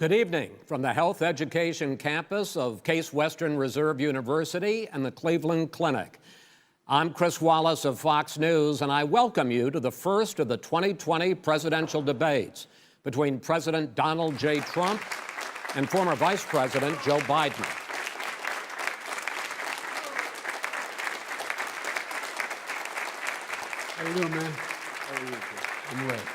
Good evening from the Health Education campus of Case Western Reserve University and the Cleveland Clinic. I'm Chris Wallace of Fox News, and I welcome you to the first of the 2020 presidential debates between President Donald J. Trump and former Vice President Joe Biden. How you doing, man? How are you? I'm well.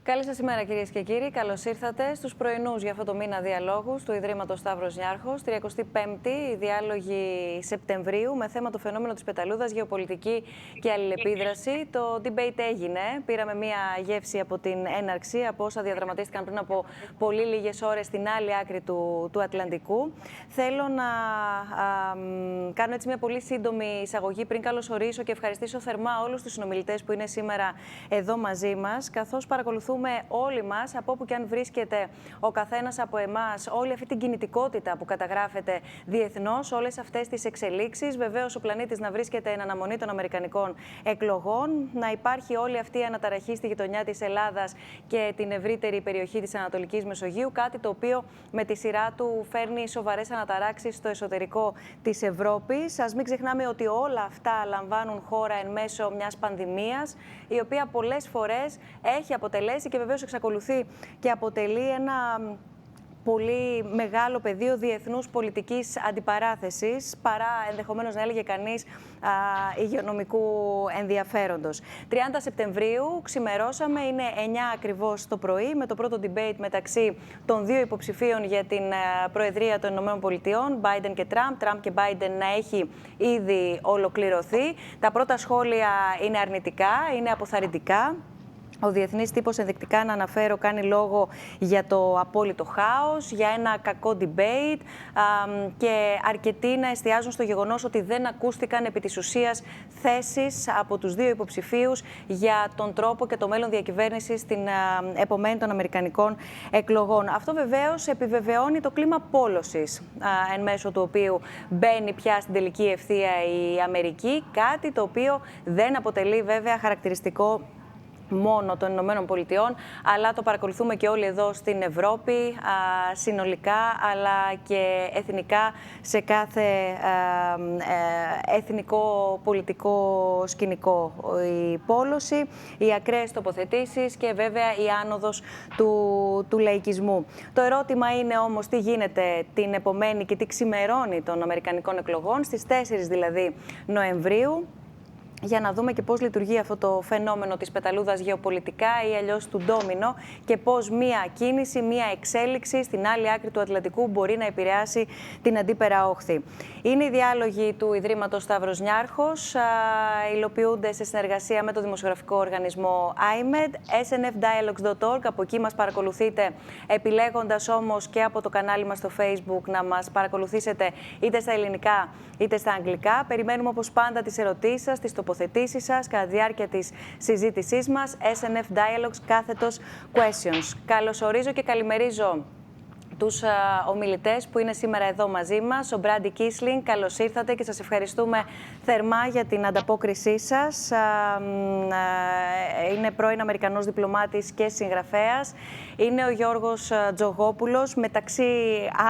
Καλή σας ημέρα, κυρίες και κύριοι. Καλώς ήρθατε στους πρωινούς για αυτό το μήνα διαλόγους του Ιδρύματος Σταύρος Νιάρχος. 35η διάλογοι Σεπτεμβρίου με θέμα το φαινόμενο της πεταλούδας, γεωπολιτική και αλληλεπίδραση. Το debate έγινε. Πήραμε μία γεύση από την έναρξη, από όσα διαδραματίστηκαν πριν από πολύ λίγες ώρες στην άλλη άκρη του Ατλαντικού. Θέλω να κάνω έτσι μια πολύ σύντομη εισαγωγή πριν καλωσορίσω και ευχαριστήσω θερμά όλους τους συνομιλητές που είναι σήμερα εδώ μαζί μας, καθώς παρακολουθούμε όλοι μας, από όπου και αν βρίσκεται ο καθένας από εμάς, όλη αυτή την κινητικότητα που καταγράφεται διεθνώς, όλες αυτές τις εξελίξεις. Βεβαίως, ο πλανήτης να βρίσκεται εν αναμονή των αμερικανικών εκλογών, να υπάρχει όλη αυτή η αναταραχή στη γειτονιά της Ελλάδας και την ευρύτερη περιοχή της Ανατολικής Μεσογείου, κάτι το οποίο με τη σειρά του φέρνει σοβαρές αναταράξεις στο εσωτερικό της Ευρώπης. Ας μην ξεχνάμε ότι όλα αυτά λαμβάνουν χώρα εν μέσω μιας πανδημίας, η οποία πολλές φορές έχει αποτελέσει και βεβαίως εξακολουθεί και αποτελεί ένα πολύ μεγάλο πεδίο διεθνούς πολιτικής αντιπαράθεσης, παρά ενδεχομένως να έλεγε κανείς υγειονομικού ενδιαφέροντος. 30 Σεπτεμβρίου ξημερώσαμε, είναι 9 ακριβώς το πρωί, με το πρώτο debate μεταξύ των δύο υποψηφίων για την Προεδρία των ΗΠΑ, Biden και Trump και Biden να έχει ήδη ολοκληρωθεί. Τα πρώτα σχόλια είναι αρνητικά, είναι αποθαρρυντικά. Ο διεθνής τύπος, ενδεικτικά να αναφέρω, κάνει λόγο για το απόλυτο χάος, για ένα κακό debate και αρκετοί να εστιάζουν στο γεγονός ότι δεν ακούστηκαν επί της ουσίας θέσεις από τους δύο υποψηφίους για τον τρόπο και το μέλλον διακυβέρνησης στην επομένη των αμερικανικών εκλογών. Αυτό βεβαίως επιβεβαιώνει το κλίμα πόλωσης εν μέσω του οποίου μπαίνει πια στην τελική ευθεία η Αμερική, κάτι το οποίο δεν αποτελεί βέβαια χαρακτηριστικό μόνο των Ηνωμένων Πολιτειών, αλλά το παρακολουθούμε και όλοι εδώ στην Ευρώπη, συνολικά, αλλά και εθνικά, σε κάθε εθνικό πολιτικό σκηνικό. Η πόλωση, οι ακραίες τοποθετήσεις και βέβαια η άνοδος του λαϊκισμού. Το ερώτημα είναι όμως τι γίνεται την επομένη και τι ξημερώνει των Αμερικανικών εκλογών, στις 4 δηλαδή Νοεμβρίου, για να δούμε και πώς λειτουργεί αυτό το φαινόμενο της πεταλούδας γεωπολιτικά ή αλλιώς του ντόμινο και πώς μία κίνηση, μία εξέλιξη στην άλλη άκρη του Ατλαντικού μπορεί να επηρεάσει την αντίπερα όχθη. Είναι οι διάλογοι του Ιδρύματος Σταύρος Νιάρχος, υλοποιούνται σε συνεργασία με το δημοσιογραφικό οργανισμό IMED, snfdialogues.org, από εκεί μας παρακολουθείτε, επιλέγοντας όμως και από το κανάλι μας στο Facebook να μας παρακολουθήσετε είτε στα ελληνικά είτε στα αγγλικά. Περιμένουμε όπως πάντα τις ερωτήσεις σας, τις τοποθετήσεις σας κατά τη διάρκεια της συζήτησής μας. SNF Dialogues _questions. Καλωσορίζω και καλημερίζω τους ομιλητές που είναι σήμερα εδώ μαζί μας. Ο Μπράντι Κίσλινγκ, καλώς ήρθατε και σας ευχαριστούμε θερμά για την ανταπόκρισή σας. Είναι πρώην Αμερικανός διπλωμάτης και συγγραφέας. Είναι ο Γιώργος Τζογόπουλος, μεταξύ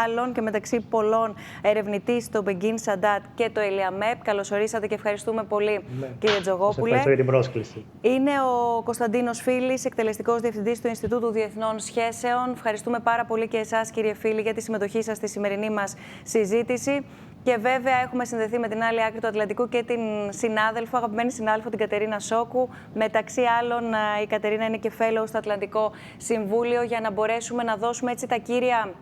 άλλων και μεταξύ πολλών ερευνητής στο Begin Sadat και το Eliamep. Καλώς ορίσατε και ευχαριστούμε πολύ, κύριε Τζογόπουλε. Ευχαριστώ για την πρόσκληση. Είναι ο Κωνσταντίνος Φίλης, εκτελεστικός διευθυντής του Ινστιτούτου Διεθνών Σχέσεων. Ευχαριστούμε πάρα πολύ και εσάς, κύριε Φίλη, για τη συμμετοχή σας στη σημερινή μας συζήτηση. Και βέβαια έχουμε συνδεθεί με την άλλη άκρη του Ατλαντικού και την συνάδελφο, αγαπημένη συνάδελφο, την Κατερίνα Σόκου. Μεταξύ άλλων, η Κατερίνα είναι και fellow στο Ατλαντικό Συμβούλιο, για να μπορέσουμε να δώσουμε έτσι τα κύρια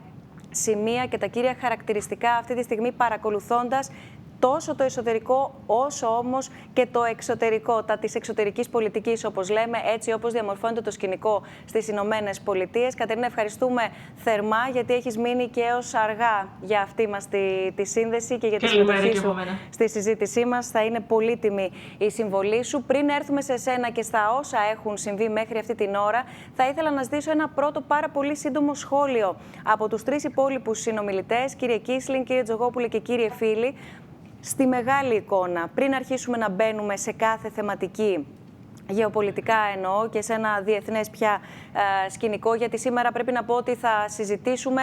σημεία και τα κύρια χαρακτηριστικά αυτή τη στιγμή, παρακολουθώντας τόσο το εσωτερικό όσο όμως και το εξωτερικό, της εξωτερικής πολιτικής, όπως λέμε, έτσι όπως διαμορφώνεται το σκηνικό στις Ηνωμένες Πολιτείες. Κατερίνα, ευχαριστούμε θερμά, γιατί έχεις μείνει και έως αργά για αυτή μας τη σύνδεση και για τη συμμετοχή σου στη συζήτησή μας. Θα είναι πολύτιμη η συμβολή σου. Πριν έρθουμε σε σένα και στα όσα έχουν συμβεί μέχρι αυτή την ώρα, θα ήθελα να ζητήσω ένα πρώτο πάρα πολύ σύντομο σχόλιο από τους τρεις υπόλοιπους συνομιλητές, κύριε Κίσλινγκ, κύριε Τζογόπουλε και κύριε Φίλη, στη μεγάλη εικόνα, πριν αρχίσουμε να μπαίνουμε σε κάθε θεματική γεωπολιτικά εννοώ και σε ένα διεθνές πια σκηνικό, γιατί σήμερα πρέπει να πω ότι θα συζητήσουμε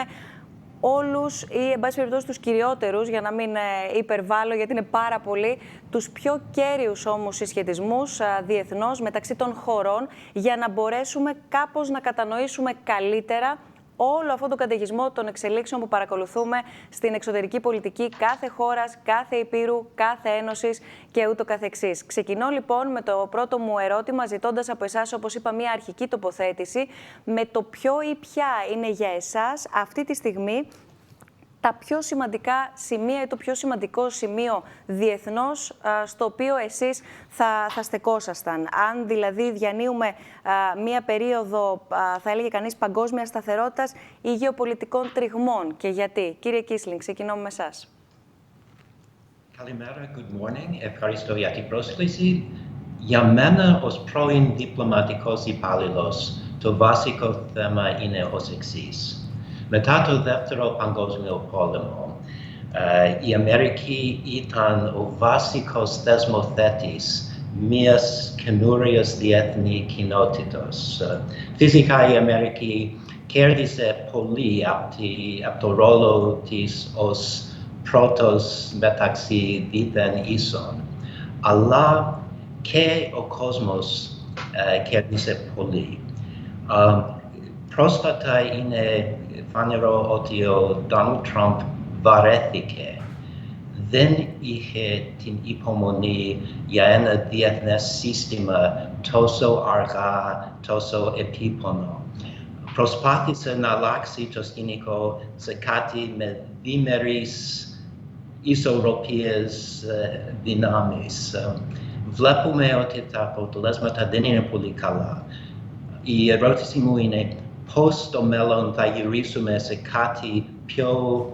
όλους ή, εν πάση περιπτώσει, τους κυριότερους, για να μην υπερβάλλω, γιατί είναι πάρα πολλοί, τους πιο κέριους όμως συσχετισμούς διεθνώς μεταξύ των χωρών, για να μπορέσουμε κάπως να κατανοήσουμε καλύτερα όλο αυτόν τον καταιγισμό των εξελίξεων που παρακολουθούμε στην εξωτερική πολιτική κάθε χώρας, κάθε υπήρου, κάθε ένωσης και ούτω καθεξής. Ξεκινώ λοιπόν με το πρώτο μου ερώτημα, ζητώντας από εσάς, όπως είπα, μια αρχική τοποθέτηση με το ποιο ή ποια είναι για εσάς αυτή τη στιγμή τα πιο σημαντικά σημεία ή το πιο σημαντικό σημείο διεθνώς στο οποίο εσείς θα στεκόσασταν. Αν δηλαδή διανύουμε μία περίοδο, θα έλεγε κανείς, παγκόσμιας σταθερότητας ή γεωπολιτικών τριγμών και γιατί. Κύριε Κίσλινγκ, ξεκινώ με εσάς. Καλημέρα, good morning. Ευχαριστώ για την πρόσκληση. Για μένα, ως πρώην διπλωματικός υπάλληλος, το βασικό θέμα είναι ως εξής. Μετά το Δεύτερο Παγκόσμιο Πόλεμο, η Αμερική ήταν ο βασικός θεσμοθέτης μιας καινούριας διεθνή κοινότητας. Φυσικά η Αμερική κέρδισε πολύ από το ρόλο της ως πρώτος μεταξύ δίθεν ίσων, αλλά και ο κόσμος κέρδισε πολύ. Πρόσφατα είναι φανερό ότι ο Ντόναλντ Τραμπ βαρέθηκε. Δεν είχε την υπομονή για ένα διεθνές σύστημα τόσο αργά, τόσο επίπονο. Προσπάθησε να αλλάξει το σκηνικό σε κάτι με διμερείς ισορροπίες δυνάμεις. Βλέπουμε ότι τα αποτελέσματα δεν είναι πολύ καλά. Η ερώτηση μου είναι πώς στο μέλλον θα γυρίσουμε σε κάτι πιο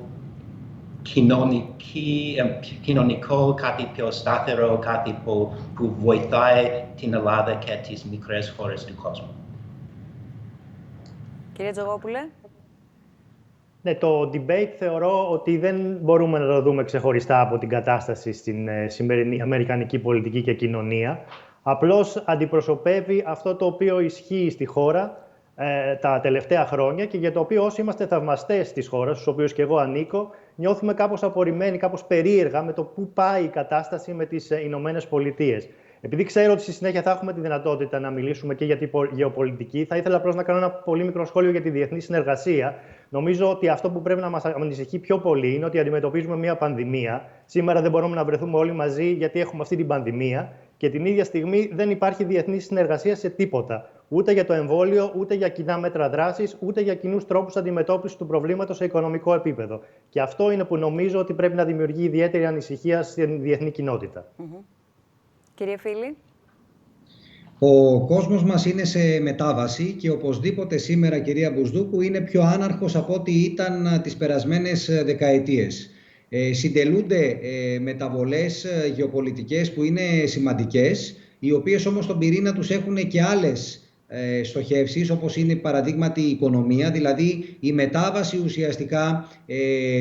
κοινωνικό, κάτι πιο σταθερό, κάτι που βοηθάει την Ελλάδα και τις μικρές χώρες του κόσμου. Κύριε Τζογόπουλε. Ναι, το debate θεωρώ ότι δεν μπορούμε να το δούμε ξεχωριστά από την κατάσταση στην σημερινή αμερικανική πολιτική και κοινωνία. Απλώς αντιπροσωπεύει αυτό το οποίο ισχύει στη χώρα τα τελευταία χρόνια και για το οποίο όσοι είμαστε θαυμαστές της χώρας, στους οποίους και εγώ ανήκω, νιώθουμε κάπως απορριμμένοι, κάπως περίεργα με το πού πάει η κατάσταση με τις Ηνωμένες Πολιτείες. Επειδή ξέρω ότι στη συνέχεια θα έχουμε τη δυνατότητα να μιλήσουμε και για τη γεωπολιτική, θα ήθελα απλώς να κάνω ένα πολύ μικρό σχόλιο για τη διεθνή συνεργασία. Νομίζω ότι αυτό που πρέπει να μας ανησυχεί πιο πολύ είναι ότι αντιμετωπίζουμε μια πανδημία. Σήμερα δεν μπορούμε να βρεθούμε όλοι μαζί γιατί έχουμε αυτή την πανδημία και την ίδια στιγμή δεν υπάρχει διεθνή συνεργασία σε τίποτα. Ούτε για το εμβόλιο, ούτε για κοινά μέτρα δράσης, ούτε για κοινούς τρόπους αντιμετώπισης του προβλήματος σε οικονομικό επίπεδο. Και αυτό είναι που νομίζω ότι πρέπει να δημιουργεί ιδιαίτερη ανησυχία στην διεθνή κοινότητα. Κύριε Φίλη. Ο κόσμος μας είναι σε μετάβαση και οπωσδήποτε σήμερα, κυρία Μπουσδούκου, είναι πιο άναρχος από ό,τι ήταν τις περασμένες δεκαετίες. Συντελούνται μεταβολές γεωπολιτικές που είναι σημαντικές, οι οποίες όμως στον πυρήνα τους έχουν και άλλες στοχεύσεις, όπως είναι παραδείγματι η οικονομία, δηλαδή η μετάβαση ουσιαστικά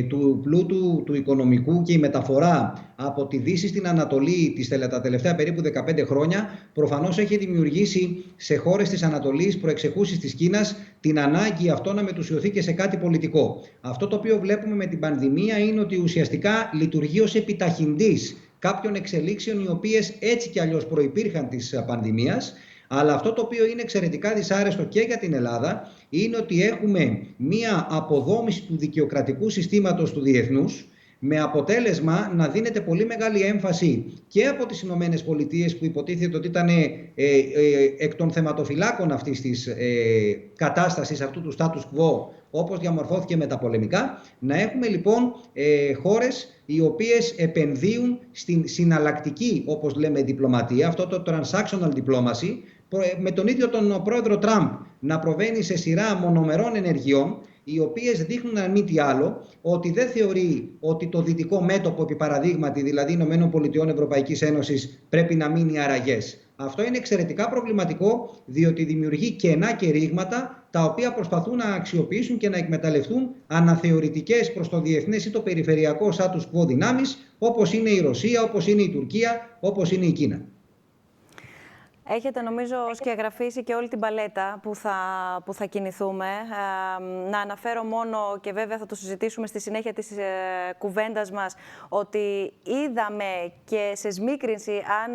του πλούτου του οικονομικού και η μεταφορά από τη Δύση στην Ανατολή τα τελευταία περίπου 15 χρόνια προφανώς έχει δημιουργήσει σε χώρες της Ανατολής προεξεχούσεις της Κίνας την ανάγκη αυτό να μετουσιωθεί και σε κάτι πολιτικό. Αυτό το οποίο βλέπουμε με την πανδημία είναι ότι ουσιαστικά λειτουργεί ως επιταχυντής κάποιων εξελίξεων οι οποίες έτσι κι αλλιώς προϋπήρχαν της πανδημίας. Αλλά αυτό το οποίο είναι εξαιρετικά δυσάρεστο και για την Ελλάδα είναι ότι έχουμε μία αποδόμηση του δικαιοκρατικού συστήματος του διεθνούς με αποτέλεσμα να δίνεται πολύ μεγάλη έμφαση και από τις Ηνωμένες Πολιτείες που υποτίθεται ότι ήταν εκ των θεματοφυλάκων αυτής της κατάστασης, αυτού του status quo όπως διαμορφώθηκε με τα πολεμικά, να έχουμε λοιπόν χώρες οι οποίες επενδύουν στην συναλλακτική, όπως λέμε, διπλωματία, αυτό το transactional diplomacy, με τον ίδιο τον πρόεδρο Τραμπ να προβαίνει σε σειρά μονομερών ενεργειών, οι οποίες δείχνουν αν μη τι άλλο ότι δεν θεωρεί ότι το δυτικό μέτωπο, επί παραδείγματι, δηλαδή ΗΠΑ Ευρωπαϊκής Ένωσης, πρέπει να μείνει αραγές. Αυτό είναι εξαιρετικά προβληματικό, διότι δημιουργεί κενά και ρήγματα τα οποία προσπαθούν να αξιοποιήσουν και να εκμεταλλευτούν αναθεωρητικές προς το διεθνές ή το περιφερειακό status quo δυνάμεις, όπως είναι η Ρωσία, όπως είναι η Τουρκία, όπως είναι η Κίνα. Έχετε νομίζω σκιαγραφίσει και όλη την παλέτα που θα κινηθούμε. Να αναφέρω μόνο, και βέβαια θα το συζητήσουμε στη συνέχεια της κουβέντας μας, ότι είδαμε και σε σμίκρινση, αν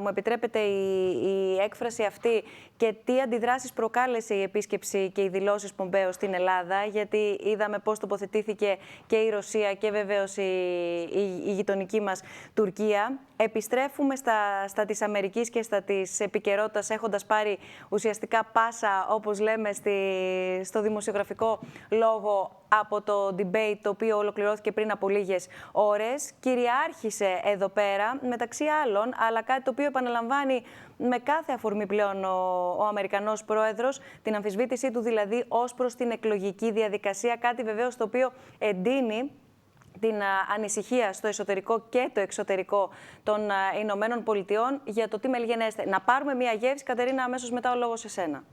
μου επιτρέπετε η έκφραση αυτή, και τι αντιδράσεις προκάλεσε η επίσκεψη και οι δηλώσεις Πομπέο στην Ελλάδα, γιατί είδαμε πώς τοποθετήθηκε και η Ρωσία και βεβαίως η γειτονική μας Τουρκία. Επιστρέφουμε στα της Αμερικής και στα της επικαιρότητας, έχοντας πάρει ουσιαστικά πάσα, όπως λέμε, στο δημοσιογραφικό λόγο από το debate, το οποίο ολοκληρώθηκε πριν από λίγες ώρες. Κυριάρχησε εδώ πέρα, μεταξύ άλλων, αλλά κάτι το οποίο επαναλαμβάνει με κάθε αφορμή πλέον ο Αμερικανός πρόεδρος, την αμφισβήτησή του δηλαδή ως προς την εκλογική διαδικασία, κάτι βεβαίως το οποίο εντείνει την ανησυχία στο εσωτερικό και το εξωτερικό των Ηνωμένων Πολιτειών για το τι μελγενέστε. Να πάρουμε μια γεύση, Κατερίνα, αμέσως μετά ο λόγος σε σένα.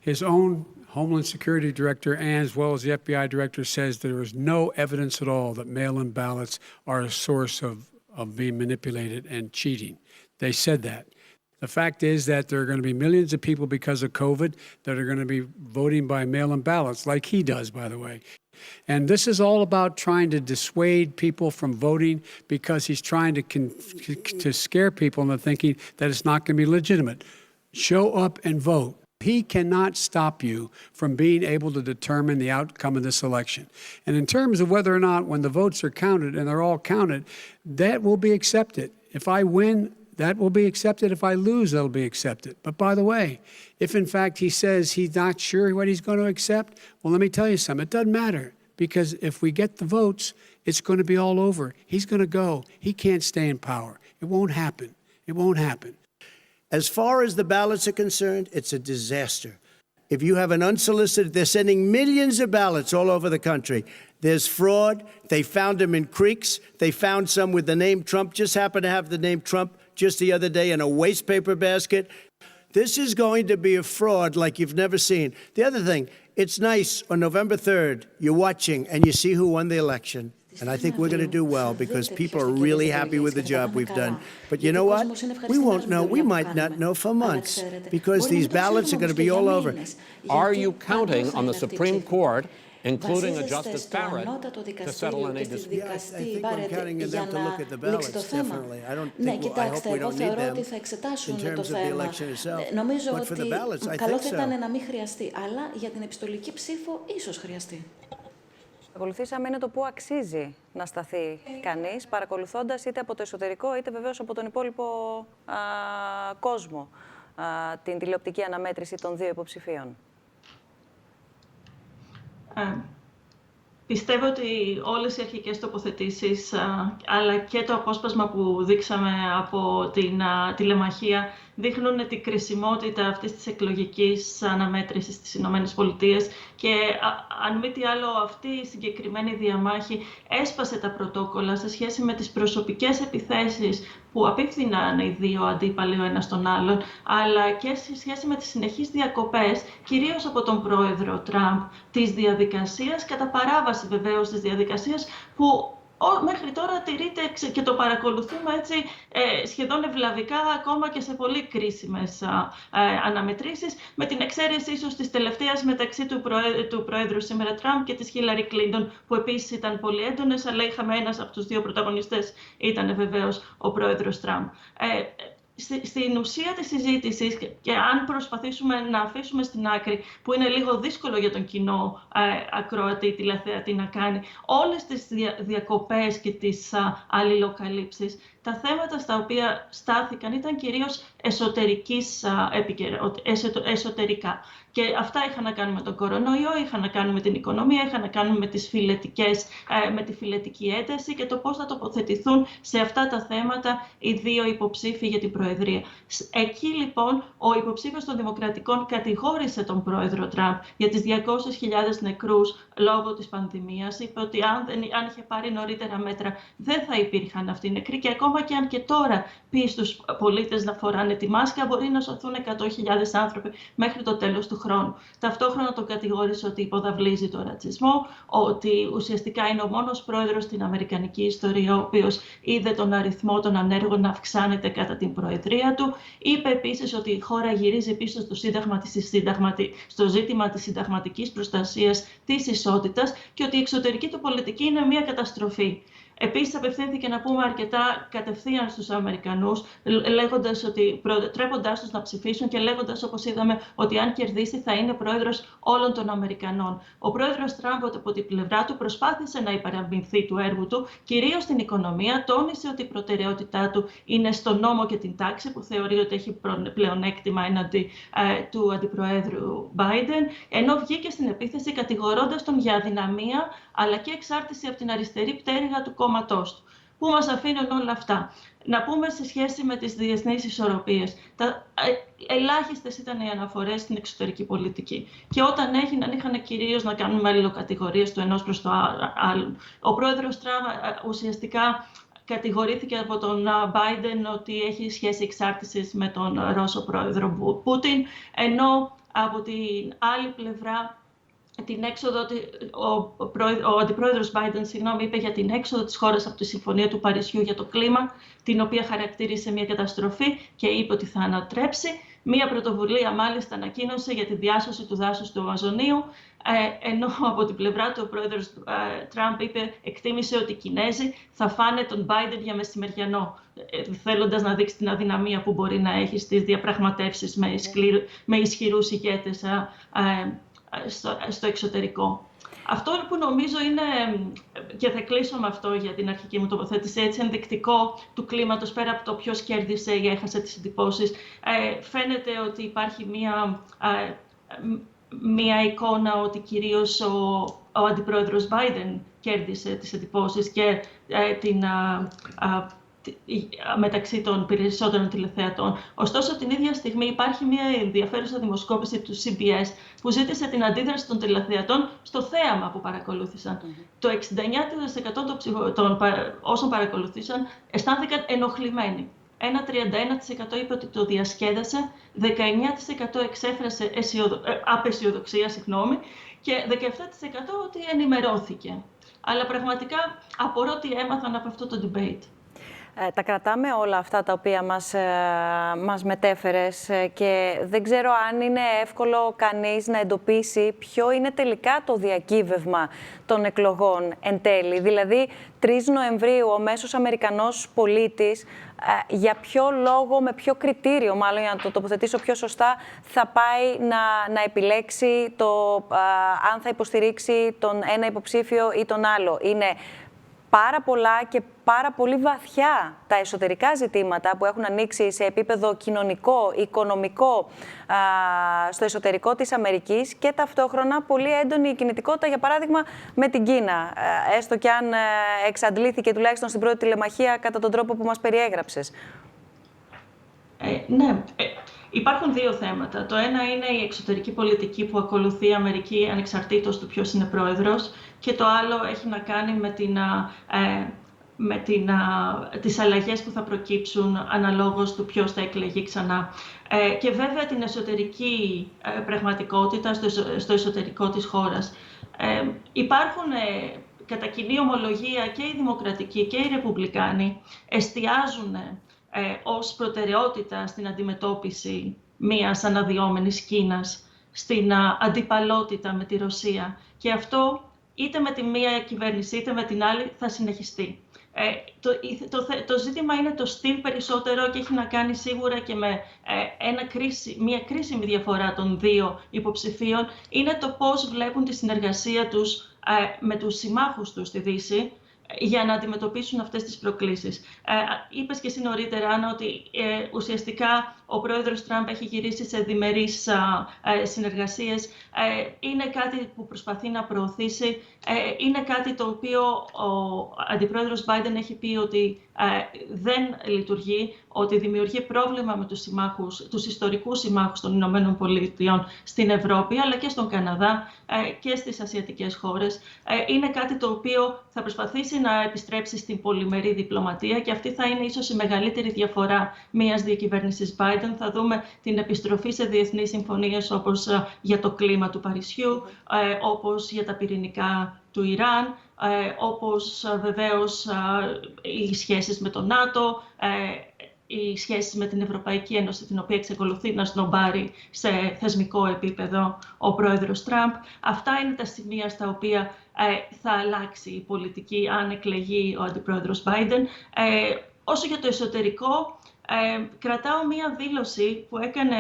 His own Homeland Security Director, and as well as the FBI Director, says there is no evidence at all that mail-in ballots are a source of being manipulated and cheating. They said that. The fact is that there are going to be millions of people because of COVID that are going to be voting by mail-in ballots, like he does, by the way. And this is all about trying to dissuade people from voting because he's trying to scare people into thinking that it's not going to be legitimate. Show up and vote. He cannot stop you from being able to determine the outcome of this election. And in terms of whether or not, when the votes are counted, and they're all counted, that will be accepted. If I win, that will be accepted. If I lose, that'll be accepted. But by the way, if in fact he says he's not sure what he's going to accept, well, let me tell you something. It doesn't matter, because if we get the votes, it's going to be all over. He's going to go. He can't stay in power. It won't happen. It won't happen. As far as the ballots are concerned, it's a disaster. If you have an unsolicited, they're sending millions of ballots all over the country. There's fraud. They found them in creeks. They found some with the name Trump, just happened to have the name Trump just the other day in a waste paper basket. This is going to be a fraud like you've never seen. The other thing, it's nice on November 3rd, you're watching and you see who won the election. And I think we're going to do well because people are really happy with the job we've done. But you know what? We won't know. We might not know for months because these ballots are going to be all over. Are you counting on the Supreme Court, including a Justice Barrett, to settle any dispute? Yeah, I think I'm counting on them to look at the ballots, definitely. I don't think, I hope we don't need them in terms of the election itself. But for the ballots, I think so. Να μην χρειαστεί, αλλά για την επιστολική ψήφο ίσως χρειαστεί. Παρακολουθήσαμε είναι το που αξίζει να σταθεί κανείς, παρακολουθώντας είτε από το εσωτερικό είτε βεβαίως από τον υπόλοιπο κόσμο την τηλεοπτική αναμέτρηση των δύο υποψηφίων. Πιστεύω ότι όλες οι αρχικές τοποθετήσεις, αλλά και το απόσπασμα που δείξαμε από την τηλεμαχία, δείχνουν την κρισιμότητα αυτής της εκλογικής αναμέτρησης στις Ηνωμένες Πολιτείες και αν μη τι άλλο αυτή η συγκεκριμένη διαμάχη έσπασε τα πρωτόκολλα σε σχέση με τις προσωπικές επιθέσεις που απίφθηναν οι δύο αντίπαλοι ο ένας τον άλλον, αλλά και σε σχέση με τις συνεχείς διακοπές, κυρίως από τον πρόεδρο Τραμπ, της διαδικασίας, κατά παράβαση βεβαίως της διαδικασίας που μέχρι τώρα τηρείται και το παρακολουθούμε έτσι σχεδόν ευλαβικά ακόμα και σε πολύ κρίσιμες αναμετρήσεις, με την εξαίρεση ίσως της τελευταίας μεταξύ του Προέδρου σήμερα Τραμπ και της Χίλαρη Κλίντον, που επίσης ήταν πολύ έντονες, αλλά είχαμε ένας από τους δύο πρωταγωνιστές, ήταν βεβαίως ο Πρόεδρος Τραμπ. Στην ουσία της συζήτησης, και αν προσπαθήσουμε να αφήσουμε στην άκρη, που είναι λίγο δύσκολο για τον κοινό ακροατή, τηλεθεατή να κάνει, όλες τις διακοπές και τις αλληλοκαλύψεις, τα θέματα στα οποία στάθηκαν ήταν κυρίως εσωτερικά. Και αυτά είχαν να κάνουν με τον κορονοϊό, είχαν να κάνουν με την οικονομία, είχαν να κάνουν με με τη φυλετική ένταση και το πώς θα τοποθετηθούν σε αυτά τα θέματα οι δύο υποψήφοι για την Προεδρία. Εκεί λοιπόν ο υποψήφιος των Δημοκρατικών κατηγόρησε τον πρόεδρο Τραμπ για τις 200.000 νεκρούς λόγω της πανδημίας. Είπε ότι αν είχε πάρει νωρίτερα μέτρα δεν θα υπήρχαν αυτοί οι νεκροί και ακόμα ακόμα και αν και τώρα πει στους πολίτες να φοράνε τη μάσκα, μπορεί να σωθούν 100.000 άνθρωποι μέχρι το τέλος του χρόνου. Ταυτόχρονα τον κατηγόρησε ότι υποδαβλίζει τον ρατσισμό, ότι ουσιαστικά είναι ο μόνος πρόεδρος στην αμερικανική ιστορία ο οποίος είδε τον αριθμό των ανέργων να αυξάνεται κατά την προεδρία του. Είπε επίσης ότι η χώρα γυρίζει πίσω στο ζήτημα της συνταγματικής προστασίας, της ισότητας και ότι η εξωτερική του πολιτική είναι μια καταστροφή. Επίσης, απευθύνθηκε να πούμε αρκετά κατευθείαν στους Αμερικανούς, τρέποντάς τους να ψηφίσουν και λέγοντας, όπως είδαμε, ότι αν κερδίσει θα είναι πρόεδρος όλων των Αμερικανών. Ο πρόεδρος Τραμπ από την πλευρά του προσπάθησε να υπεραμεινθεί του έργου του, κυρίως στην οικονομία, τόνισε ότι η προτεραιότητά του είναι στο νόμο και την τάξη, που θεωρεί ότι έχει πλεονέκτημα έναντι του αντιπροέδρου Biden, ενώ βγήκε στην επίθεση κατηγορώντας τον για αδυναμία αλλά και εξάρτηση από την αριστερή πτέρυγα του κόμματός του. Πού μας αφήνουν όλα αυτά? Να πούμε σε σχέση με τις διεθνείς ισορροπίες. Ελάχιστες ήταν οι αναφορές στην εξωτερική πολιτική. Και όταν έγιναν, είχαν κυρίως να κάνουν με αλληλοκατηγορίες του ενός προς το άλλον. Ο πρόεδρος Τραμπ ουσιαστικά κατηγορήθηκε από τον Biden ότι έχει σχέση εξάρτησης με τον Ρώσο πρόεδρο Πούτιν, ενώ από την άλλη πλευρά την έξοδο, ο αντιπρόεδρος Biden είπε για την έξοδο της χώρας από τη Συμφωνία του Παρισιού για το κλίμα, την οποία χαρακτήρισε μια καταστροφή και είπε ότι θα ανατρέψει. Μία πρωτοβουλία μάλιστα ανακοίνωσε για τη διάσωση του δάσους του Αμαζονίου, ενώ από την πλευρά του ο πρόεδρος Τραμπ εκτίμησε ότι οι Κινέζοι θα φάνε τον Biden για μεσημεριανό, θέλοντας να δείξει την αδυναμία που μπορεί να έχει στις διαπραγματεύσεις με ισχυρούς ηγέτες στο εξωτερικό. Αυτό που νομίζω είναι, και θα κλείσω με αυτό για την αρχική μου τοποθέτηση, έτσι ενδεικτικό του κλίματος, πέρα από το ποιος κέρδισε ή έχασε τις εντυπώσεις, φαίνεται ότι υπάρχει μία εικόνα ότι κυρίως ο αντιπρόεδρος Biden κέρδισε τις εντυπώσεις και μεταξύ των περισσότερων τηλεθεατών. Ωστόσο, την ίδια στιγμή υπάρχει μια ενδιαφέρουσα δημοσκόπηση του CBS που ζήτησε την αντίδραση των τηλεθεατών στο θέαμα που παρακολούθησαν. Το 69% των όσων παρακολουθήσαν αισθάνθηκαν ενοχλημένοι. Ένα 31% είπε ότι το διασκέδασε, 19% εξέφρασε απεσιοδοξία, και 17% ότι ενημερώθηκε. Αλλά πραγματικά απορώ τι έμαθαν από αυτό το debate. Τα κρατάμε όλα αυτά τα οποία μας μετέφερες και δεν ξέρω αν είναι εύκολο κανείς να εντοπίσει ποιο είναι τελικά το διακύβευμα των εκλογών εν τέλει. Δηλαδή, 3 Νοεμβρίου ο μέσος Αμερικανός πολίτης για ποιο λόγο, με ποιο κριτήριο, μάλλον για να το τοποθετήσω πιο σωστά, θα πάει να επιλέξει αν θα υποστηρίξει τον ένα υποψήφιο ή τον άλλο. Είναι πάρα πολλά και πάρα πολύ βαθιά τα εσωτερικά ζητήματα που έχουν ανοίξει σε επίπεδο κοινωνικό, οικονομικό στο εσωτερικό της Αμερικής και ταυτόχρονα πολύ έντονη η κινητικότητα, για παράδειγμα, με την Κίνα. Έστω και αν εξαντλήθηκε τουλάχιστον στην πρώτη τηλεμαχία κατά τον τρόπο που μας περιέγραψες. Ναι. Υπάρχουν δύο θέματα. Το ένα είναι η εξωτερική πολιτική που ακολουθεί η Αμερική ανεξαρτήτως του ποιος είναι πρόεδρος και το άλλο έχει να κάνει με τις αλλαγές που θα προκύψουν αναλόγως του ποιος θα εκλεγεί ξανά. Και βέβαια την εσωτερική πραγματικότητα στο εσωτερικό της χώρας. Υπάρχουν κατά κοινή ομολογία και οι δημοκρατικοί και οι ρεπουμπλικάνοι εστιάζουν ως προτεραιότητα στην αντιμετώπιση μιας αναδυόμενης Κίνας, στην αντιπαλότητα με τη Ρωσία. Και αυτό είτε με τη μία κυβέρνηση είτε με την άλλη θα συνεχιστεί. Το ζήτημα είναι το στυλ περισσότερο και έχει να κάνει σίγουρα και με μια κρίσιμη διαφορά των δύο υποψηφίων. Είναι το πώς βλέπουν τη συνεργασία τους με τους συμμάχους τους στη Δύση για να αντιμετωπίσουν αυτές τις προκλήσεις. Είπες και εσύ νωρίτερα, Άννα, ότι ουσιαστικά ο πρόεδρος Τραμπ έχει γυρίσει σε διμερείς συνεργασίες. Είναι κάτι που προσπαθεί να προωθήσει. Είναι κάτι το οποίο ο αντιπρόεδρος Biden έχει πει ότι δεν λειτουργεί, ότι δημιουργεί πρόβλημα με τους ιστορικούς συμμάχους των Ηνωμένων Πολιτειών στην Ευρώπη, αλλά και στον Καναδά και στις ασιατικές χώρες. Είναι κάτι το οποίο θα προσπαθήσει να επιστρέψει στην πολυμερή διπλωματία και αυτή θα είναι ίσως η μεγαλύτερη διαφορά μιας διακυβέρνησης Biden. Θα δούμε την επιστροφή σε διεθνείς συμφωνίες όπως για το κλίμα του Παρισιού, όπως για τα πυρηνικά του Ιράν, όπως βεβαίως οι σχέσεις με το ΝΑΤΟ, οι σχέσεις με την Ευρωπαϊκή Ένωση, την οποία εξακολουθεί να σνομπάρει σε θεσμικό επίπεδο ο πρόεδρος Τραμπ. Αυτά είναι τα σημεία στα οποία θα αλλάξει η πολιτική αν εκλεγεί ο αντιπρόεδρος Biden. Όσο για το εσωτερικό, κρατάω μία δήλωση που έκανε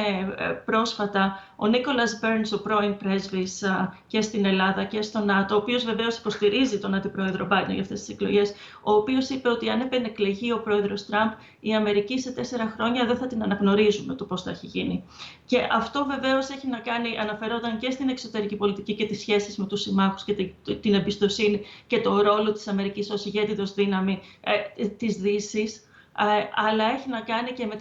πρόσφατα ο Νίκολας Μπέρνς, ο πρώην πρέσβης και στην Ελλάδα και στο ΝΑΤΟ, ο οποίος βεβαίως υποστηρίζει τον αντιπρόεδρο Biden για αυτές τις εκλογές, ο οποίος είπε ότι αν επενεκλεγεί ο πρόεδρος Τραμπ, η Αμερική σε 4 χρόνια δεν θα την αναγνωρίζουμε το πώς θα έχει γίνει. Και αυτό βεβαίως έχει να κάνει, αναφερόταν και στην εξωτερική πολιτική και τις σχέσεις με τους συμμάχους και την εμπιστοσύνη και το ρόλο της Αμερικής ως ηγέτιδος δύναμη της Δύσης. Αλλά έχει να κάνει και με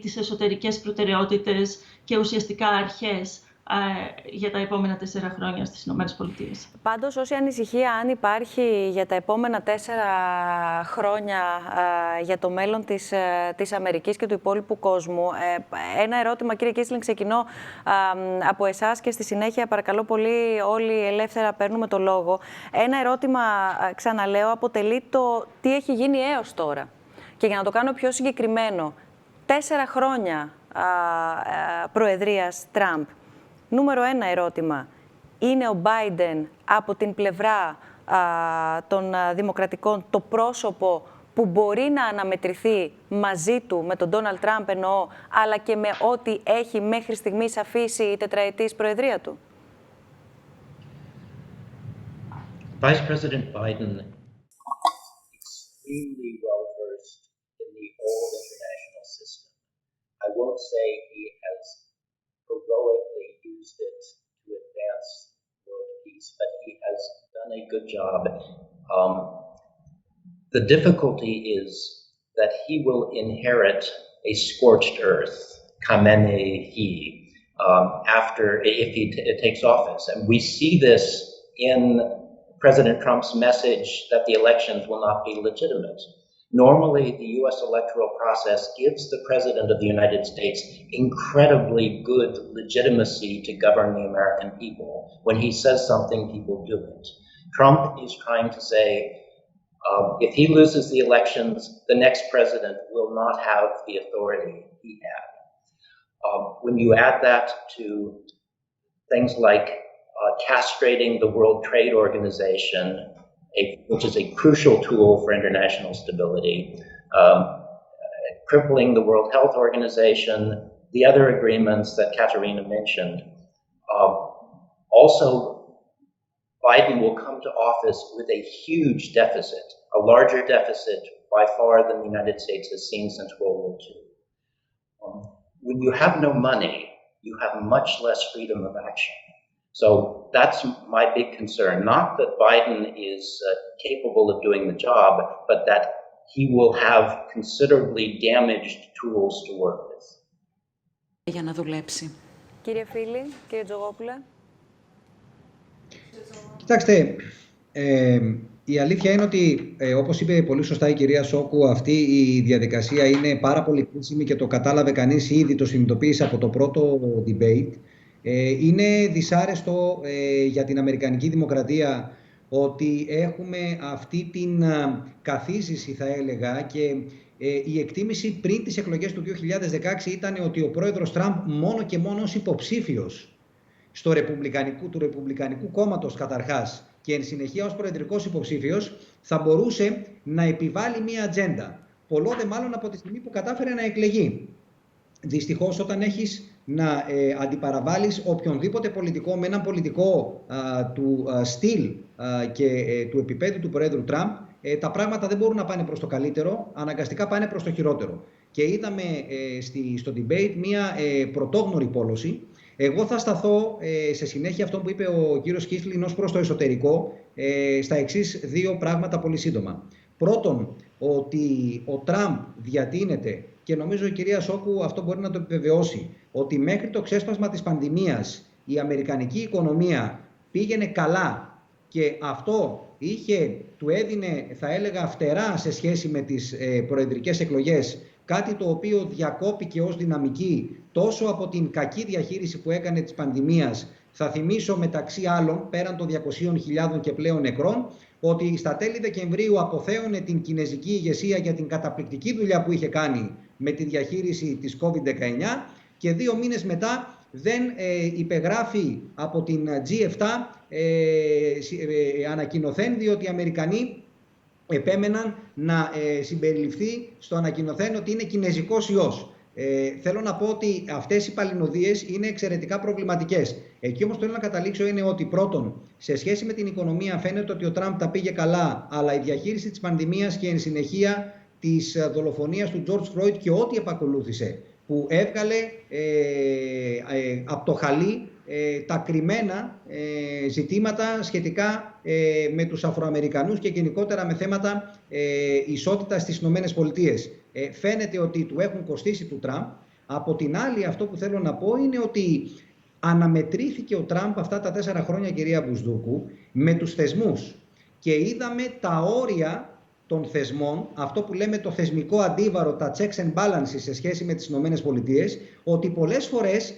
τις εσωτερικές προτεραιότητες και ουσιαστικά αρχές για τα επόμενα 4 χρόνια στις ΗΠΑ. Πάντως, όση ανησυχία αν υπάρχει για τα επόμενα 4 χρόνια για το μέλλον της Αμερικής και του υπόλοιπου κόσμου, ένα ερώτημα, κύριε Κίστλινγκ, ξεκινώ από εσάς και στη συνέχεια, παρακαλώ πολύ, όλοι ελεύθερα παίρνουμε το λόγο. Ένα ερώτημα, ξαναλέω, αποτελεί το τι έχει γίνει έως τώρα. Και για να το κάνω πιο συγκεκριμένο, 4 χρόνια προεδρίας Τραμπ. Νούμερο 1 ερώτημα. Είναι ο Biden από την πλευρά των δημοκρατικών το πρόσωπο που μπορεί να αναμετρηθεί μαζί του, με τον Ντόναλντ Τραμπ εννοώ, αλλά και με ό,τι έχει μέχρι στιγμής αφήσει η τετραετής προεδρία του? Vice President Biden extremely well versed in the old international system. I won't say he has heroically used it to advance world peace, but he has done a good job. The difficulty is that he will inherit a scorched earth, kamene he, if he takes office. And we see this in President Trump's message that the elections will not be legitimate. Normally, the U.S. electoral process gives the President of the United States incredibly good legitimacy to govern the American people. When he says something, people do it. Trump is trying to say, if he loses the elections, the next president will not have the authority he had. When you add that to things like castrating the World Trade Organization, which is a crucial tool for international stability, crippling the World Health Organization, the other agreements that Katerina mentioned. Also, Biden will come to office with a huge deficit, a larger deficit by far than the United States has seen since World War II. When you have no money, you have much less freedom of action. So that's my big concern. Not that Biden is capable of doing the job, but that he will have considerably damaged tools to work with. Για να δουλέψει. Κύριε Φίλη, κύριε Τζογόπουλε. Κοιτάξτε, η αλήθεια είναι ότι, όπως είπε πολύ σωστά η κυρία Σόκου, αυτή η διαδικασία είναι πάρα πολύ κρίσιμη και το κατάλαβε κανείς ήδη, το συνειδητοποίησε από το πρώτο debate. Είναι δυσάρεστο για την Αμερικανική Δημοκρατία ότι έχουμε αυτή την καθίζηση, θα έλεγα, και η εκτίμηση πριν τις εκλογές του 2016 ήταν ότι ο πρόεδρος Τραμπ μόνο και μόνο ως υποψήφιος του Ρεπουμπλικανικού κόμματος καταρχάς και εν συνεχεία ως προεδρικός υποψήφιος θα μπορούσε να επιβάλλει μία ατζέντα. Πολλό δε μάλλον από τη στιγμή που κατάφερε να εκλεγεί. δυστυχώς όταν έχεις να αντιπαραβάλεις οποιονδήποτε πολιτικό με έναν πολιτικό του στυλ και του επίπεδου του Προέδρου Τραμπ, τα πράγματα δεν μπορούν να πάνε προς το καλύτερο, αναγκαστικά πάνε προς το χειρότερο. Και είδαμε στο debate μια πρωτόγνωρη πόλωση. Εγώ θα σταθώ σε συνέχεια αυτό που είπε ο κύριος Κίσλιν ως προς το εσωτερικό στα εξής δύο πράγματα πολύ σύντομα. Πρώτον, ότι ο Τραμπ διατείνεται, και νομίζω η κυρία Σόκου αυτό μπορεί να το επιβεβαιώσει, ότι μέχρι το ξέσπασμα της πανδημίας η αμερικανική οικονομία πήγαινε καλά και αυτό του έδινε, θα έλεγα, φτερά σε σχέση με τις προεδρικές εκλογές, κάτι το οποίο διακόπηκε ως δυναμική τόσο από την κακή διαχείριση που έκανε της πανδημίας. Θα θυμίσω μεταξύ άλλων, πέραν των 200.000 και πλέον νεκρών, ότι στα τέλη Δεκεμβρίου αποθέωνε την κινεζική ηγεσία για την καταπληκτική δουλειά που είχε κάνει με τη διαχείριση της COVID-19 και 2 μήνες μετά δεν υπεγράφει από την G7 ανακοινωθέν, διότι οι Αμερικανοί επέμεναν να συμπεριληφθεί στο ανακοινωθέν ότι είναι κινεζικός ιός. Θέλω να πω ότι αυτές οι παλινοδίες είναι εξαιρετικά προβληματικές. Εκεί όμως θέλω να καταλήξω είναι ότι πρώτον, σε σχέση με την οικονομία φαίνεται ότι ο Τραμπ τα πήγε καλά, αλλά η διαχείριση της πανδημίας και εν συνεχεία της δολοφονίας του George Floyd και ό,τι επακολούθησε, που έβγαλε από το χαλί τα κρυμμένα ζητήματα σχετικά με τους Αφροαμερικανούς και γενικότερα με θέματα ισότητας στις Ηνωμένες Πολιτείες. Φαίνεται ότι του έχουν κοστίσει του Τραμπ. Από την άλλη, αυτό που θέλω να πω είναι ότι αναμετρήθηκε ο Τραμπ αυτά τα 4 χρόνια, κυρία Μπουσδούκου, με τους θεσμούς και είδαμε τα όρια των θεσμών, αυτό που λέμε το θεσμικό αντίβαρο, τα checks and balances σε σχέση με τις Ηνωμένες Πολιτείες, ότι πολλές φορές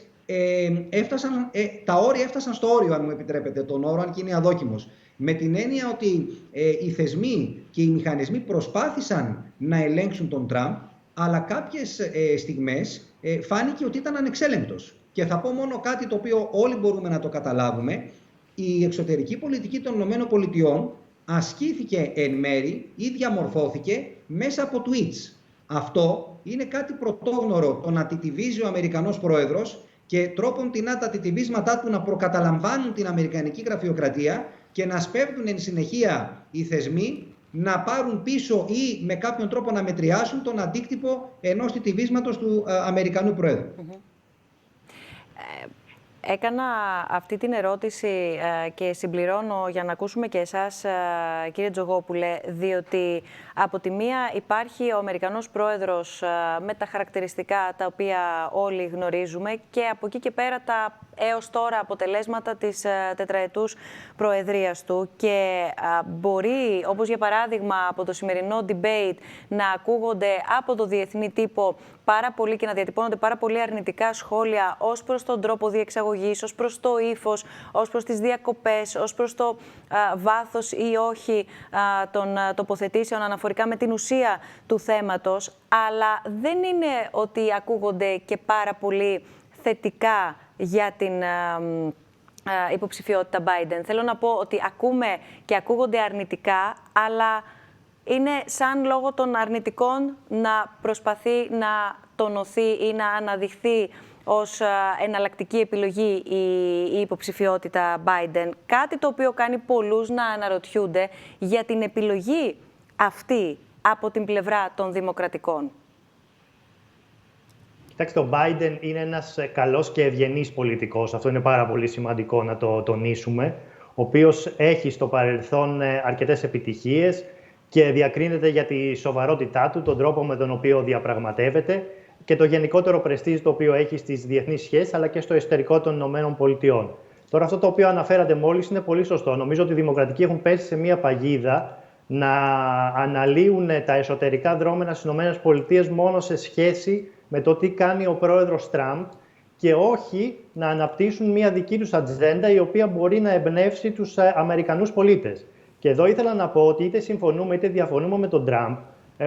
τα όρια έφτασαν στο όριο, αν μου επιτρέπετε τον όρο, αν και είναι αδόκιμος. Με την έννοια ότι οι θεσμοί και οι μηχανισμοί προσπάθησαν να ελέγξουν τον Τραμπ, αλλά κάποιες στιγμές φάνηκε ότι ήταν ανεξέλεγκτος. Και θα πω μόνο κάτι το οποίο όλοι μπορούμε να το καταλάβουμε. Η εξωτερική πολιτική των ΗΠΑ ασκήθηκε εν μέρη ή διαμορφώθηκε μέσα από tweets. Αυτό είναι κάτι πρωτόγνωρο, το να τιτιβίζει ο Αμερικανός πρόεδρος και τρόπον τεινά τα τιτιβίσματά του να προκαταλαμβάνουν την αμερικανική γραφειοκρατία και να σπέβδουν εν συνεχεία οι θεσμοί να πάρουν πίσω ή με κάποιον τρόπο να μετριάσουν τον αντίκτυπο ενός τιτιβίσματος του Αμερικανού πρόεδρου. Έκανα αυτή την ερώτηση και συμπληρώνω για να ακούσουμε και εσάς, κύριε Τζογόπουλε, διότι από τη μία υπάρχει ο Αμερικανός πρόεδρος με τα χαρακτηριστικά τα οποία όλοι γνωρίζουμε και από εκεί και πέρα τα έως τώρα αποτελέσματα της τετραετούς προεδρίας του και μπορεί, όπως για παράδειγμα από το σημερινό debate, να ακούγονται από το διεθνή τύπο πάρα πολύ και να διατυπώνονται πάρα πολύ αρνητικά σχόλια ως προς τον τρόπο διεξαγωγής, ως προς το ύφος, ως προς τις διακοπές, ως προς το βάθος ή όχι των τοποθετήσεων αναφορικά με την ουσία του θέματος, αλλά δεν είναι ότι ακούγονται και πάρα πολύ θετικά για την υποψηφιότητα Biden. Θέλω να πω ότι ακούμε και ακούγονται αρνητικά, αλλά είναι σαν λόγω των αρνητικών να προσπαθεί να τονωθεί ή να αναδειχθεί ως εναλλακτική επιλογή η υποψηφιότητα Biden. Κάτι το οποίο κάνει πολλούς να αναρωτιούνται για την επιλογή αυτή από την πλευρά των Δημοκρατικών. Κοιτάξτε, ο Biden είναι ένας καλός και ευγενής πολιτικός. Αυτό είναι πάρα πολύ σημαντικό να το τονίσουμε. Ο οποίος έχει στο παρελθόν αρκετές επιτυχίες και διακρίνεται για τη σοβαρότητά του, τον τρόπο με τον οποίο διαπραγματεύεται και το γενικότερο πρεστίζ το οποίο έχει στις διεθνείς σχέσεις αλλά και στο εσωτερικό των ΗΠΑ. Τώρα, αυτό το οποίο αναφέρατε μόλις είναι πολύ σωστό. Νομίζω ότι οι Δημοκρατικοί έχουν πέσει σε μία παγίδα να αναλύουν τα εσωτερικά δρόμενα στις ΗΠΑ μόνο σε σχέση με το τι κάνει ο πρόεδρος Τραμπ και όχι να αναπτύσσουν μία δική τους ατζέντα η οποία μπορεί να εμπνεύσει τους Αμερικανούς πολίτες. Και εδώ ήθελα να πω ότι είτε συμφωνούμε είτε διαφωνούμε με τον Τραμπ,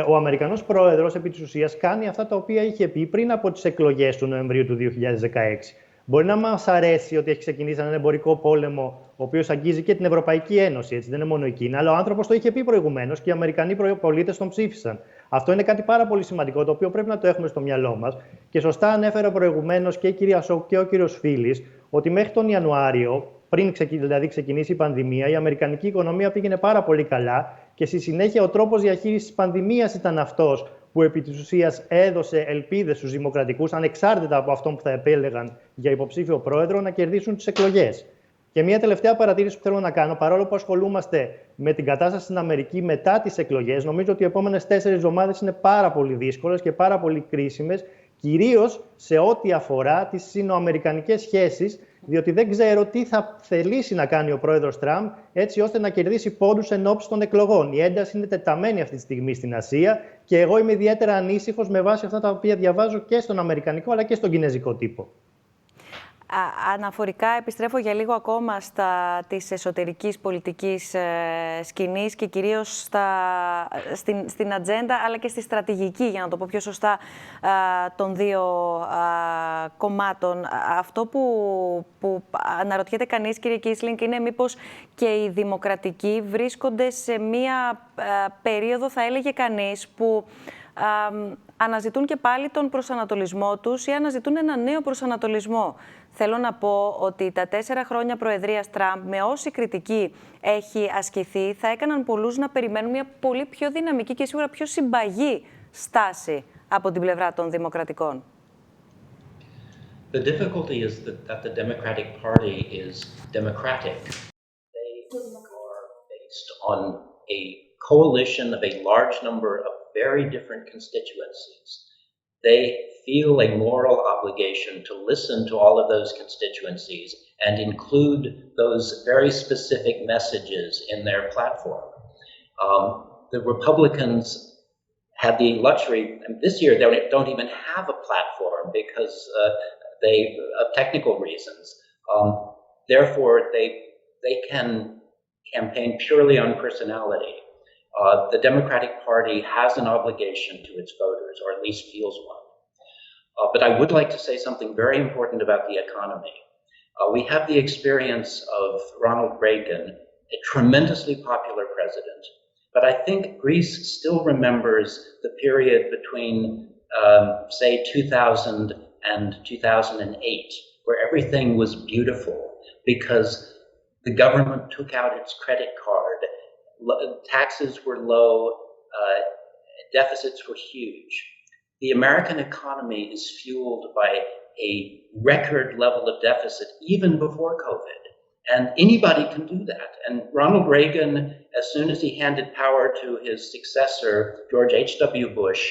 ο Αμερικανός πρόεδρος επί της ουσίας κάνει αυτά τα οποία είχε πει πριν από τις εκλογές του Νοεμβρίου του 2016. Μπορεί να μας αρέσει ότι έχει ξεκινήσει έναν εμπορικό πόλεμο, ο οποίος αγγίζει και την Ευρωπαϊκή Ένωση, έτσι, δεν είναι μόνο η Κίνα, αλλά ο άνθρωπος το είχε πει προηγουμένως και οι Αμερικανοί πολίτες τον ψήφισαν. Αυτό είναι κάτι πάρα πολύ σημαντικό, το οποίο πρέπει να το έχουμε στο μυαλό μας. Και σωστά ανέφερε προηγουμένως και η κυρία Σόκ και ο κύριος Φίλης, ότι μέχρι τον Ιανουάριο, πριν δηλαδή ξεκινήσει η πανδημία, η αμερικανική οικονομία πήγαινε πάρα πολύ καλά και στη συνέχεια ο τρόπος διαχείρισης της πανδημίας ήταν αυτός που επί της ουσίας έδωσε ελπίδες στους δημοκρατικούς, ανεξάρτητα από αυτόν που θα επέλεγαν για υποψήφιο πρόεδρο, να κερδίσουν τις εκλογές. Και μια τελευταία παρατήρηση που θέλω να κάνω, παρόλο που ασχολούμαστε με την κατάσταση στην Αμερική μετά τις εκλογές, νομίζω ότι οι επόμενες 4 εβδομάδες είναι πάρα πολύ δύσκολες και πάρα πολύ κρίσιμες, κυρίως σε ό,τι αφορά τις σινοαμερικανικές σχέσεις, διότι δεν ξέρω τι θα θελήσει να κάνει ο πρόεδρος Τραμπ έτσι ώστε να κερδίσει πόντους εν ώψη των εκλογών. Η ένταση είναι τεταμένη αυτή τη στιγμή στην Ασία και εγώ είμαι ιδιαίτερα ανήσυχος με βάση αυτά τα οποία διαβάζω και στον αμερικανικό αλλά και στον κινέζικο τύπο. Αναφορικά επιστρέφω για λίγο ακόμα της εσωτερικής πολιτικής σκηνής και κυρίως στην ατζέντα αλλά και στη στρατηγική, για να το πω πιο σωστά, των δύο κομμάτων. Αυτό που αναρωτιέται κανείς, κύριε Κίσλινγκ, είναι μήπως και οι δημοκρατικοί βρίσκονται σε μία περίοδο, θα έλεγε κανείς, που αναζητούν και πάλι τον προσανατολισμό τους ή αναζητούν ένα νέο προσανατολισμό. Θέλω να πω ότι τα 4 χρόνια προεδρίας Τραμπ, με όση κριτική έχει ασκηθεί, θα έκαναν πολλούς να περιμένουν μια πολύ πιο δυναμική και σίγουρα πιο συμπαγή στάση από την πλευρά των δημοκρατικών. The difficulty is that the Democratic Party is democratic. They are based on a coalition of a large number of very different constituencies. They feel a moral obligation to listen to all of those constituencies and include those very specific messages in their platform. The Republicans had the luxury, and this year they don't even have a platform because of technical reasons. Therefore, they can campaign purely on personality. The Democratic Party has an obligation to its voters, or at least feels one. But I would like to say something very important about the economy. We have the experience of Ronald Reagan, a tremendously popular president, but I think Greece still remembers the period between, say, 2000 and 2008, where everything was beautiful because the government took out its credit card, taxes were low, deficits were huge. The American economy is fueled by a record level of deficit even before COVID. And anybody can do that. And Ronald Reagan, as soon as he handed power to his successor, George H.W. Bush,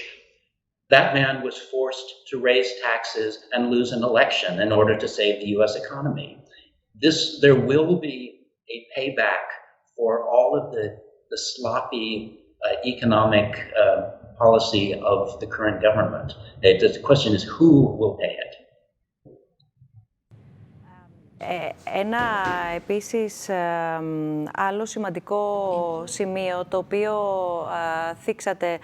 that man was forced to raise taxes and lose an election in order to save the U.S. economy. There will be a payback for all of the sloppy economic policy of the current government. The question is who will pay it. Ένα επίσης άλλο σημαντικό σημείο, το οποίο θίξατε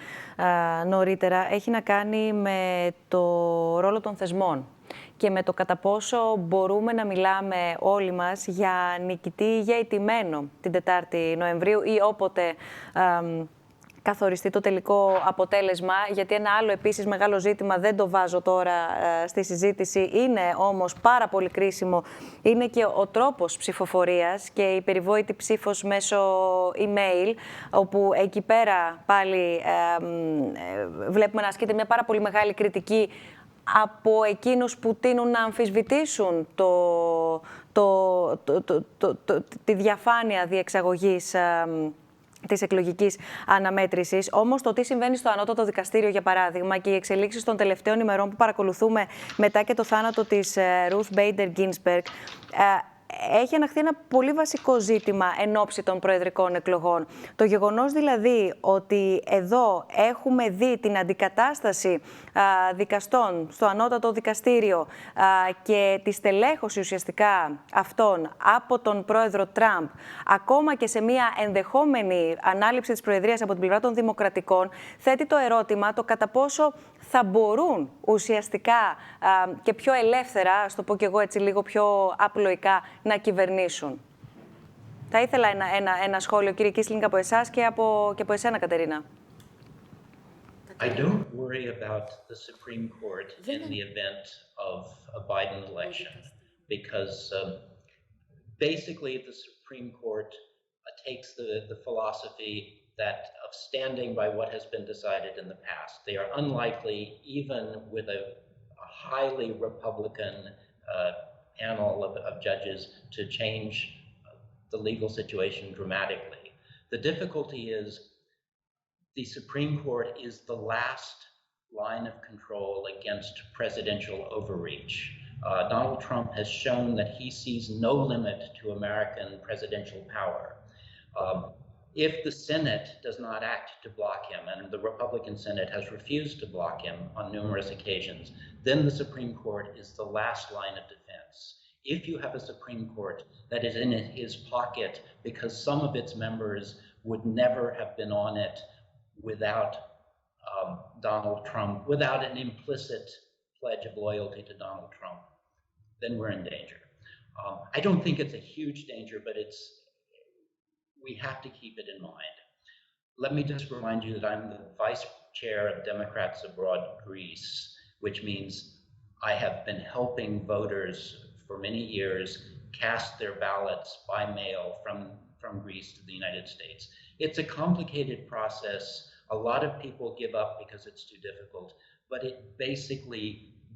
νωρίτερα, έχει να κάνει με το ρόλο των θεσμών και με το κατά πόσο μπορούμε να μιλάμε όλοι μας για νικητή ή για ηττημένο την 4η Νοεμβρίου ή όποτε καθοριστεί το τελικό αποτέλεσμα, γιατί ένα άλλο επίσης μεγάλο ζήτημα, δεν το βάζω τώρα στη συζήτηση, είναι όμως πάρα πολύ κρίσιμο, είναι και ο τρόπος ψηφοφορίας και η περιβόητη ψήφος μέσω email, όπου εκεί πέρα πάλι βλέπουμε να ασκείται μια πάρα πολύ μεγάλη κριτική από εκείνους που τείνουν να αμφισβητήσουν τη διαφάνεια διεξαγωγής της εκλογικής αναμέτρησης. Όμως το τι συμβαίνει στο Ανώτατο Δικαστήριο, για παράδειγμα, και οι εξελίξεις των τελευταίων ημερών που παρακολουθούμε μετά και το θάνατο της Ruth Bader Ginsburg, έχει αναχθεί ένα πολύ βασικό ζήτημα εν ώψη των προεδρικών εκλογών. Το γεγονός δηλαδή ότι εδώ έχουμε δει την αντικατάσταση δικαστών στο ανώτατο δικαστήριο και τη στελέχωση ουσιαστικά αυτών από τον πρόεδρο Τραμπ, ακόμα και σε μια ενδεχόμενη ανάληψη της προεδρίας από την πλευρά των Δημοκρατικών, θέτει το ερώτημα το κατά πόσο θα μπορούν ουσιαστικά και πιο ελεύθερα, ας το πω και εγώ έτσι λίγο πιο απλοϊκά, να κυβερνήσουν. Θα ήθελα ένα σχόλιο, κύριε Κίσλινγκ, από εσάς και από εσένα, Κατερίνα. I don't worry about the Supreme Court in the event of a Biden election because basically the Supreme Court takes the philosophy that of standing by what has been decided in the past. They are unlikely, even with a highly Republican panel of judges, to change the legal situation dramatically. The difficulty is the Supreme Court is the last line of control against presidential overreach. Donald Trump has shown that he sees no limit to American presidential power. If the Senate does not act to block him, and the Republican Senate has refused to block him on numerous occasions, then the Supreme Court is the last line of defense. If you have a Supreme Court that is in his pocket because some of its members would never have been on it without Donald Trump, without an implicit pledge of loyalty to Donald Trump, then we're in danger. I don't think it's a huge danger, but we have to keep it in mind. Let me just remind you that I'm the vice chair of Democrats Abroad Greece, which means I have been helping voters for many years cast their ballots by mail from Greece to the United States. It's a complicated process. A lot of people give up because it's too difficult, but it basically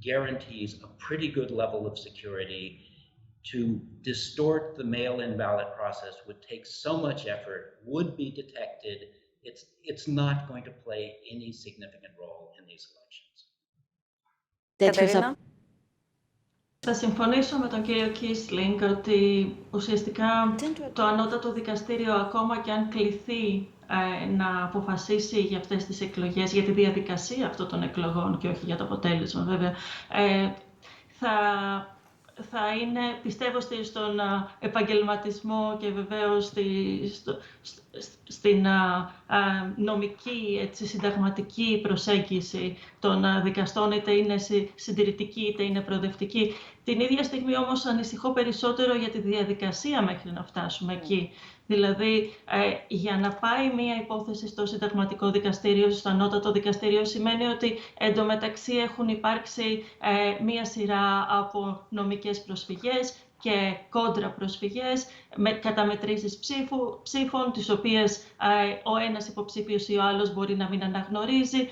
guarantees a pretty good level of security. To distort the mail-in ballot process would take so much effort, would be detected. It's not going to play any significant role in these elections. Κατερίνα. Θα συμφωνήσω με τον κύριο Κίσλινγκ ότι ουσιαστικά το ανώτατο δικαστήριο, ακόμα και αν κληθεί να αποφασίσει για αυτές τις εκλογές, για τη διαδικασία αυτών των εκλογών και όχι για το αποτέλεσμα βέβαια, θα είναι, πιστεύω, στον επαγγελματισμό και βεβαίως στην νομική, έτσι, συνταγματική προσέγγιση των δικαστών, είτε είναι συντηρητική είτε είναι προοδευτική. Την ίδια στιγμή όμως ανησυχώ περισσότερο για τη διαδικασία μέχρι να φτάσουμε εκεί. Δηλαδή, για να πάει μία υπόθεση στο συνταγματικό δικαστήριο, στο ανώτατο δικαστήριο, σημαίνει ότι εντωμεταξύ έχουν υπάρξει μία σειρά από νομικές προσφυγές και κόντρα προσφυγές, με καταμετρήσεις ψήφων, τις οποίες ο ένας υποψήφιος ή ο άλλος μπορεί να μην αναγνωρίζει,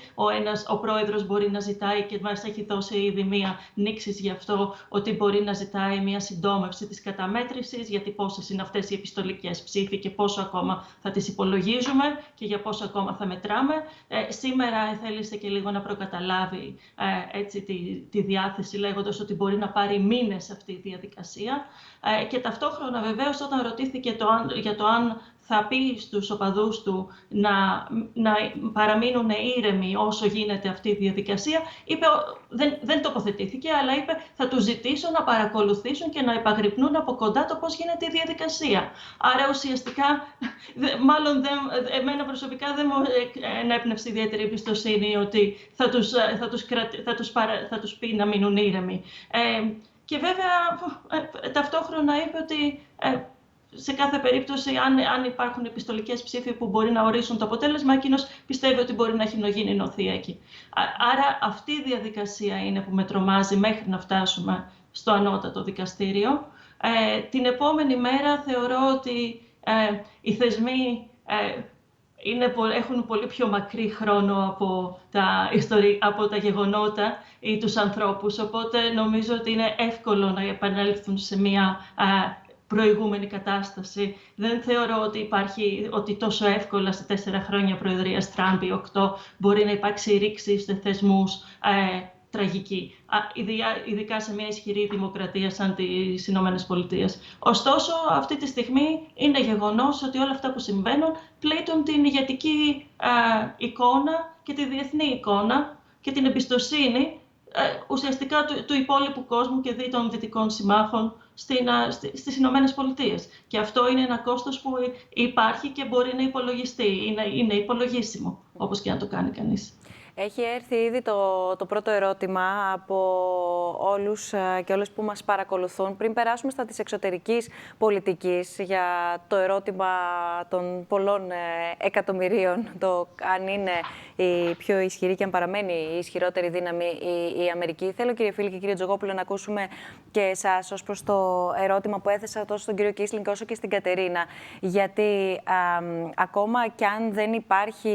ο πρόεδρος μπορεί να ζητάει, και μας έχει δώσει ήδη μία νήξης γι' αυτό, ότι μπορεί να ζητάει μία συντόμευση της καταμέτρησης, γιατί πόσες είναι αυτές οι επιστολικές ψήφοι και πόσο ακόμα θα τις υπολογίζουμε και για πόσο ακόμα θα μετράμε. Σήμερα θέλησε και λίγο να προκαταλάβει έτσι, τη διάθεση, λέγοντας ότι μπορεί να πάρει μήνες αυτή η διαδικασία. Και ταυτόχρονα βεβαίως όταν ρωτήθηκε για το αν θα πει στους οπαδούς του να παραμείνουν ήρεμοι όσο γίνεται αυτή η διαδικασία, είπε, δεν τοποθετήθηκε, αλλά είπε θα τους ζητήσω να παρακολουθήσουν και να επαγρυπνούν από κοντά το πώς γίνεται η διαδικασία. Άρα ουσιαστικά, μάλλον εμένα προσωπικά δεν μου ενέπνευσε ιδιαίτερη εμπιστοσύνη ότι θα τους πει να μείνουν ήρεμοι. Και βέβαια ταυτόχρονα είπε ότι σε κάθε περίπτωση αν υπάρχουν επιστολικές ψήφοι που μπορεί να ορίσουν το αποτέλεσμα, εκείνος πιστεύει ότι μπορεί να έχει γίνει νοθεία εκεί. Άρα αυτή η διαδικασία είναι που με τρομάζει μέχρι να φτάσουμε στο ανώτατο δικαστήριο. Την επόμενη μέρα θεωρώ ότι οι θεσμοί έχουν πολύ πιο μακρύ χρόνο από τα γεγονότα ή τους ανθρώπους, οπότε νομίζω ότι είναι εύκολο να επανέλθουν σε μια προηγούμενη κατάσταση. Δεν θεωρώ ότι τόσο εύκολα σε 4 χρόνια προεδρίας Τραμπ ή 8 μπορεί να υπάρξει ρήξη σε θεσμούς τραγική, ειδικά σε μια ισχυρή δημοκρατία σαν τις Ηνωμένες Πολιτείες. Ωστόσο, αυτή τη στιγμή είναι γεγονός ότι όλα αυτά που συμβαίνουν πλήττουν την ηγετική εικόνα και τη διεθνή εικόνα και την εμπιστοσύνη ουσιαστικά του υπόλοιπου κόσμου και δι των δυτικών συμμάχων στις Ηνωμένες Πολιτείες. Και αυτό είναι ένα κόστος που υπάρχει και μπορεί να υπολογιστεί, είναι υπολογίσιμο, όπως και να το κάνει κανείς. Έχει έρθει ήδη το πρώτο ερώτημα από όλους και όλες που μας παρακολουθούν. Πριν περάσουμε στα της εξωτερικής πολιτικής, για το ερώτημα των πολλών εκατομμυρίων, το αν είναι η πιο ισχυρή και αν παραμένει η ισχυρότερη δύναμη η Αμερική, θέλω, κύριε Φίλη και κύριε Τζογόπουλο, να ακούσουμε και εσάς ως προς το ερώτημα που έθεσα τόσο στον κύριο Κίσλινγκ όσο και στην Κατερίνα. Γιατί ακόμα κι αν δεν υπάρχει,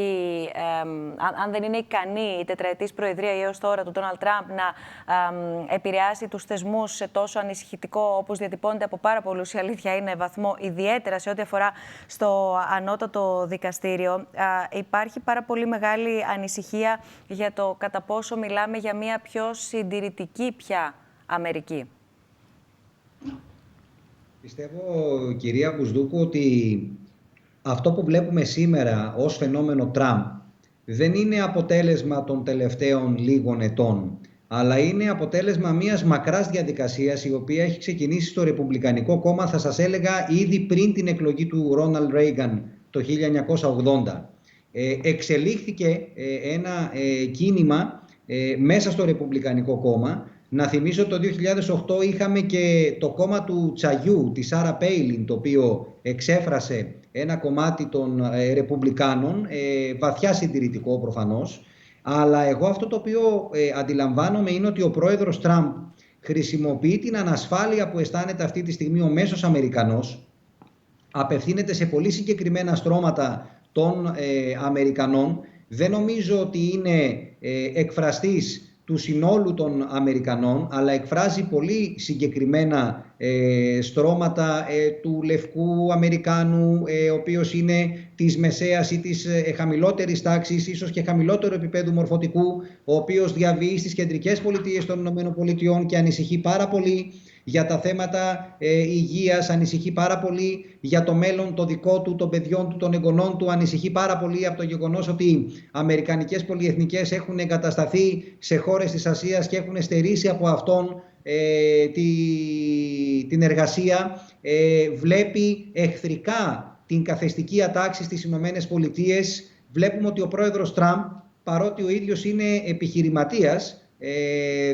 αν δεν είναι ικανή η τετραετής προεδρία έως τώρα του Ντόναλντ Τραμπ να επηρεάσει τους θεσμούς σε τόσο ανησυχητικό, όπως διατυπώνεται από πάρα πολλούς, η αλήθεια είναι, βαθμό, ιδιαίτερα σε ό,τι αφορά στο ανώτατο δικαστήριο, υπάρχει πάρα πολύ μεγάλη ανησυχία για το κατά πόσο μιλάμε για μια πιο συντηρητική πια Αμερική. Πιστεύω, κυρία Μπουσδούκου, ότι αυτό που βλέπουμε σήμερα ως φαινόμενο Τραμπ δεν είναι αποτέλεσμα των τελευταίων λίγων ετών, αλλά είναι αποτέλεσμα μιας μακράς διαδικασίας η οποία έχει ξεκινήσει στο Ρεπουμπλικανικό κόμμα, θα σας έλεγα, ήδη πριν την εκλογή του Ρόναλντ Ρέιγκαν το 1980. Εξελίχθηκε ένα κίνημα μέσα στο Ρεπουμπλικανικό κόμμα. Να θυμίσω το 2008 είχαμε και το κόμμα του Τσαγιού, της Σάρα Πέιλιν, το οποίο εξέφρασε ένα κομμάτι των Ρεπουμπλικάνων, βαθιά συντηρητικό προφανώς. Αλλά εγώ αυτό το οποίο αντιλαμβάνομαι είναι ότι ο πρόεδρος Τραμπ χρησιμοποιεί την ανασφάλεια που αισθάνεται αυτή τη στιγμή ο μέσος Αμερικανός, απευθύνεται σε πολύ συγκεκριμένα στρώματα των Αμερικανών. Δεν νομίζω ότι είναι εκφραστής του συνόλου των Αμερικανών, αλλά εκφράζει πολύ συγκεκριμένα στρώματα του λευκού Αμερικάνου, ο οποίος είναι της μεσαίας ή της χαμηλότερης τάξης, ίσως και χαμηλότερου επίπεδου μορφωτικού, ο οποίος διαβεί στις κεντρικές πολιτείες των ΗΠΑ και ανησυχεί πάρα πολύ για τα θέματα υγείας, ανησυχεί πάρα πολύ για το μέλλον το δικό του, των παιδιών του, των εγγονών του, ανησυχεί πάρα πολύ από το γεγονός ότι αμερικανικές πολυεθνικές έχουν εγκατασταθεί σε χώρες της Ασίας και έχουν στερήσει από αυτόν την εργασία. Βλέπει εχθρικά την καθεστική ατάξη στις Ηνωμένες Πολιτείες. Βλέπουμε ότι ο πρόεδρος Τραμπ, παρότι ο ίδιος είναι επιχειρηματίας,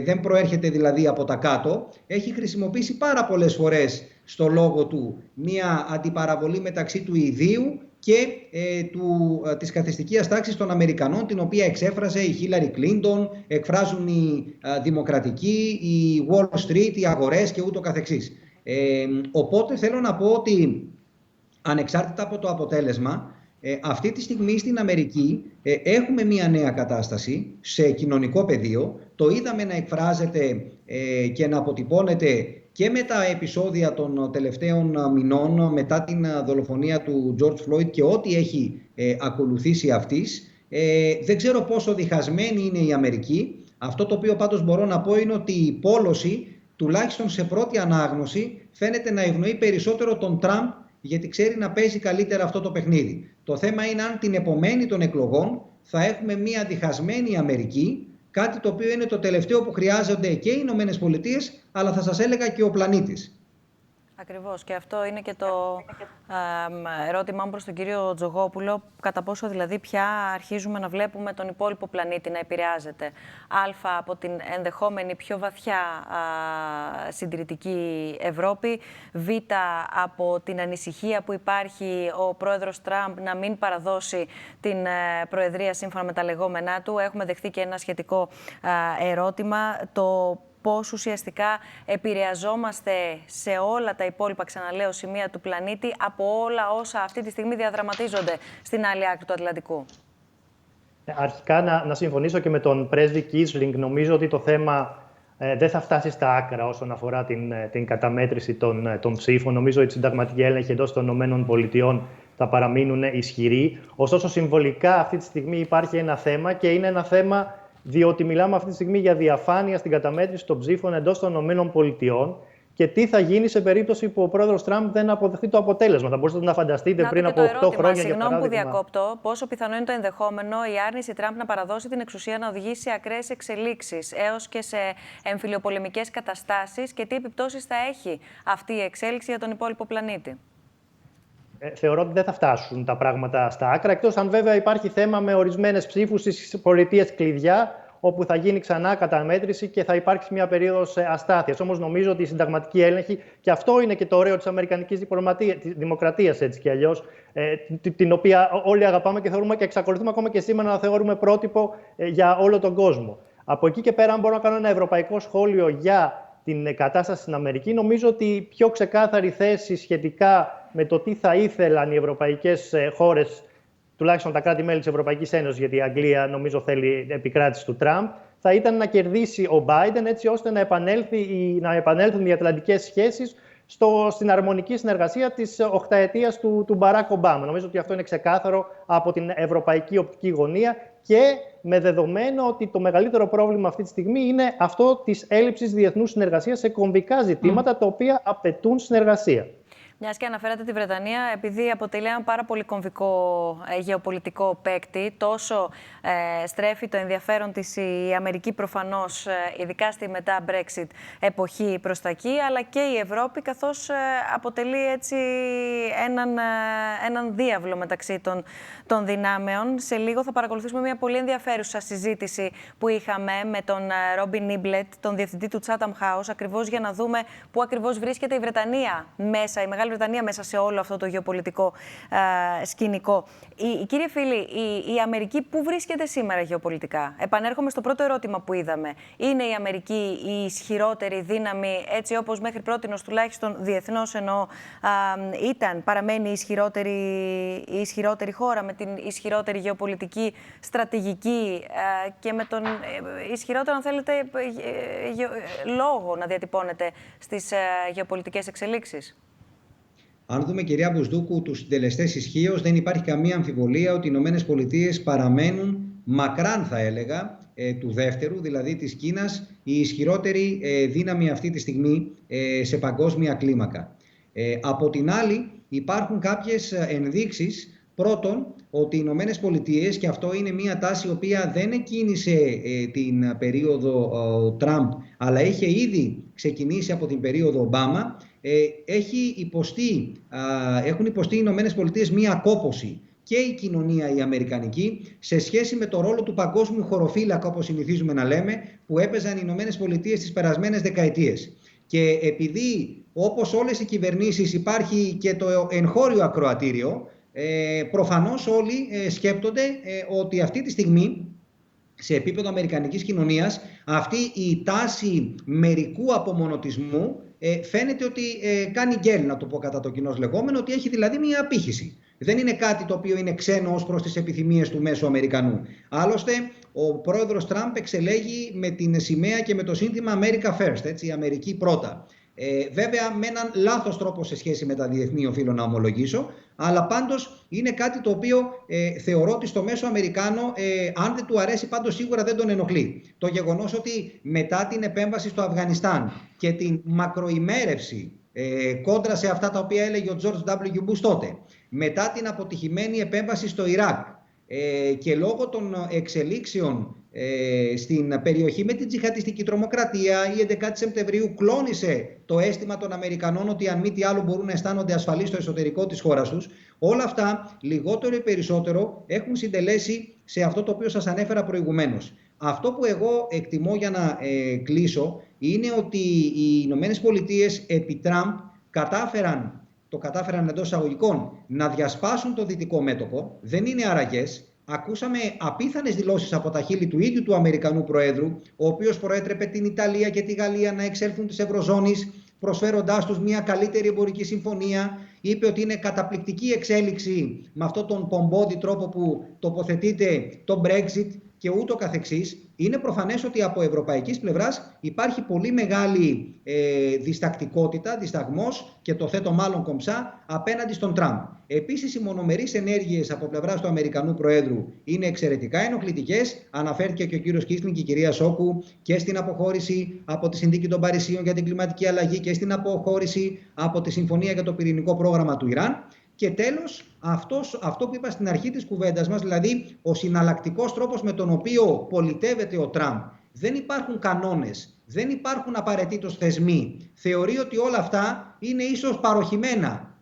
δεν προέρχεται δηλαδή από τα κάτω, έχει χρησιμοποιήσει πάρα πολλές φορές στο λόγο του μία αντιπαραβολή μεταξύ του ιδίου και της καθεστικής τάξης των Αμερικανών, την οποία εξέφρασε η Χίλαρη Κλίντον, εκφράζουν οι δημοκρατικοί, η Wall Street, οι αγορές και ούτω καθεξής. Οπότε θέλω να πω ότι ανεξάρτητα από το αποτέλεσμα, αυτή τη στιγμή στην Αμερική έχουμε μια νέα κατάσταση σε κοινωνικό πεδίο. Το είδαμε να εκφράζεται και να αποτυπώνεται και με τα επεισόδια των τελευταίων μηνών μετά την δολοφονία του George Floyd και ό,τι έχει ακολουθήσει αυτής. Δεν ξέρω πόσο διχασμένη είναι η Αμερική. Αυτό το οποίο πάντως μπορώ να πω είναι ότι η πόλωση, τουλάχιστον σε πρώτη ανάγνωση, φαίνεται να ευνοεί περισσότερο τον Τραμπ, γιατί ξέρει να παίζει καλύτερα αυτό το παιχνίδι. Το θέμα είναι αν την επομένη των εκλογών θα έχουμε μια διχασμένη Αμερική, κάτι το οποίο είναι το τελευταίο που χρειάζονται και οι Ηνωμένες Πολιτείες, αλλά θα σας έλεγα και ο πλανήτης. Ακριβώς. Και αυτό είναι και το ερώτημά μου προς τον κύριο Τζογόπουλο. Κατά πόσο δηλαδή πια αρχίζουμε να βλέπουμε τον υπόλοιπο πλανήτη να επηρεάζεται. Α, από την ενδεχόμενη πιο βαθιά συντηρητική Ευρώπη. Β, από την ανησυχία που υπάρχει ο πρόεδρος Τραμπ να μην παραδώσει την προεδρία σύμφωνα με τα λεγόμενά του. Έχουμε δεχθεί και ένα σχετικό ερώτημα. Το πώς ουσιαστικά επηρεαζόμαστε σε όλα τα υπόλοιπα, ξαναλέω, σημεία του πλανήτη από όλα όσα αυτή τη στιγμή διαδραματίζονται στην άλλη άκρη του Ατλαντικού. Αρχικά να συμφωνήσω και με τον πρέσβη Κίσλινγκ. Νομίζω ότι το θέμα δεν θα φτάσει στα άκρα όσον αφορά την καταμέτρηση των ψήφων. Νομίζω ότι οι συνταγματικοί έλεγχοι εντός των ΗΠΑ θα παραμείνουν ισχυροί. Ωστόσο, συμβολικά αυτή τη στιγμή υπάρχει ένα θέμα και είναι ένα θέμα διότι μιλάμε αυτή τη στιγμή για διαφάνεια στην καταμέτρηση των ψήφων εντός των ΗΠΑ και τι θα γίνει σε περίπτωση που ο πρόεδρος Τραμπ δεν αποδεχτεί το αποτέλεσμα. Θα μπορούσατε να φανταστείτε πριν από 8 χρόνια, για συγγνώμη που παράδειγμα. διακόπτω, πόσο πιθανό είναι το ενδεχόμενο η άρνηση Τραμπ να παραδώσει την εξουσία να οδηγήσει σε ακραίες εξελίξεις έως και σε εμφυλιοπολεμικές καταστάσεις και τι επιπτώσεις θα έχει αυτή η εξέλιξη για τον υπόλοιπο πλανήτη? Θεωρώ ότι δεν θα φτάσουν τα πράγματα στα άκρα, εκτός αν βέβαια υπάρχει θέμα με ορισμένες ψήφους στις πολιτείες κλειδιά, όπου θα γίνει ξανά καταμέτρηση και θα υπάρξει μια περίοδος αστάθειας. Όμως νομίζω ότι η συνταγματική έλεγχη, και αυτό είναι και το ωραίο της αμερικανικής δημοκρατίας, έτσι κι αλλιώς, την οποία όλοι αγαπάμε και θεωρούμε και εξακολουθούμε ακόμα και σήμερα να θεωρούμε πρότυπο για όλο τον κόσμο. Από εκεί και πέρα, αν μπορώ να κάνω ένα ευρωπαϊκό σχόλιο για την κατάσταση στην Αμερική, νομίζω ότι η πιο ξεκάθαρη θέση σχετικά με το τι θα ήθελαν οι ευρωπαϊκές χώρες, τουλάχιστον τα κράτη-μέλη της Ευρωπαϊκής Ένωσης, γιατί η Αγγλία νομίζω θέλει επικράτηση του Τραμπ, θα ήταν να κερδίσει ο Biden, έτσι ώστε να επανέλθουν οι ατλαντικές σχέσεις στην αρμονική συνεργασία της οχταετίας του Μπαράκ Ομπάμα. Νομίζω ότι αυτό είναι ξεκάθαρο από την ευρωπαϊκή οπτική γωνία και με δεδομένο ότι το μεγαλύτερο πρόβλημα αυτή τη στιγμή είναι αυτό της έλλειψης διεθνούς συνεργασίας σε κομβικά ζητήματα τα οποία απαιτούν συνεργασία. Μιας και αναφέρατε τη Βρετανία, επειδή αποτελεί ένα πάρα πολύ κομβικό γεωπολιτικό παίκτη, τόσο στρέφει το ενδιαφέρον της η Αμερική προφανώς, ειδικά στη μετά Brexit εποχή προς τα εκεί, αλλά και η Ευρώπη, καθώς αποτελεί έτσι έναν διάβλο μεταξύ των δυνάμεων. Σε λίγο θα παρακολουθήσουμε μια πολύ ενδιαφέρουσα συζήτηση που είχαμε με τον Ρόμπιν Νίμπλετ, τον διευθυντή του Chatham House, ακριβώς για να δούμε πού ακριβώς βρίσκεται η Βρετανία μέσα, η Μεγάλη Βρετανία μέσα σε όλο αυτό το γεωπολιτικό σκηνικό. Κύριε Φίλη, η Αμερική πού βρίσκεται σήμερα γεωπολιτικά? Επανέρχομαι στο πρώτο ερώτημα που είδαμε. Είναι η Αμερική η ισχυρότερη δύναμη, έτσι όπως μέχρι πρότινος τουλάχιστον διεθνώς εννοώ, παραμένει η ισχυρότερη χώρα με την ισχυρότερη γεωπολιτική στρατηγική και με τον ισχυρότερο, αν θέλετε, λόγο να διατυπώνεται στις γεωπολιτικές εξελίξεις? Αν δούμε, κυρία Μπουσδούκου, τους συντελεστές ισχύως, δεν υπάρχει καμία αμφιβολία ότι οι Ηνωμένες Πολιτείες παραμένουν μακράν, θα έλεγα, του δεύτερου, δηλαδή της Κίνας, η ισχυρότερη δύναμη αυτή τη στιγμή σε παγκόσμια κλίμακα. Από την άλλη, υπάρχουν κάποιες ενδείξεις. Πρώτον, ότι οι Ηνωμένες Πολιτείες, και αυτό είναι μια τάση η οποία δεν εκκίνησε την περίοδο Τραμπ, αλλά είχε ήδη ξεκινήσει από την περίοδο Ομπάμα, έχουν υποστεί οι Ηνωμένες Πολιτείες μια κόπωση και η κοινωνία η αμερικανική σε σχέση με το ρόλο του παγκόσμιου χωροφύλακα, όπως συνηθίζουμε να λέμε, που έπαιζαν οι Ηνωμένες Πολιτείες τις περασμένες δεκαετίες. Και επειδή, όπως όλες οι κυβερνήσεις, υπάρχει και το εγχώριο ακροατήριο, προφανώς όλοι σκέπτονται ότι αυτή τη στιγμή, σε επίπεδο αμερικανικής κοινωνίας, αυτή η τάση μερικού απομονωτισμού φαίνεται ότι κάνει γκέλ, να το πω κατά το κοινώς λεγόμενο, ότι έχει δηλαδή μια απήχηση. Δεν είναι κάτι το οποίο είναι ξένο ως προς τις επιθυμίες του μέσου Αμερικανού. Άλλωστε, ο πρόεδρος Τραμπ εξελέγει με την σημαία και με το σύνθημα America First, έτσι, Αμερική πρώτα. Βέβαια με έναν λάθος τρόπο σε σχέση με τα διεθνή, οφείλω να ομολογήσω, αλλά πάντως είναι κάτι το οποίο θεωρώ ότι στο μέσο Αμερικάνο, αν δεν του αρέσει, πάντως σίγουρα δεν τον ενοχλεί. Το γεγονός ότι μετά την επέμβαση στο Αφγανιστάν και την μακροημέρευση κόντρα σε αυτά τα οποία έλεγε ο George W. Bush τότε, μετά την αποτυχημένη επέμβαση στο Ιράκ και λόγω των εξελίξεων στην περιοχή με την τζιχαντιστική τρομοκρατία, η 11η Σεπτεμβρίου κλώνησε το αίσθημα των Αμερικανών ότι αν μη τι άλλο μπορούν να αισθάνονται ασφαλείς στο εσωτερικό της χώρας τους. Όλα αυτά, λιγότερο ή περισσότερο, έχουν συντελέσει σε αυτό το οποίο σας ανέφερα προηγουμένως. Αυτό που εγώ εκτιμώ, για να κλείσω, είναι ότι οι Ηνωμένες Πολιτείες επί Τραμπ κατάφεραν εντός εισαγωγικών να διασπάσουν το δυτικό μέτωπο. Δεν είναι άραγες. Ακούσαμε απίθανες δηλώσεις από τα χείλη του ίδιου του Αμερικανού Προέδρου, ο οποίος προέτρεπε την Ιταλία και τη Γαλλία να εξέλθουν της Ευρωζώνης, προσφέροντάς τους μια καλύτερη εμπορική συμφωνία. Είπε ότι είναι καταπληκτική εξέλιξη με αυτόν τον πομπόδι τρόπο που τοποθετείται το Brexit. και ούτω καθεξής, είναι προφανές ότι από ευρωπαϊκής πλευράς υπάρχει πολύ μεγάλη διστακτικότητα, δισταγμός και το θέτω μάλλον κομψά απέναντι στον Τραμπ. Επίσης, οι μονομερείς ενέργειες από πλευράς του Αμερικανού Προέδρου είναι εξαιρετικά ενοχλητικές. Αναφέρθηκε και ο κύριος Κίσλινγκ και η κυρία Σόκου και στην αποχώρηση από τη Συνθήκη των Παρισίων για την κλιματική αλλαγή και στην αποχώρηση από τη Συμφωνία για το πυρηνικό πρόγραμμα του Ιράν. Και τέλος, αυτό που είπα στην αρχή της κουβέντας μας, δηλαδή ο συναλλακτικός τρόπος με τον οποίο πολιτεύεται ο Τραμπ. Δεν υπάρχουν κανόνες, δεν υπάρχουν απαραίτητος θεσμοί. Θεωρεί ότι όλα αυτά είναι ίσως παροχημένα.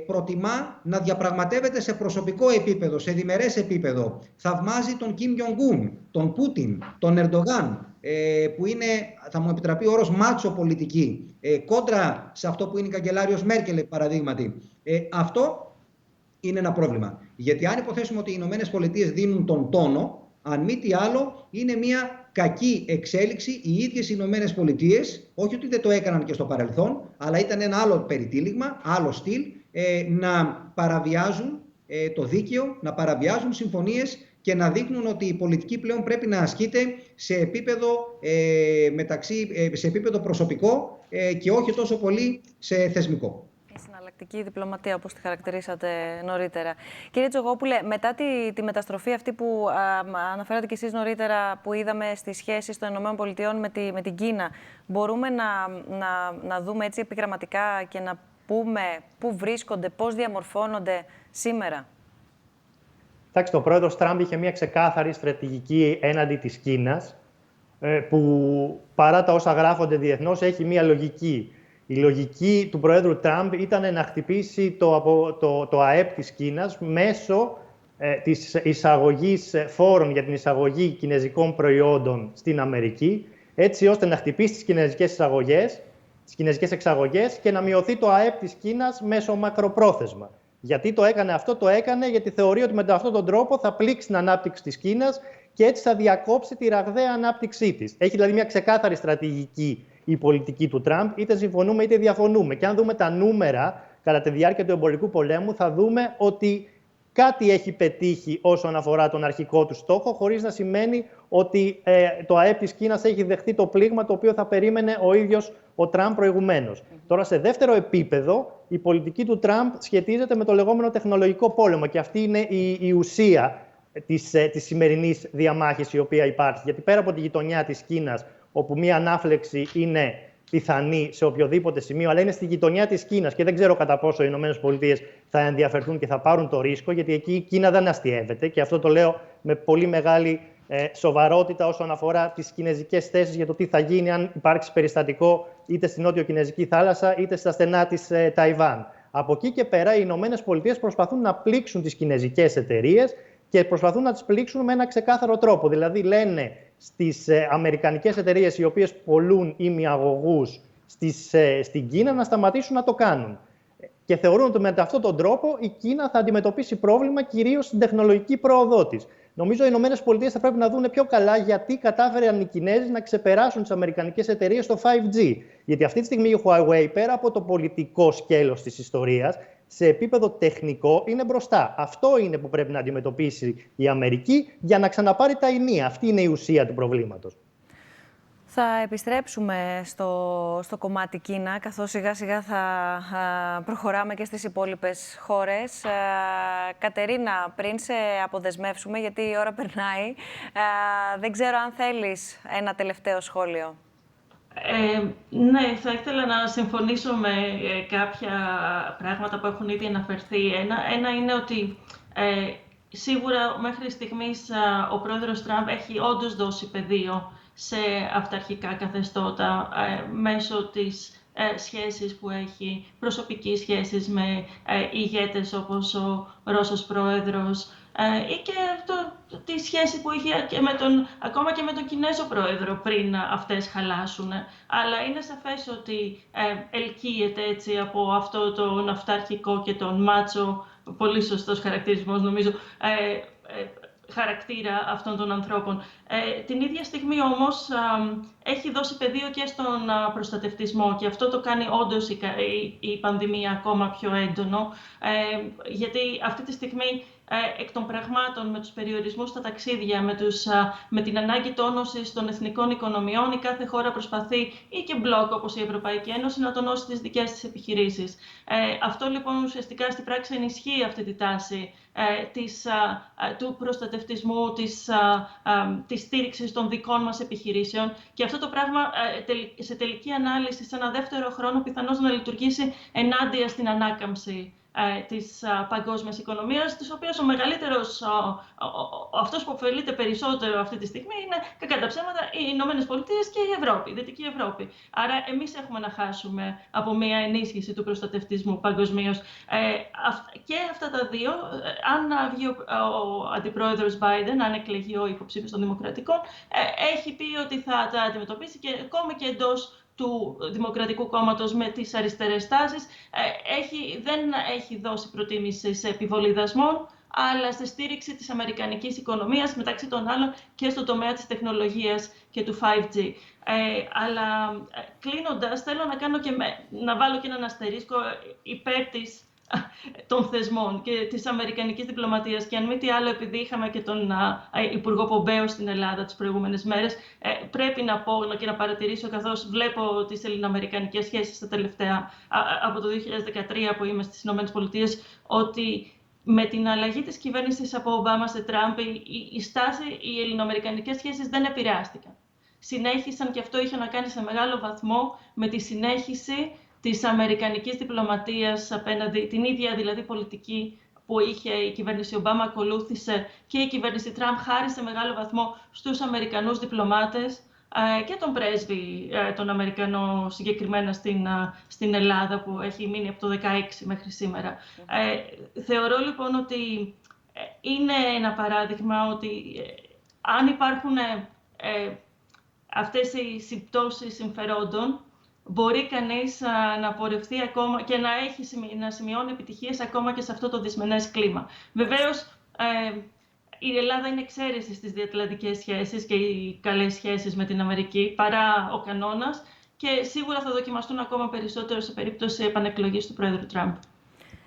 Προτιμά να διαπραγματεύεται σε προσωπικό επίπεδο, σε διμερές επίπεδο. Θαυμάζει τον Κιμ Γιονγκούν, τον Πούτιν, τον Ερντογάν, που είναι, θα μου επιτραπεί ο όρος, μάτσο πολιτική, κόντρα σε αυτό που είναι η καγκελάριος Μέρκελ, παραδείγματι. Αυτό είναι ένα πρόβλημα. Γιατί αν υποθέσουμε ότι οι Ηνωμένες Πολιτείες δίνουν τον τόνο, αν μη τι άλλο, είναι μια κακή εξέλιξη οι ίδιες οι Ηνωμένες Πολιτείες, όχι ότι δεν το έκαναν και στο παρελθόν, αλλά ήταν ένα άλλο περιτύλιγμα, άλλο στυλ, να παραβιάζουν το δίκαιο, να παραβιάζουν συμφωνίες και να δείχνουν ότι η πολιτική πλέον πρέπει να ασκείται σε επίπεδο προσωπικό και όχι τόσο πολύ σε θεσμικό. Συναλλακτική διπλωματία, όπως τη χαρακτηρίσατε νωρίτερα. Κύριε Τζογόπουλε, μετά τη μεταστροφή αυτή που αναφέρατε και εσείς νωρίτερα, που είδαμε στις σχέσεις των ΗΠΑ με την Κίνα, μπορούμε να δούμε έτσι επιγραμματικά και να πούμε πού βρίσκονται, πώς διαμορφώνονται σήμερα? Εντάξει, ο πρόεδρος Τραμπ είχε μια ξεκάθαρη στρατηγική έναντι της Κίνας, που παρά τα όσα γράφονται διεθνώς έχει μια λογική. Η λογική του Προέδρου Τραμπ ήταν να χτυπήσει το ΑΕΠ της Κίνας μέσω της εισαγωγής φόρων για την εισαγωγή κινέζικων προϊόντων στην Αμερική, έτσι ώστε να χτυπήσει τις κινέζικες εξαγωγές και να μειωθεί το ΑΕΠ της Κίνας μέσω μακροπρόθεσμα. Γιατί το έκανε αυτό? Το έκανε γιατί θεωρεί ότι με αυτόν τον τρόπο θα πλήξει την ανάπτυξη της Κίνας και έτσι θα διακόψει τη ραγδαία ανάπτυξή της. Έχει δηλαδή μια ξεκάθαρη στρατηγική η πολιτική του Τραμπ, είτε συμφωνούμε είτε διαφωνούμε. Και αν δούμε τα νούμερα κατά τη διάρκεια του εμπορικού πολέμου, θα δούμε ότι κάτι έχει πετύχει όσον αφορά τον αρχικό του στόχο, χωρίς να σημαίνει ότι το ΑΕΠ της Κίνας έχει δεχτεί το πλήγμα το οποίο θα περίμενε ο ίδιος ο Τραμπ προηγουμένως. Τώρα, σε δεύτερο επίπεδο, η πολιτική του Τραμπ σχετίζεται με το λεγόμενο τεχνολογικό πόλεμο και αυτή είναι η ουσία της σημερινής διαμάχης η οποία υπάρχει. Γιατί πέρα από τη γειτονιά της Κίνας, όπου μία ανάφλεξη είναι πιθανή σε οποιοδήποτε σημείο, αλλά είναι στη γειτονιά της Κίνας και δεν ξέρω κατά πόσο οι ΗΠΑ θα ενδιαφερθούν και θα πάρουν το ρίσκο, γιατί εκεί η Κίνα δεν αστιεύεται και αυτό το λέω με πολύ μεγάλη σοβαρότητα όσον αφορά τις κινέζικες θέσεις για το τι θα γίνει αν υπάρξει περιστατικό είτε στην Νότιο Κινέζικη θάλασσα είτε στα στενά της Ταϊβάν. Από εκεί και πέρα οι ΗΠΑ προσπαθούν να πλήξουν τις κινέζικες εταιρείες και προσπαθούν να τις πλήξουν με ένα ξεκάθαρο τρόπο. Δηλαδή λένε στις αμερικανικές εταιρείες οι οποίες πολλούν ημιαγωγούς στην Κίνα να σταματήσουν να το κάνουν. Και θεωρούν ότι με αυτόν τον τρόπο η Κίνα θα αντιμετωπίσει πρόβλημα κυρίως στην τεχνολογική πρόοδό της. Νομίζω οι ΗΠΑ θα πρέπει να δουν πιο καλά γιατί κατάφεραν οι Κινέζοι να ξεπεράσουν τις αμερικανικές εταιρείες στο 5G. Γιατί αυτή τη στιγμή η Huawei, πέρα από το πολιτικό σκέλος της ιστορίας, σε επίπεδο τεχνικό είναι μπροστά. Αυτό είναι που πρέπει να αντιμετωπίσει η Αμερική για να ξαναπάρει τα ηνία. Αυτή είναι η ουσία του προβλήματος. Θα επιστρέψουμε στο κομμάτι Κίνα, καθώς σιγά σιγά θα προχωράμε και στις υπόλοιπες χώρες. Κατερίνα, πριν σε αποδεσμεύσουμε, γιατί η ώρα περνάει, δεν ξέρω αν θέλεις ένα τελευταίο σχόλιο. Ναι, θα ήθελα να συμφωνήσω με κάποια πράγματα που έχουν ήδη αναφερθεί. Ένα είναι ότι σίγουρα μέχρι στιγμής ο πρόεδρος Τραμπ έχει όντως δώσει πεδίο σε αυταρχικά καθεστώτα μέσω της σχέσης που έχει, προσωπικής σχέσης με ηγέτες όπως ο Ρώσος πρόεδρος ή και τη σχέση που είχε και ακόμα και με τον Κινέζο πρόεδρο πριν αυτές χαλάσουν. Αλλά είναι σαφές ότι ελκύεται έτσι από αυτό τον αυταρχικό και τον μάτσο, πολύ σωστός χαρακτηρισμός νομίζω, χαρακτήρα αυτών των ανθρώπων. Την ίδια στιγμή όμως έχει δώσει πεδίο και στον προστατευτισμό και αυτό το κάνει όντως η πανδημία ακόμα πιο έντονο, γιατί αυτή τη στιγμή εκ των πραγμάτων με τους περιορισμούς στα ταξίδια, με την ανάγκη τόνωσης των εθνικών οικονομιών, η κάθε χώρα προσπαθεί, ή και μπλοκ όπως η Ευρωπαϊκή Ένωση, να τονώσει τις δικές της επιχειρήσεις. Αυτό λοιπόν ουσιαστικά στην πράξη ενισχύει αυτή τη τάση του προστατευτισμού, της στήριξης των δικών μας επιχειρήσεων, και αυτό το πράγμα σε τελική ανάλυση, σε ένα δεύτερο χρόνο, πιθανώς να λειτουργήσει ενάντια στην ανάκαμψη της παγκόσμιας οικονομίας, της οποίας ο μεγαλύτερος, αυτός που ωφελείται περισσότερο αυτή τη στιγμή, είναι κακά τα ψέματα οι Ηνωμένες Πολιτείες και η Ευρώπη, η Δυτική Ευρώπη. Άρα εμείς έχουμε να χάσουμε από μια ενίσχυση του προστατευτισμού παγκοσμίως. Και αυτά τα δύο, αν βγει ο αντιπρόεδρος Biden, αν εκλεγεί ο υποψήφιος των Δημοκρατικών, έχει πει ότι θα τα αντιμετωπίσει, και ακόμη και εντός του Δημοκρατικού Κόμματος με τις αριστερές τάσεις, δεν έχει δώσει προτίμηση σε επιβολή δασμών, αλλά στη στήριξη της αμερικανικής οικονομίας, μεταξύ των άλλων και στον τομέα της τεχνολογίας και του 5G. Αλλά κλείνοντας, θέλω να βάλω και έναν αστερίσκο υπέρ των θεσμών και της αμερικανικής διπλωματίας, και αν μη τι άλλο, επειδή είχαμε και τον Υπουργό Πομπέο στην Ελλάδα τις προηγούμενες μέρες, πρέπει να πω και να παρατηρήσω, καθώς βλέπω τις ελληνοαμερικανικές σχέσεις τα τελευταία, από το 2013 που είμαι στις Ηνωμένες Πολιτείες, ότι με την αλλαγή της κυβέρνησης από Ομπάμα σε Τραμπ, οι ελληνοαμερικανικές σχέσεις δεν επηρεάστηκαν. Συνέχισαν, και αυτό είχε να κάνει σε μεγάλο βαθμό με τη συνέχιση της αμερικανικής διπλωματίας απέναντι, την ίδια δηλαδή πολιτική που είχε η κυβέρνηση Ομπάμα, ακολούθησε και η κυβέρνηση Τραμπ, χάρη σε μεγάλο βαθμό στους Αμερικανούς διπλωμάτες και τον πρέσβη τον Αμερικανό, συγκεκριμένα στην Ελλάδα, που έχει μείνει από το 2016 μέχρι σήμερα. Θεωρώ λοιπόν ότι είναι ένα παράδειγμα ότι αν υπάρχουν αυτές οι συμπτώσεις συμφερόντων, μπορεί κανείς να πορευτεί ακόμα και να σημειώνει επιτυχίες ακόμα και σε αυτό το δυσμενές κλίμα. Βεβαίως, η Ελλάδα είναι εξαίρεση στις διατλαντικές σχέσεις και οι καλές σχέσεις με την Αμερική, παρά ο κανόνας, και σίγουρα θα δοκιμαστούν ακόμα περισσότερο σε περίπτωση επανεκλογής του Πρόεδρου Τραμπ.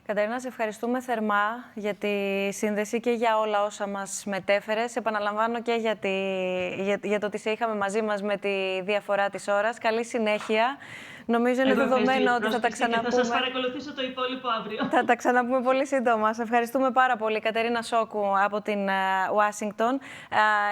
Κατερίνα, σε ευχαριστούμε θερμά για τη σύνδεση και για όλα όσα μας μετέφερες. Επαναλαμβάνω και για το ότι σε είχαμε μαζί μας με τη διαφορά της ώρας. Καλή συνέχεια. Νομίζω είναι δεδομένο ότι θα τα ξαναπούμε. Θα σας παρακολουθήσω το υπόλοιπο αύριο. Θα τα ξαναπούμε πολύ σύντομα. Σε ευχαριστούμε πάρα πολύ. Κατερίνα Σόκου από την Ουάσιγκτον.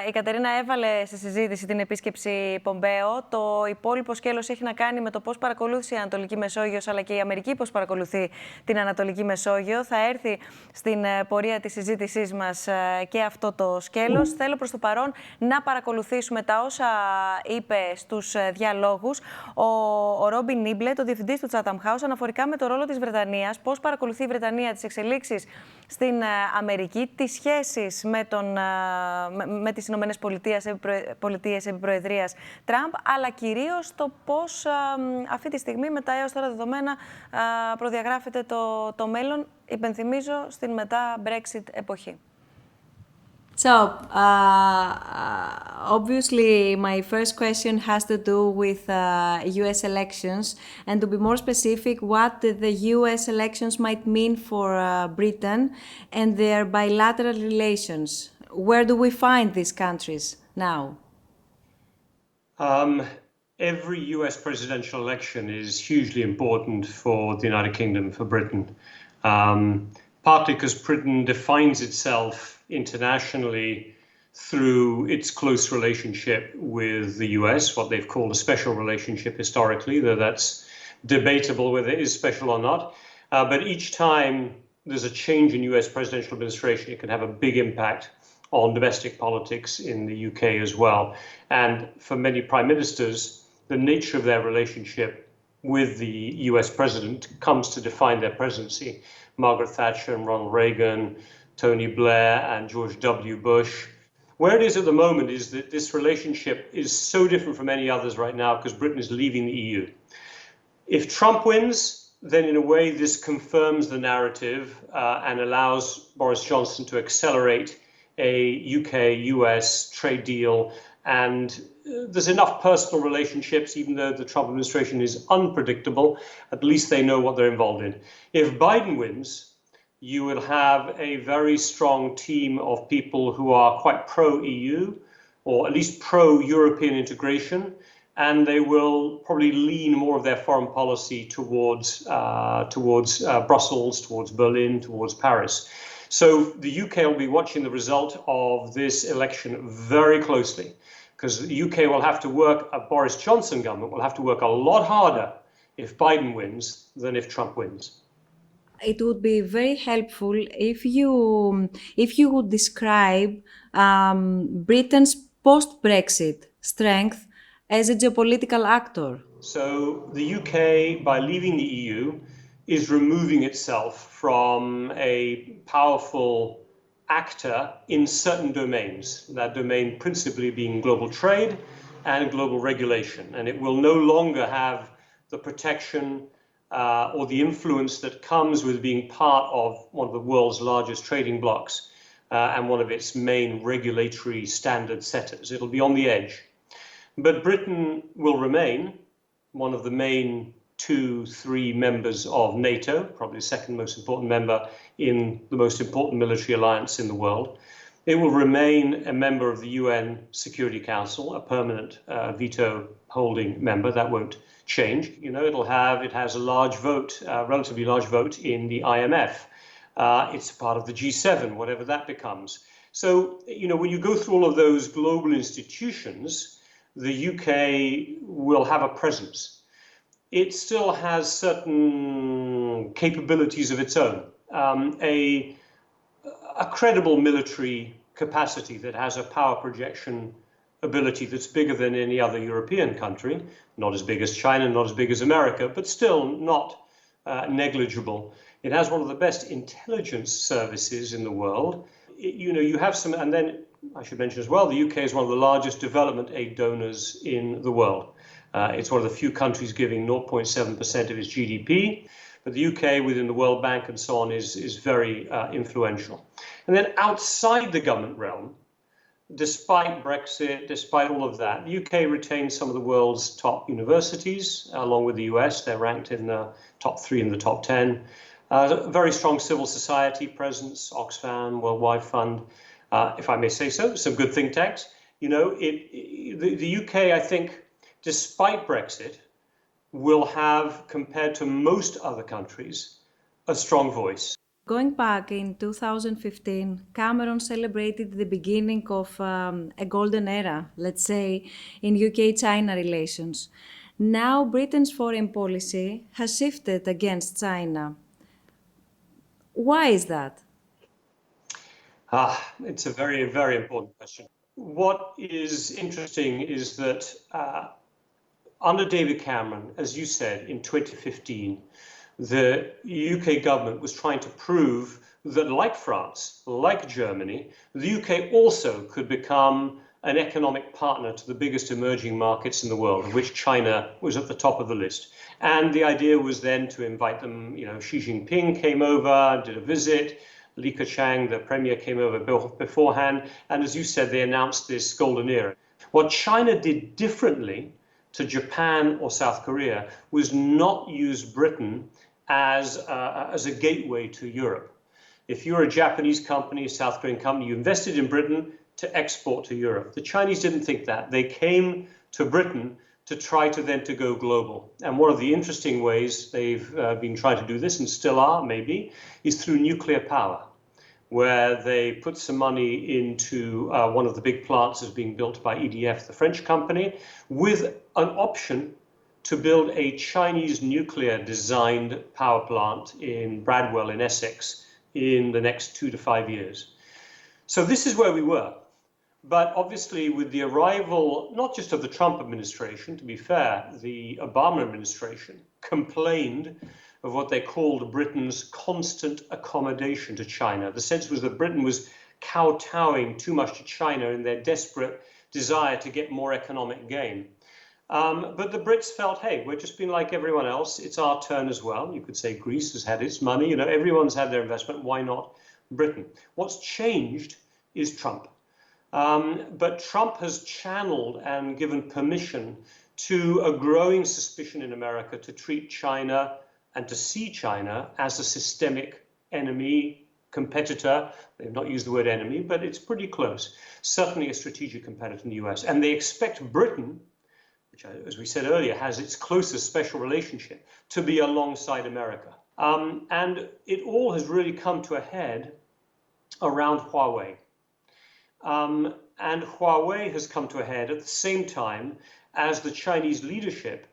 Η Κατερίνα έβαλε στη συζήτηση την επίσκεψη Πομπέο. Το υπόλοιπο σκέλος έχει να κάνει με το πώς παρακολούθησε η Ανατολική Μεσόγειος, αλλά και η Αμερική πώς παρακολουθεί την Ανατολική Μεσόγειο. Θα έρθει στην πορεία της συζήτησής μας και αυτό το σκέλος. Θέλω προς το παρόν να παρακολουθήσουμε τα όσα είπε στους διαλόγους ο Ρόμπιν Νίμπλετ, ο διευθυντής του Chatham House, αναφορικά με το ρόλο της Βρετανίας, πώς παρακολουθεί η Βρετανία τις εξελίξεις στην Αμερική, τις σχέσεις με τις Ηνωμένες Πολιτείες επί προεδρίας Τραμπ, αλλά κυρίως το πώς αυτή τη στιγμή με τα έως τώρα δεδομένα προδιαγράφεται το μέλλον, υπενθυμίζω, στην μετά Brexit εποχή. So, obviously, my first question has to do with U.S. elections, and to be more specific, what the U.S. elections might mean for Britain and their bilateral relations. Where do we find these countries now? Every U.S. presidential election is hugely important for the United Kingdom, for Britain, partly because Britain defines itself internationally through its close relationship with the US, what they've called a special relationship historically, though that's debatable whether it is special or not. But each time there's a change in US presidential administration, it can have a big impact on domestic politics in the UK as well. And for many prime ministers, the nature of their relationship with the US president comes to define their presidency. Margaret Thatcher and Ronald Reagan, Tony Blair and George W. Bush. Where it is at the moment is that this relationship is so different from any others right now because Britain is leaving the EU. If Trump wins, then in a way this confirms the narrative and allows Boris Johnson to accelerate a UK-US trade deal, and there's enough personal relationships, even though the Trump administration is unpredictable, at least they know what they're involved in. If Biden wins, you will have a very strong team of people who are quite pro-EU, or at least pro-European integration, and they will probably lean more of their foreign policy towards Brussels, towards Berlin, towards Paris. So the UK will be watching the result of this election very closely, because the UK will have to work, a Boris Johnson government will have to work a lot harder if Biden wins than if Trump wins. It would be very helpful if you would describe Britain's post-Brexit strength as a geopolitical actor. So the UK, by leaving the EU, is removing itself from a powerful actor in certain domains, that domain principally being global trade and global regulation. And it will no longer have the protection or the influence that comes with being part of one of the world's largest trading blocs and one of its main regulatory standard setters. It'll be on the edge. But Britain will remain one of the main 2-3 members of NATO, probably the second most important member in the most important military alliance in the world. It will remain a member of the UN Security Council, a permanent veto holding member. That won't change. You know, it has a large vote, relatively large vote in the IMF. It's part of the G7, whatever that becomes. So, you know, when you go through all of those global institutions, the UK will have a presence. It still has certain capabilities of its own. A credible military capacity that has a power projection ability that's bigger than any other European country, not as big as China, not as big as America, but still not negligible. It has one of the best intelligence services in the world. You have some, and then I should mention as well, the UK is one of the largest development aid donors in the world. It's one of the few countries giving 0.7% of its GDP, but the UK within the World Bank and so on is very influential. And then outside the government realm, despite Brexit, despite all of that, the UK retains some of the world's top universities, along with the US. They're ranked in the top 3 in the top 10. Very strong civil society presence, Oxfam, World Wide Fund, if I may say so, some good think tanks. You know, the UK, I think, despite Brexit, will have, compared to most other countries, a strong voice. Going back in 2015, Cameron celebrated the beginning of a golden era, let's say, in UK-China relations. Now Britain's foreign policy has shifted against China. Why is that? It's a very, very important question. What is interesting is that under David Cameron, as you said, in 2015, the UK government was trying to prove that, like France, like Germany, the UK also could become an economic partner to the biggest emerging markets in the world, of which China was at the top of the list. And the idea was then to invite them, you know, Xi Jinping came over, did a visit, Li Keqiang, the premier, came over beforehand, and as you said, they announced this golden era. What China did differently to Japan or South Korea was not use Britain as a gateway to Europe. If you're a Japanese company, a South Korean company, you invested in Britain to export to Europe. The Chinese didn't think that. They came to Britain to try to then to go global. And one of the interesting ways they've been trying to do this, and still are maybe, is through nuclear power, where they put some money into one of the big plants that's being built by EDF, the French company, with an option to build a Chinese nuclear-designed power plant in Bradwell in Essex in the next 2 to 5 years. So this is where we were. But obviously, with the arrival, not just of the Trump administration, to be fair, the Obama administration complained of what they called Britain's constant accommodation to China. The sense was that Britain was kowtowing too much to China in their desperate desire to get more economic gain. But the Brits felt, hey, we're just being like everyone else. It's our turn as well. You could say Greece has had its money. You know, everyone's had their investment. Why not Britain? What's changed is Trump. But Trump has channeled and given permission to a growing suspicion in America to treat China and to see China as a systemic enemy, competitor. They've not used the word enemy, but it's pretty close. Certainly a strategic competitor in the US. And they expect Britain, which, as we said earlier, has its closest special relationship, to be alongside America. And it all has really come to a head around Huawei. And Huawei has come to a head at the same time as the Chinese leadership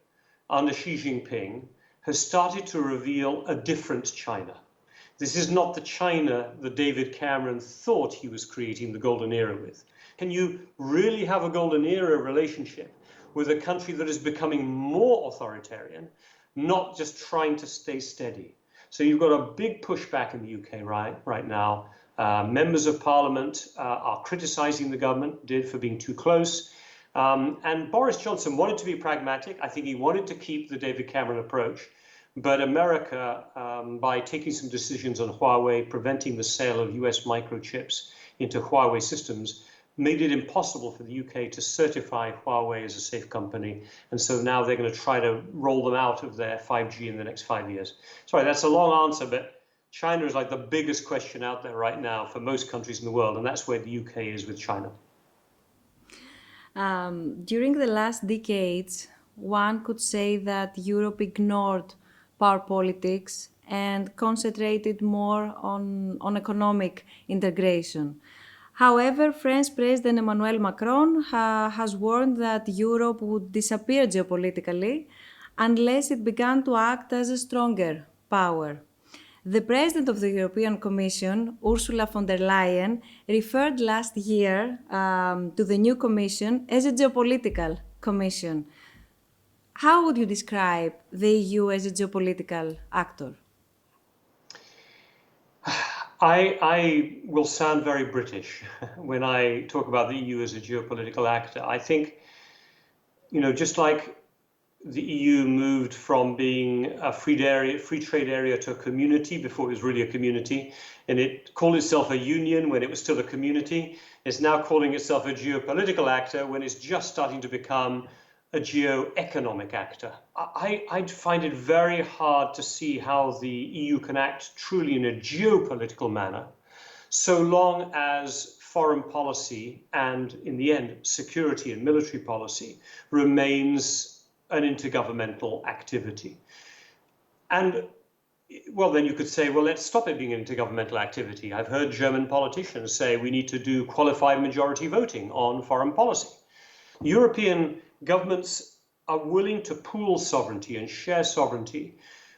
under Xi Jinping has started to reveal a different China. This is not the China that David Cameron thought he was creating the golden era with. Can you really have a golden era relationship with a country that is becoming more authoritarian, not just trying to stay steady? So you've got a big pushback in the UK right now. Members of Parliament are criticising the government, for being too close. And Boris Johnson wanted to be pragmatic. I think he wanted to keep the David Cameron approach. But America, by taking some decisions on Huawei, preventing the sale of US microchips into Huawei systems, made it impossible for the UK to certify Huawei as a safe company. And so now they're going to try to roll them out of their 5G in the next 5 years. Sorry, that's a long answer, but China is like the biggest question out there right now for most countries in the world, and that's where the UK is with China. During the last decades, one could say that Europe ignored power politics and concentrated more on economic integration. However, French President Emmanuel Macron has warned that Europe would disappear geopolitically unless it began to act as a stronger power. The President of the European Commission, Ursula von der Leyen, referred last year to the new Commission as a geopolitical commission. How would you describe the EU as a geopolitical actor? I will sound very British when I talk about the EU as a geopolitical actor. I think, just like the EU moved from being a free trade area to a community before it was really a community, and it called itself a union when it was still a community, it's now calling itself a geopolitical actor when it's just starting to become a geo-economic actor. I find it very hard to see how the EU can act truly in a geopolitical manner so long as foreign policy and, in the end, security and military policy remains an intergovernmental activity. And, well, then you could say, well, let's stop it being an intergovernmental activity. I've heard German politicians say we need to do qualified majority voting on foreign policy. European governments are willing to pool sovereignty and share sovereignty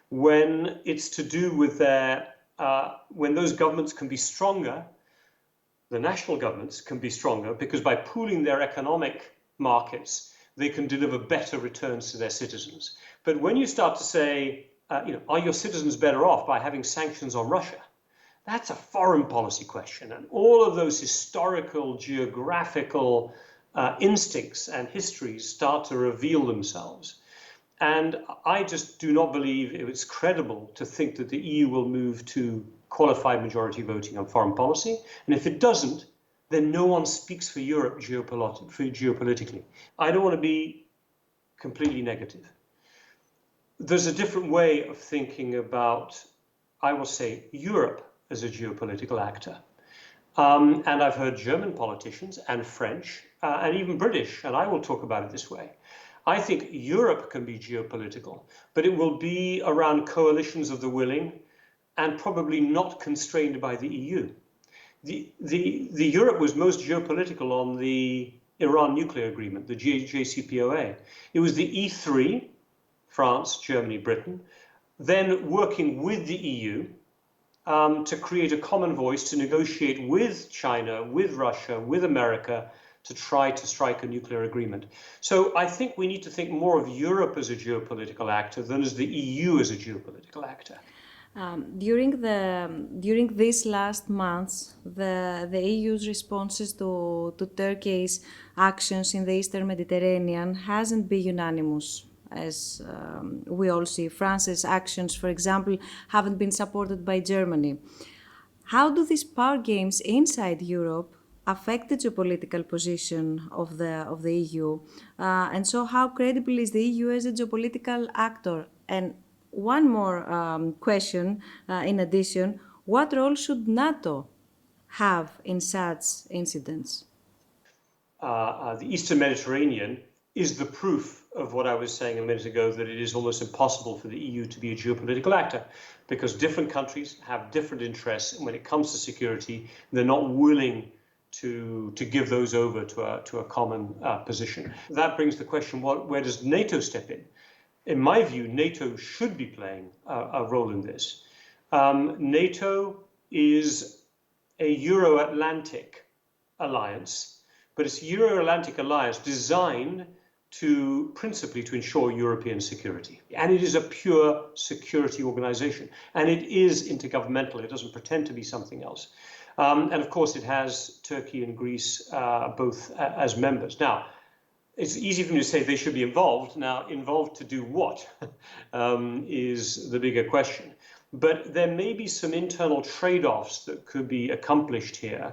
when it's to do with when those governments can be stronger, the national governments can be stronger, because by pooling their economic markets, they can deliver better returns to their citizens. But when you start to say, are your citizens better off by having sanctions on Russia? That's a foreign policy question. And all of those historical, geographical instincts and histories start to reveal themselves. And I just do not believe it's credible to think that the EU will move to qualified majority voting on foreign policy. And if it doesn't, then no one speaks for Europe geopolitically. I don't want to be completely negative. There's a different way of thinking about, I will say, Europe as a geopolitical actor. And I've heard German politicians and French and even British, and I will talk about it this way. I think Europe can be geopolitical, but it will be around coalitions of the willing and probably not constrained by the EU. The Europe was most geopolitical on the Iran nuclear agreement, the JCPOA. It was the E3, France, Germany, Britain, then working with the EU to create a common voice to negotiate with China, with Russia, with America, to try to strike a nuclear agreement. So I think we need to think more of Europe as a geopolitical actor than as the EU as a geopolitical actor. During these last months, the EU's responses to Turkey's actions in the Eastern Mediterranean hasn't been unanimous, as we all see. France's actions, for example, haven't been supported by Germany. How do these power games inside Europe affect the geopolitical position of the EU? And so how credible is the EU as a geopolitical actor? And one more question in addition, What role should NATO have in such incidents? The Eastern Mediterranean is the proof of what I was saying a minute ago, that it is almost impossible for the EU to be a geopolitical actor, because different countries have different interests, and when it comes to security, they're not willing to give those over to a common position. That brings the question, where does NATO step in? In my view, NATO should be playing a role in this. NATO is a Euro-Atlantic alliance, but it's a Euro-Atlantic alliance designed principally to ensure European security. And it is a pure security organization. And it is intergovernmental. It doesn't pretend to be something else. And of course, it has Turkey and Greece both as members. Now, it's easy for me to say they should be involved. Now, involved to do what is the bigger question. But there may be some internal trade-offs that could be accomplished here.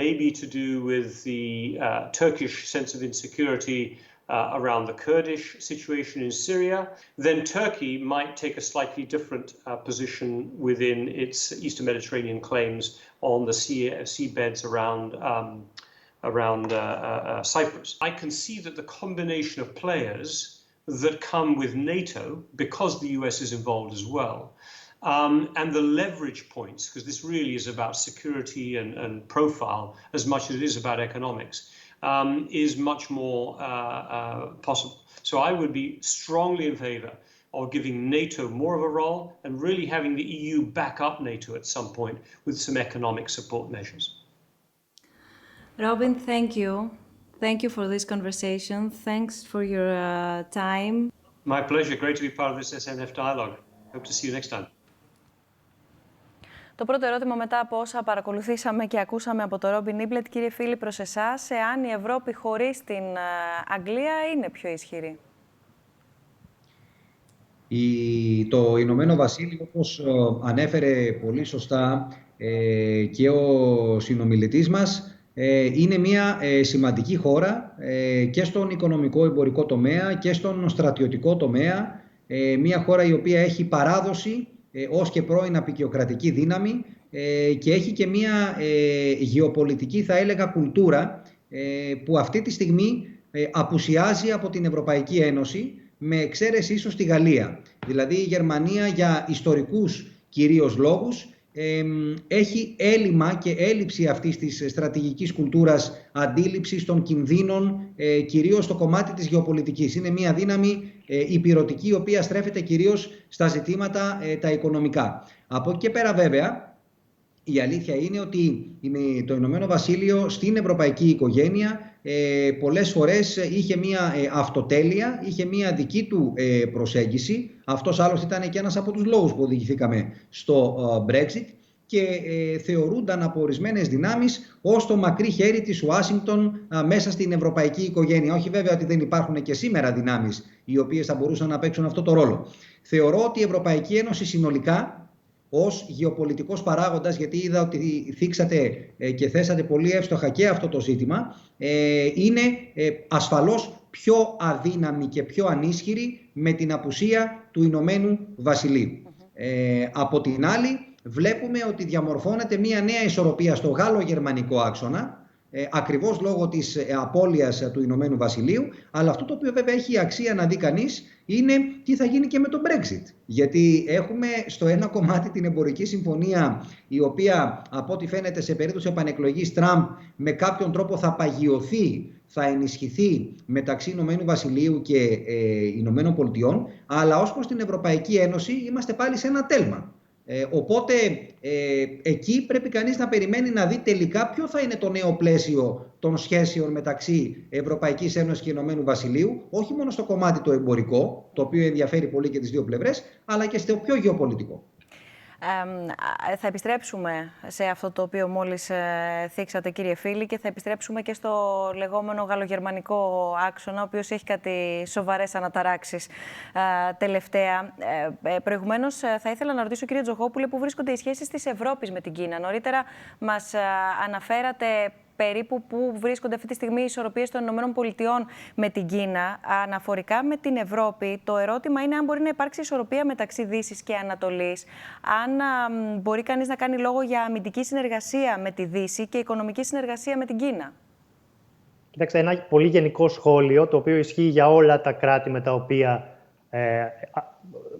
Maybe to do with the Turkish sense of insecurity around the Kurdish situation in Syria. Then Turkey might take a slightly different position within its Eastern Mediterranean claims on the seabeds around Cyprus. I can see that the combination of players that come with NATO, because the US is involved as well, and the leverage points, because this really is about security and profile as much as it is about economics, is much more possible. So I would be strongly in favor of giving NATO more of a role and really having the EU back up NATO at some point with some economic support measures. Robin, thank you. Thank you for this conversation. Thanks for your time. My pleasure. Great to be part of this SNF dialogue. Hope to see you next time. Το πρώτο ερώτημα μετά από όσα παρακολουθήσαμε και ακούσαμε από τον Ρόμπιν Νίμπλετ, κύριε Φίλη, προς εσάς, εάν η Ευρώπη χωρίς την Αγγλία είναι πιο ισχυρή. Το Ηνωμένο Βασίλειο, όπως ανέφερε πολύ σωστά και ο συνομιλητής μας, είναι μια σημαντική χώρα και στον οικονομικό εμπορικό τομέα και στον στρατιωτικό τομέα, μια χώρα η οποία έχει παράδοση ως και πρώην αποικιοκρατική δύναμη και έχει και μια γεωπολιτική, θα έλεγα, κουλτούρα που αυτή τη στιγμή απουσιάζει από την Ευρωπαϊκή Ένωση, με εξαίρεση ίσως τη Γαλλία. Δηλαδή η Γερμανία για ιστορικούς κυρίως λόγους έχει έλλειμμα και έλλειψη αυτής της στρατηγικής κουλτούρας αντίληψης των κινδύνων, κυρίως στο κομμάτι της γεωπολιτικής. Είναι μια δύναμη υπηρωτική, η οποία στρέφεται κυρίως στα ζητήματα τα οικονομικά. Από εκεί και πέρα βέβαια, η αλήθεια είναι ότι το Ηνωμένο Βασίλειο στην ευρωπαϊκή οικογένεια πολλές φορές είχε μία αυτοτέλεια, είχε μία δική του προσέγγιση. Αυτός άλλωστε ήταν και ένας από τους λόγους που οδηγηθήκαμε στο Brexit και θεωρούνταν από ορισμένες δυνάμεις ως το μακρύ χέρι της Ουάσιγκτον μέσα στην ευρωπαϊκή οικογένεια. Όχι βέβαια ότι δεν υπάρχουν και σήμερα δυνάμεις οι οποίες θα μπορούσαν να παίξουν αυτό το ρόλο. Θεωρώ ότι η Ευρωπαϊκή Ένωση συνολικά, ως γεωπολιτικός παράγοντας, γιατί είδα ότι θίξατε και θέσατε πολύ εύστοχα και αυτό το ζήτημα, είναι ασφαλώς πιο αδύναμη και πιο ανίσχυρη με την απουσία του Ηνωμένου Βασιλείου. Από την άλλη, βλέπουμε ότι διαμορφώνεται μια νέα ισορροπία στο γάλλο-γερμανικό άξονα, ακριβώς λόγω της απώλειας του Ηνωμένου Βασιλείου, αλλά αυτό το οποίο βέβαια έχει αξία να δει κανείς είναι τι θα γίνει και με το Brexit. Γιατί έχουμε στο ένα κομμάτι την εμπορική συμφωνία, η οποία από ό,τι φαίνεται σε περίπτωση επανεκλογής Τραμπ με κάποιον τρόπο θα παγιωθεί, θα ενισχυθεί μεταξύ Ηνωμένου Βασιλείου και Ηνωμένων Πολιτειών, αλλά ως προς την Ευρωπαϊκή Ένωση είμαστε πάλι σε ένα τέλμα. Οπότε εκεί πρέπει κανείς να περιμένει να δει τελικά ποιο θα είναι το νέο πλαίσιο των σχέσεων μεταξύ Ευρωπαϊκής Ένωσης και Ηνωμένου Βασιλείου, όχι μόνο στο κομμάτι το εμπορικό, το οποίο ενδιαφέρει πολύ και τις δύο πλευρές, αλλά και στο πιο γεωπολιτικό. Θα επιστρέψουμε σε αυτό το οποίο μόλις θίξατε, κύριε Φίλη, και θα επιστρέψουμε και στο λεγόμενο γαλλογερμανικό άξονα, ο οποίος έχει κάτι σοβαρές αναταράξεις τελευταία. Προηγουμένως, θα ήθελα να ρωτήσω, κύριε Τζοχόπουλε, πού βρίσκονται οι σχέσεις της Ευρώπης με την Κίνα. Νωρίτερα μας αναφέρατε περίπου που βρίσκονται αυτή τη στιγμή οι ισορροπίες των ΗΠΑ με την Κίνα. Αναφορικά με την Ευρώπη, το ερώτημα είναι αν μπορεί να υπάρξει ισορροπία μεταξύ Δύσης και Ανατολής, αν μπορεί κανείς να κάνει λόγο για αμυντική συνεργασία με τη Δύση και οικονομική συνεργασία με την Κίνα. Κοιτάξτε, ένα πολύ γενικό σχόλιο, το οποίο ισχύει για όλα τα κράτη με τα οποία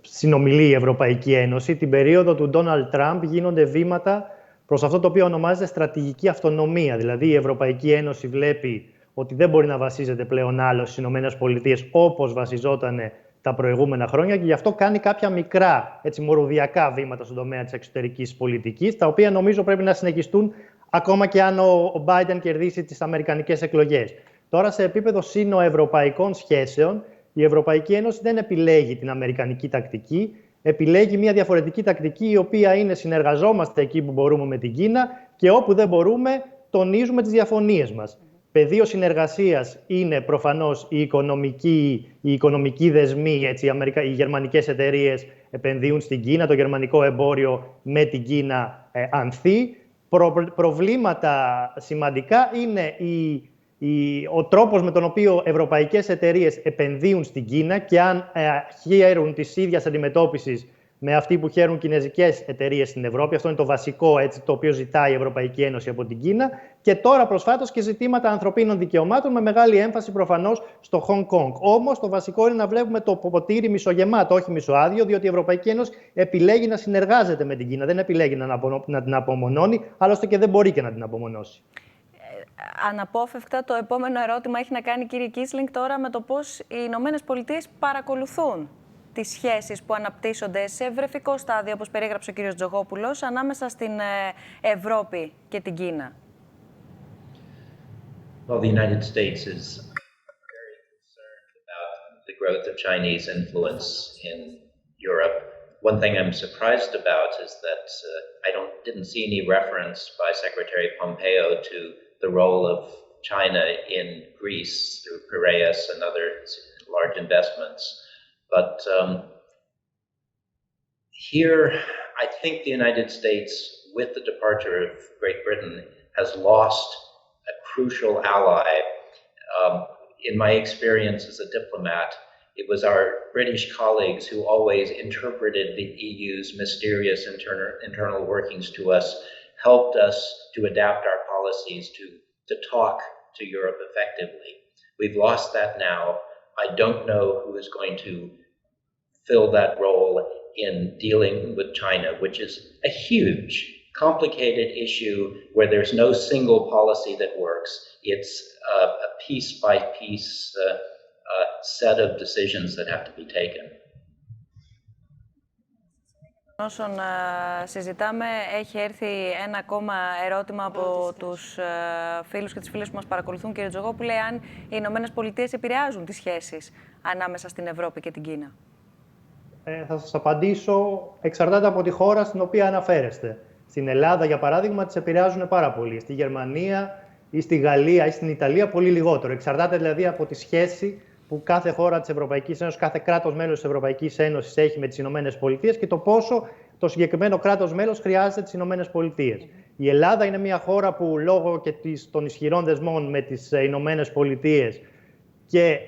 συνομιλεί η Ευρωπαϊκή Ένωση. Την περίοδο του Ντόναλντ Τραμπ γίνονται βήματα προς αυτό το οποίο ονομάζεται στρατηγική αυτονομία. Δηλαδή, η Ευρωπαϊκή Ένωση βλέπει ότι δεν μπορεί να βασίζεται πλέον άλλο στις ΗΠΑ όπως βασιζόταν τα προηγούμενα χρόνια και γι' αυτό κάνει κάποια μικρά, μορουδιακά βήματα στον τομέα της εξωτερικής πολιτικής, τα οποία νομίζω πρέπει να συνεχιστούν ακόμα και αν ο Biden κερδίσει τις αμερικανικές εκλογές. Τώρα, σε επίπεδο σύνοευρωπαϊκών σχέσεων, η Ευρωπαϊκή Ένωση δεν επιλέγει την αμερικανική τακτική, επιλέγει μια διαφορετική τακτική, η οποία είναι συνεργαζόμαστε εκεί που μπορούμε με την Κίνα και όπου δεν μπορούμε τονίζουμε τις διαφωνίες μας. Πεδίο συνεργασίας είναι προφανώς οι οικονομικοί δεσμοί, οι γερμανικές εταιρείες επενδύουν στην Κίνα, το γερμανικό εμπόριο με την Κίνα ανθεί. Προβλήματα σημαντικά είναι ο τρόπος με τον οποίο ευρωπαϊκές εταιρείες επενδύουν στην Κίνα και αν χαίρουν της ίδιας αντιμετώπισης με αυτή που χαίρουν κινεζικές εταιρείες στην Ευρώπη. Αυτό είναι το βασικό, το οποίο ζητάει η Ευρωπαϊκή Ένωση από την Κίνα. Και τώρα προσφάτως και ζητήματα ανθρωπίνων δικαιωμάτων με μεγάλη έμφαση προφανώς στο Χονγκ Κονγκ. Όμως το βασικό είναι να βλέπουμε το ποτήρι μισογεμάτο, όχι μισοάδιο, διότι η Ευρωπαϊκή Ένωση επιλέγει να συνεργάζεται με την Κίνα. Δεν επιλέγει να την απομονώνει, άλλωστε και δεν μπορεί και να την απομονώσει. Αναπόφευκτα, το επόμενο ερώτημα έχει να κάνει, κύριε Κίσλινγκ, τώρα με το πώς οι Ηνωμένες Πολιτείες παρακολουθούν τις σχέσεις που αναπτύσσονται σε βρεφικό στάδιο, όπως περιέγραψε ο κύριος Τζογόπουλος, ανάμεσα στην Ευρώπη και την Κίνα. Well, the United States is very concerned about the growth of Chinese influence in Europe. One thing I'm surprised about is that didn't see any reference by Secretary Pompeo to the role of China in Greece through Piraeus and other large investments. But here, I think the United States, with the departure of Great Britain, has lost a crucial ally. In my experience as a diplomat, it was our British colleagues who always interpreted the EU's mysterious internal workings to us, helped us to adapt our policies to talk to Europe effectively. We've lost that now. I don't know who is going to fill that role in dealing with China, which is a huge, complicated issue where there's no single policy that works. It's a piece-by-piece set of decisions that have to be taken. Όσον συζητάμε, έχει έρθει ένα ακόμα ερώτημα από τους φίλους και τις φίλες που μας παρακολουθούν, κύριε Τζογόπουλε, αν οι Ηνωμένες Πολιτείες επηρεάζουν τις σχέσεις ανάμεσα στην Ευρώπη και την Κίνα. Θα σας απαντήσω, εξαρτάται από τη χώρα στην οποία αναφέρεστε. Στην Ελλάδα, για παράδειγμα, τις επηρεάζουν πάρα πολύ. Στη Γερμανία ή στη Γαλλία ή στην Ιταλία πολύ λιγότερο. Εξαρτάται δηλαδή από τη σχέση που κάθε χώρα της Ευρωπαϊκής Ένωσης, κάθε κράτος μέλος της Ευρωπαϊκής Ένωσης έχει με τις Ηνωμένες Πολιτείες και το πόσο το συγκεκριμένο κράτος μέλος χρειάζεται τις Ηνωμένες Πολιτείες. Η Ελλάδα είναι μια χώρα που λόγω και των ισχυρών δεσμών με τις Ηνωμένες Πολιτείες και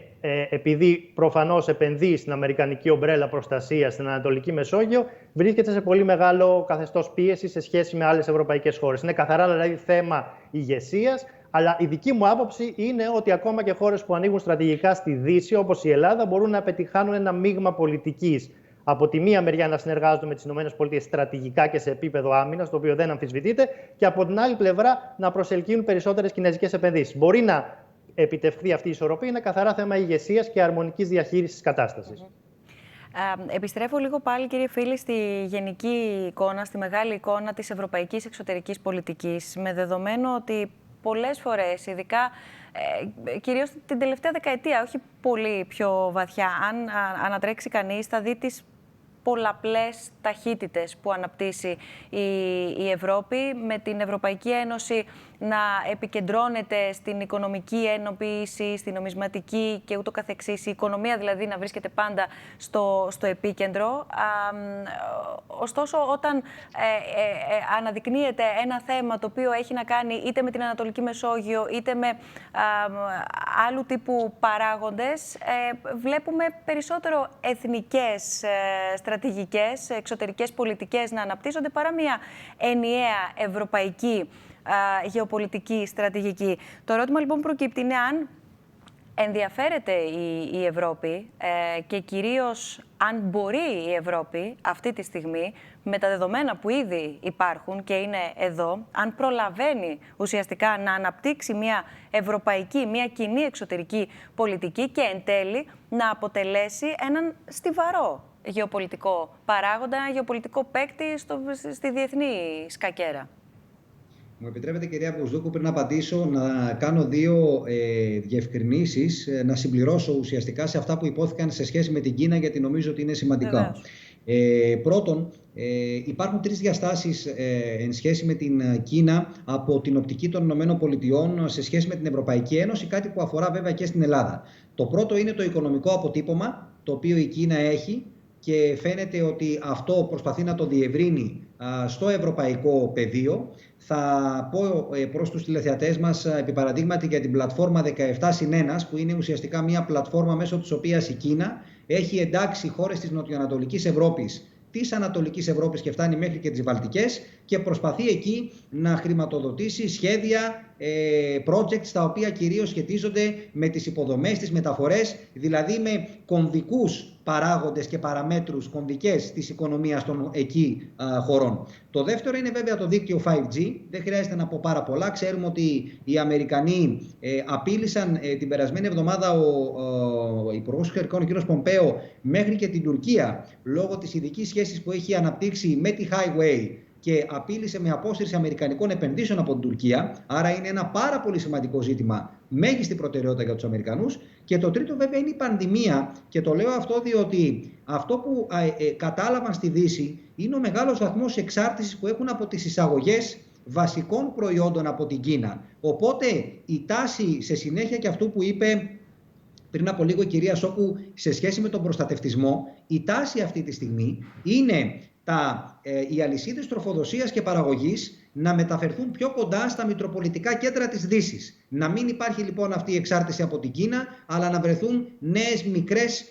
επειδή προφανώς επενδύει στην αμερικανική ομπρέλα προστασία στην Ανατολική Μεσόγειο, βρίσκεται σε πολύ μεγάλο καθεστώς πίεση σε σχέση με άλλες ευρωπαϊκές χώρες. Είναι καθαρά δηλαδή θέμα ηγεσίας, αλλά η δική μου άποψη είναι ότι ακόμα και χώρες που ανοίγουν στρατηγικά στη Δύση, όπως η Ελλάδα, μπορούν να πετυχάνουν ένα μείγμα πολιτικής. Από τη μία μεριά να συνεργάζονται με τις ΗΠΑ στρατηγικά και σε επίπεδο άμυνας, το οποίο δεν αμφισβητείται, και από την άλλη πλευρά να προσελκύουν περισσότερες κινέζικες επενδύσεις. Μπορεί να επιτευχθεί αυτή η ισορροπία, είναι καθαρά θέμα ηγεσίας και αρμονικής διαχείρισης της κατάστασης. Επιστρέφω λίγο πάλι, κύριε Φίλη, στη γενική εικόνα, στη μεγάλη εικόνα της ευρωπαϊκής εξωτερικής πολιτικής, με δεδομένο ότι πολλές φορές, ειδικά κυρίως την τελευταία δεκαετία, όχι πολύ πιο βαθιά, αν ανατρέξει κανείς, θα δει τις πολλαπλές ταχύτητες που αναπτύσσει η Ευρώπη, με την Ευρωπαϊκή Ένωση να επικεντρώνεται στην οικονομική ενοποίηση, στην νομισματική και ούτω καθεξής, η οικονομία δηλαδή να βρίσκεται πάντα στο επίκεντρο. Ωστόσο, όταν αναδεικνύεται ένα θέμα το οποίο έχει να κάνει είτε με την Ανατολική Μεσόγειο, είτε με άλλου τύπου παράγοντες, βλέπουμε περισσότερο εθνικές στρατηγικές, εξωτερικές πολιτικές να αναπτύσσονται παρά μια ενιαία ευρωπαϊκή γεωπολιτική στρατηγική. Το ερώτημα λοιπόν προκύπτει είναι αν ενδιαφέρεται η Ευρώπη και κυρίως αν μπορεί η Ευρώπη αυτή τη στιγμή, με τα δεδομένα που ήδη υπάρχουν και είναι εδώ, αν προλαβαίνει ουσιαστικά να αναπτύξει μια ευρωπαϊκή, μια κοινή εξωτερική πολιτική και εν τέλει να αποτελέσει έναν στιβαρό γεωπολιτικό παράγοντα, ένα γεωπολιτικό παίκτη στη διεθνή σκακέρα. Μου επιτρέπετε, κυρία Μπουσδούκου, πριν απαντήσω, να κάνω δύο διευκρινήσεις, να συμπληρώσω ουσιαστικά σε αυτά που υπόθηκαν σε σχέση με την Κίνα, γιατί νομίζω ότι είναι σημαντικά. Πρώτον, υπάρχουν τρεις διαστάσεις εν σχέση με την Κίνα από την οπτική των ΗΠΑ σε σχέση με την Ευρωπαϊκή Ένωση, κάτι που αφορά βέβαια και στην Ελλάδα. Το πρώτο είναι το οικονομικό αποτύπωμα, το οποίο η Κίνα έχει και φαίνεται ότι αυτό προσπαθεί να το διευρύνει στο ευρωπαϊκό πεδίο. Θα πω προς τους τηλεθεατές μας, επί παραδείγματι, για την πλατφόρμα 17+1, που είναι ουσιαστικά μια πλατφόρμα μέσω της οποίας η Κίνα έχει εντάξει χώρες της Νοτιοανατολικής Ευρώπης, της Ανατολικής Ευρώπης και φτάνει μέχρι και τις Βαλτικές και προσπαθεί εκεί να χρηματοδοτήσει σχέδια, projects τα οποία κυρίως σχετίζονται με τις υποδομές, τις μεταφορές, δηλαδή με κομβικούς παράγοντες και παραμέτρους κομβικές της οικονομίας των εκεί χωρών. Το δεύτερο είναι βέβαια το δίκτυο 5G. Δεν χρειάζεται να πω πάρα πολλά. Ξέρουμε ότι οι Αμερικανοί απείλησαν την περασμένη εβδομάδα ο Υπουργός Εξωτερικών, ο κ. Πομπέο, μέχρι και την Τουρκία, λόγω της ειδικής σχέσης που έχει αναπτύξει με τη Highway, και απείλησε με απόσυρση αμερικανικών επενδύσεων από την Τουρκία. Άρα είναι ένα πάρα πολύ σημαντικό ζήτημα, μέγιστη προτεραιότητα για τους Αμερικανούς. Και το τρίτο βέβαια είναι η πανδημία. Και το λέω αυτό διότι αυτό που κατάλαβαν στη Δύση είναι ο μεγάλος βαθμός εξάρτησης που έχουν από τις εισαγωγές βασικών προϊόντων από την Κίνα. Οπότε η τάση, σε συνέχεια και αυτού που είπε πριν από λίγο η κυρία Σόκου σε σχέση με τον προστατευτισμό, η τάση αυτή τη στιγμή είναι οι αλυσίδες τροφοδοσίας και παραγωγής να μεταφερθούν πιο κοντά στα μητροπολιτικά κέντρα της Δύσης. Να μην υπάρχει λοιπόν αυτή η εξάρτηση από την Κίνα, αλλά να βρεθούν νέες μικρές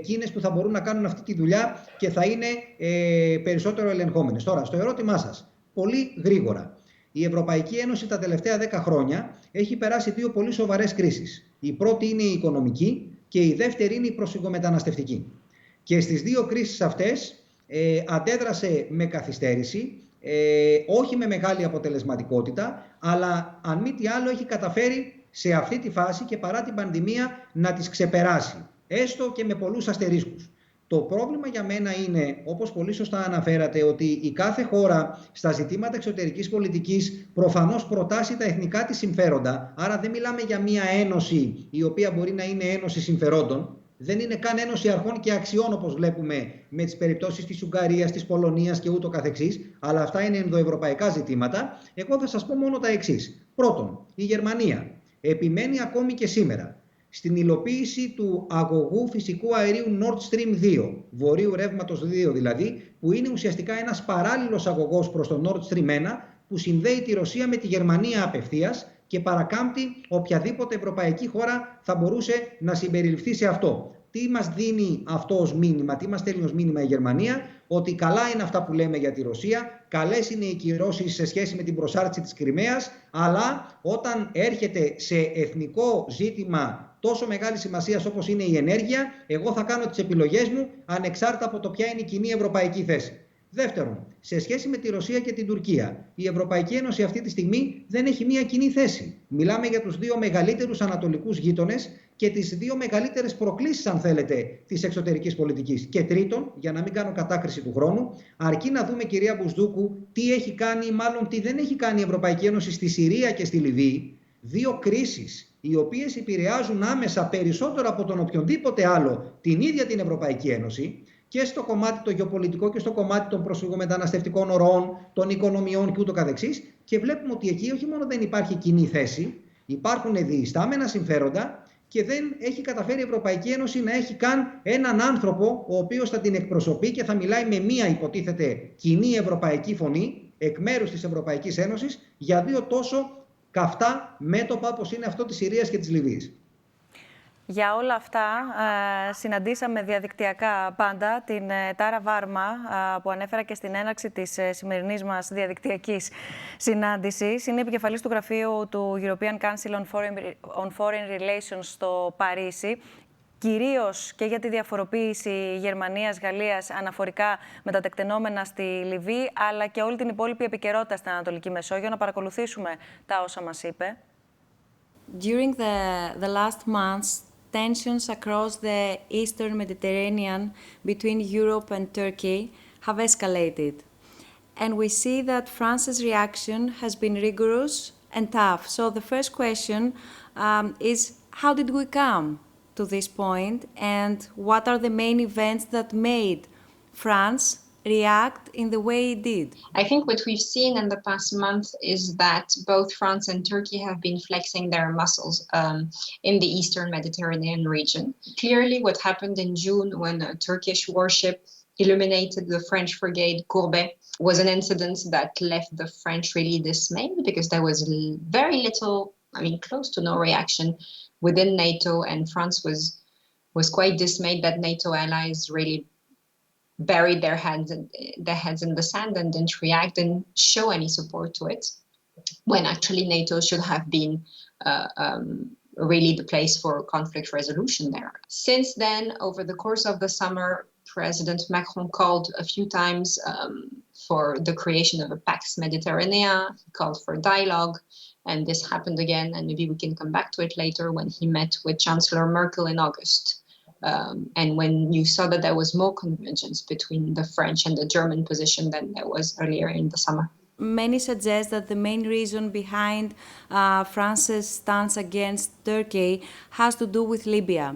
Κίνες που θα μπορούν να κάνουν αυτή τη δουλειά και θα είναι περισσότερο ελεγχόμενες. Τώρα, στο ερώτημά σας, πολύ γρήγορα. Η Ευρωπαϊκή Ένωση τα τελευταία 10 χρόνια έχει περάσει δύο πολύ σοβαρές κρίσεις. Η πρώτη είναι η οικονομική και η δεύτερη είναι η προσφυγομεταναστευτική. Και στις δύο κρίσεις αυτές αντέδρασε με καθυστέρηση, όχι με μεγάλη αποτελεσματικότητα, αλλά αν μη τι άλλο έχει καταφέρει σε αυτή τη φάση και παρά την πανδημία να τις ξεπεράσει, έστω και με πολλούς αστερίσκους. Το πρόβλημα για μένα είναι, όπως πολύ σωστά αναφέρατε, ότι η κάθε χώρα στα ζητήματα εξωτερικής πολιτικής προφανώς προτάσει τα εθνικά της συμφέροντα, άρα δεν μιλάμε για μια ένωση η οποία μπορεί να είναι ένωση συμφερόντων. Δεν είναι καν ένωση αρχών και αξιών, όπως βλέπουμε με τις περιπτώσεις της Ουγγαρίας, της Πολωνίας και ούτω καθεξής, αλλά αυτά είναι ενδοευρωπαϊκά ζητήματα. Εγώ θα σας πω μόνο τα εξής. Πρώτον, η Γερμανία επιμένει ακόμη και σήμερα στην υλοποίηση του αγωγού φυσικού αερίου Nord Stream 2, βορείου ρεύματος 2 δηλαδή, που είναι ουσιαστικά ένας παράλληλος αγωγός προς το Nord Stream 1, που συνδέει τη Ρωσία με τη Γερμανία απευθείας και παρακάμπτει οποιαδήποτε ευρωπαϊκή χώρα θα μπορούσε να συμπεριληφθεί σε αυτό. Τι μας δίνει αυτό ως μήνυμα, τι μας στέλνει ως μήνυμα η Γερμανία? Ότι καλά είναι αυτά που λέμε για τη Ρωσία, καλές είναι οι κυρώσεις σε σχέση με την προσάρτηση της Κριμαίας, αλλά όταν έρχεται σε εθνικό ζήτημα τόσο μεγάλη σημασία όπως είναι η ενέργεια, εγώ θα κάνω τις επιλογές μου ανεξάρτητα από το ποια είναι η κοινή ευρωπαϊκή θέση. Δεύτερον, σε σχέση με τη Ρωσία και την Τουρκία, η Ευρωπαϊκή Ένωση αυτή τη στιγμή δεν έχει μία κοινή θέση. Μιλάμε για τους δύο μεγαλύτερους ανατολικούς γείτονες και τις δύο μεγαλύτερες προκλήσεις, αν θέλετε, της εξωτερικής πολιτικής. Και τρίτον, για να μην κάνω κατάκριση του χρόνου, αρκεί να δούμε, κυρία Μπουσδούκου, τι έχει κάνει, μάλλον τι δεν έχει κάνει η Ευρωπαϊκή Ένωση στη Συρία και στη Λιβύη. Δύο κρίσεις οι οποίες επηρεάζουν άμεσα περισσότερο από τον οποιονδήποτε άλλο την ίδια την Ευρωπαϊκή Ένωση, και στο κομμάτι το γεωπολιτικό και στο κομμάτι των προσφυγομεταναστευτικών ροών, των οικονομιών και ούτω καθεξής, και βλέπουμε ότι εκεί όχι μόνο δεν υπάρχει κοινή θέση, υπάρχουν διειστάμενα συμφέροντα και δεν έχει καταφέρει η Ευρωπαϊκή Ένωση να έχει καν έναν άνθρωπο ο οποίος θα την εκπροσωπεί και θα μιλάει με μία υποτίθεται κοινή ευρωπαϊκή φωνή εκ μέρους της Ευρωπαϊκής Ένωσης για δύο τόσο καυτά μέτωπα όπως είναι αυτό της Συρίας και της Λιβύης. Για όλα αυτά, συναντήσαμε διαδικτυακά πάντα την Τάρα Βάρμα, που ανέφερα και στην έναρξη της σημερινής μας διαδικτυακής συνάντησης. Είναι επικεφαλής του γραφείου του European Council on Foreign Relations στο Παρίσι, κυρίως και για τη διαφοροποίηση Γερμανίας-Γαλλίας αναφορικά με τα τεκτενόμενα στη Λιβύη, αλλά και όλη την υπόλοιπη επικαιρότητα στην Ανατολική Μεσόγειο. Να παρακολουθήσουμε τα όσα μας είπε. During the last months, tensions across the eastern Mediterranean between Europe and Turkey have escalated. And we see that France's reaction has been rigorous and tough. So the first question is, how did we come to this point? And what are the main events that made France react in the way it did? I think what we've seen in the past month is that both France and Turkey have been flexing their muscles in the Eastern Mediterranean region. Clearly, what happened in June when a Turkish warship illuminated the French frigate Courbet was an incident that left the French really dismayed because there was very little, close to no reaction within NATO, and France was quite dismayed that NATO allies really buried their heads in the sand and didn't react and show any support to it, when actually NATO should have been really the place for conflict resolution there. Since then, over the course of the summer, President Macron called a few times for the creation of a Pax Mediterranea. He called for dialogue, and this happened again, and maybe we can come back to it later, when he met with Chancellor Merkel in August. And when you saw that there was more convergence between the French and the German position than there was earlier in the summer. Many suggest that the main reason behind France's stance against Turkey has to do with Libya.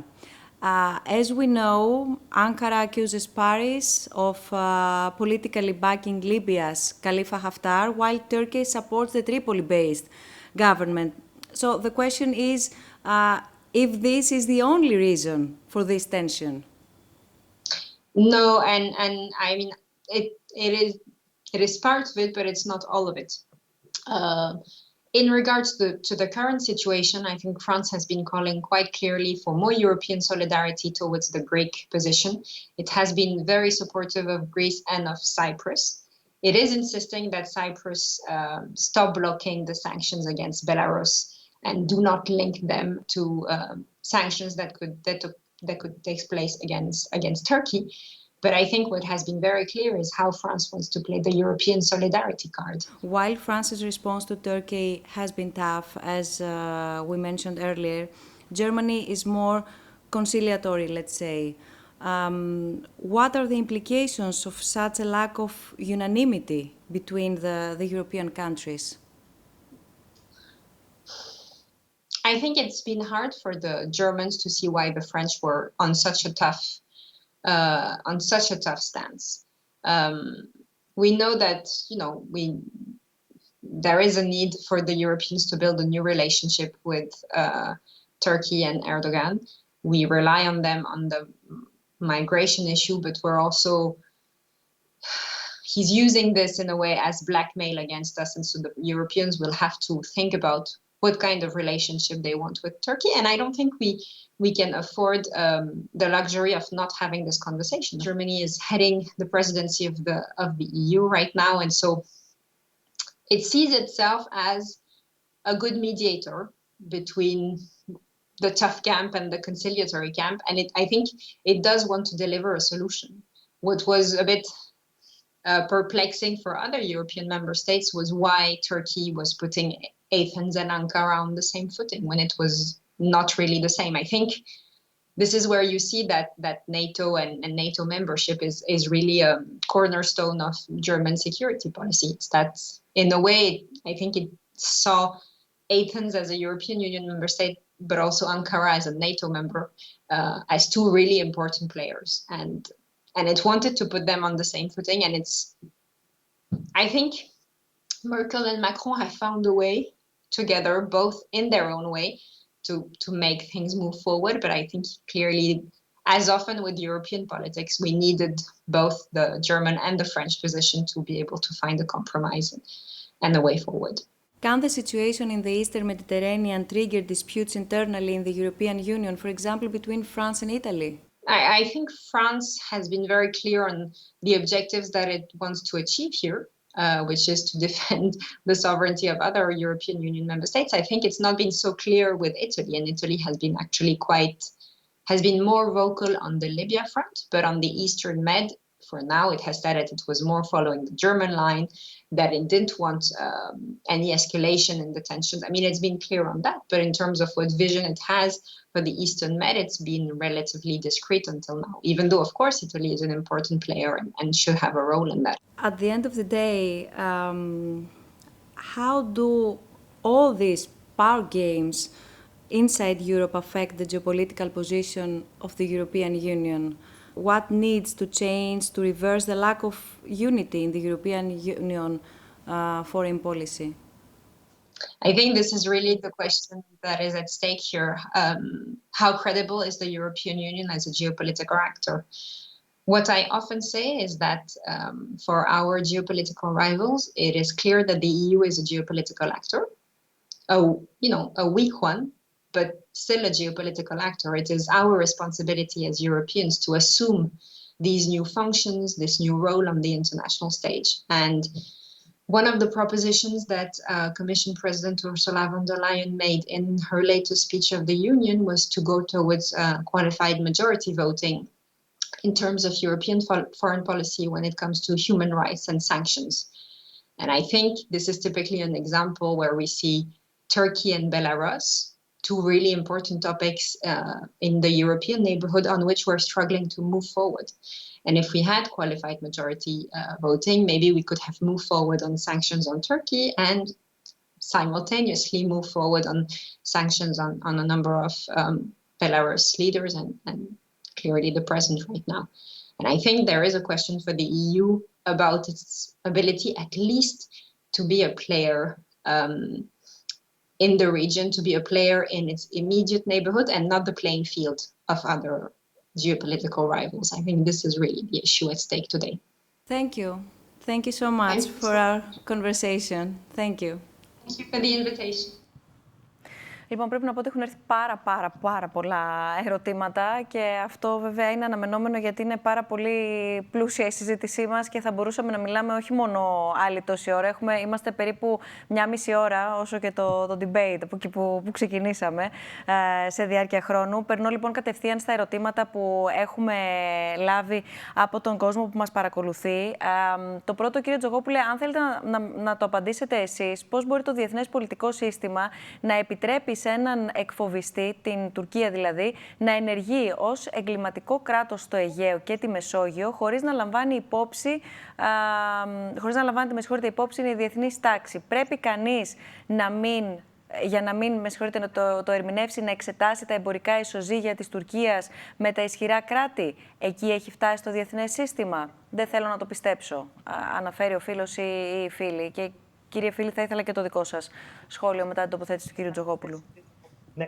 As we know, Ankara accuses Paris of politically backing Libya's Khalifa Haftar, while Turkey supports the Tripoli-based government. So the question is, if this is the only reason for this tension? No, and I mean, it is part of it, but it's not all of it. In regards to the current situation, I think France has been calling quite clearly for more European solidarity towards the Greek position. It has been very supportive of Greece and of Cyprus. It is insisting that Cyprus stop blocking the sanctions against Belarus and do not link them to sanctions that could take place against Turkey. But I think what has been very clear is how France wants to play the European solidarity card. While France's response to Turkey has been tough, as we mentioned earlier, Germany is more conciliatory, let's say. What are the implications of such a lack of unanimity between the European countries? I think it's been hard for the Germans to see why the French were on such a tough stance. We know that there is a need for the Europeans to build a new relationship with Turkey and Erdogan. We rely on them on the migration issue, but he's using this in a way as blackmail against us, and so the Europeans will have to think about what kind of relationship they want with Turkey. And I don't think we can afford the luxury of not having this conversation. Germany is heading the presidency of the EU right now, and so it sees itself as a good mediator between the tough camp and the conciliatory camp, and I think it does want to deliver a solution. What was a bit perplexing for other European member states was why Turkey was putting Athens and Ankara on the same footing when it was not really the same. I think this is where you see that NATO and NATO membership is really a cornerstone of German security policy. It's that, in a way, I think it saw Athens as a European Union member state, but also Ankara as a NATO member, as two really important players. And it wanted to put them on the same footing. And I think Merkel and Macron have found a way together, both in their own way, to make things move forward. But I think clearly, as often with European politics, we needed both the German and the French position to be able to find a compromise and a way forward. Can the situation in the Eastern Mediterranean trigger disputes internally in the European Union, for example, between France and Italy? I think France has been very clear on the objectives that it wants to achieve here, which is to defend the sovereignty of other European Union member states. I think it's not been so clear with Italy, and Italy has been actually has been more vocal on the Libya front, but on the Eastern Med, for now, it has said that it was more following the German line, that it didn't want any escalation in the tensions. I mean, it's been clear on that, but in terms of what vision it has for the Eastern Med, it's been relatively discreet until now, even though, of course, Italy is an important player and should have a role in that. At the end of the day, how do all these power games inside Europe affect the geopolitical position of the European Union? What needs to change to reverse the lack of unity in the European Union foreign policy? I think this is really the question that is at stake here. How credible is the European Union as a geopolitical actor? What I often say is that for our geopolitical rivals, it is clear that the EU is a geopolitical actor, a weak one, but still a geopolitical actor. It is our responsibility as Europeans to assume these new functions, this new role on the international stage. And one of the propositions that Commission President Ursula von der Leyen made in her latest speech of the Union was to go towards qualified majority voting in terms of European foreign policy when it comes to human rights and sanctions. And I think this is typically an example where we see Turkey and Belarus, two really important topics in the European neighborhood on which we're struggling to move forward. And if we had qualified majority voting, maybe we could have moved forward on sanctions on Turkey and simultaneously move forward on sanctions on a number of Belarus leaders and clearly the president right now. And I think there is a question for the EU about its ability at least to be a player in the region, to be a player in its immediate neighborhood and not the playing field of other geopolitical rivals. I think this is really the issue at stake today. Thank you. Thank you so much for our conversation. Thank you. Thank you for the invitation. Λοιπόν, πρέπει να πω ότι έχουν έρθει πάρα πολλά ερωτήματα και αυτό βέβαια είναι αναμενόμενο γιατί είναι πάρα πολύ πλούσια η συζήτησή μας και θα μπορούσαμε να μιλάμε όχι μόνο άλλη τόση ώρα. Είμαστε περίπου 1,5 ώρα όσο και το debate από εκεί που ξεκινήσαμε σε διάρκεια χρόνου. Περνώ λοιπόν κατευθείαν στα ερωτήματα που έχουμε λάβει από τον κόσμο που μας παρακολουθεί. Το πρώτο, κύριε Τζογόπουλε, αν θέλετε να το απαντήσετε εσείς, πώς μπορεί το διεθνές πολιτικό σύστημα να επιτρέπει σε έναν εκφοβιστή, την Τουρκία δηλαδή, να ενεργεί ως εγκληματικό κράτος στο Αιγαίο και τη Μεσόγειο, χωρίς να λαμβάνει υπόψη, υπόψη η διεθνής τάξη. Πρέπει κανείς για να μην το ερμηνεύσει, να εξετάσει τα εμπορικά ισοζύγια της Τουρκίας με τα ισχυρά κράτη. Εκεί έχει φτάσει το διεθνές σύστημα. Δεν θέλω να το πιστέψω, αναφέρει ο φίλος ή η φίλη. Και κύριε φίλη, θα ήθελα και το δικό σας σχόλιο μετά την τοποθέτηση του κύριου Τζογόπουλου. Ναι,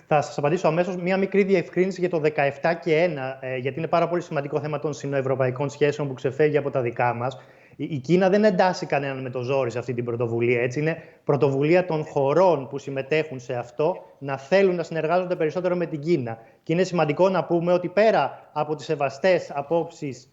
θα σας απαντήσω αμέσως. Μία μικρή διευκρίνηση για το 17 και 1, γιατί είναι πάρα πολύ σημαντικό θέμα των συνοευρωπαϊκών σχέσεων που ξεφεύγει από τα δικά μας. Η Κίνα δεν εντάσσει κανέναν με το ζόρι σε αυτή την πρωτοβουλία. Έτσι, είναι πρωτοβουλία των χωρών που συμμετέχουν σε αυτό να θέλουν να συνεργάζονται περισσότερο με την Κίνα. Και είναι σημαντικό να πούμε ότι πέρα από τις σεβαστές απόψεις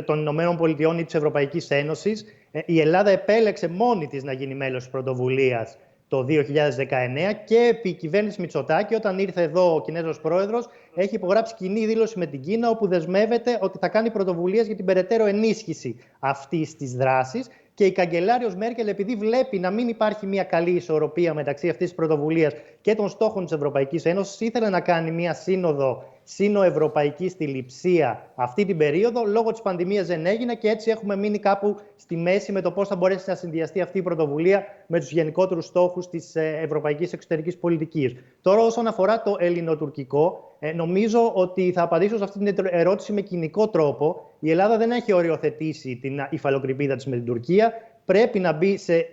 των Ηνωμένων Πολιτειών ή της Ευρωπαϊκής Ένωσης, η Ελλάδα επέλεξε μόνη της να γίνει μέλος της πρωτοβουλίας το 2019 και επί κυβέρνηση Μητσοτάκη, όταν ήρθε εδώ ο Κινέζος πρόεδρος, έχει υπογράψει κοινή δήλωση με την Κίνα, όπου δεσμεύεται ότι θα κάνει πρωτοβουλίες για την περαιτέρω ενίσχυση αυτής της δράσης. Και η καγκελάριος Μέρκελ, επειδή βλέπει να μην υπάρχει μια καλή ισορροπία μεταξύ αυτής της πρωτοβουλίας και των στόχων της Ευρωπαϊκής Ένωσης, ήθελε να κάνει μια σύνοδο σύνοευρωπαϊκή στη Λειψία αυτή την περίοδο. Λόγω της πανδημίας δεν έγινε και έτσι έχουμε μείνει κάπου στη μέση με το πώς θα μπορέσει να συνδυαστεί αυτή η πρωτοβουλία με τους γενικότερους στόχους της ευρωπαϊκής εξωτερικής πολιτικής. Τώρα, όσον αφορά το ελληνοτουρκικό, νομίζω ότι θα απαντήσω σε αυτή την ερώτηση με κοινικό τρόπο. Η Ελλάδα δεν έχει οριοθετήσει την υφαλοκρηπίδα της με την Τουρκία. πρέπει να μπει σε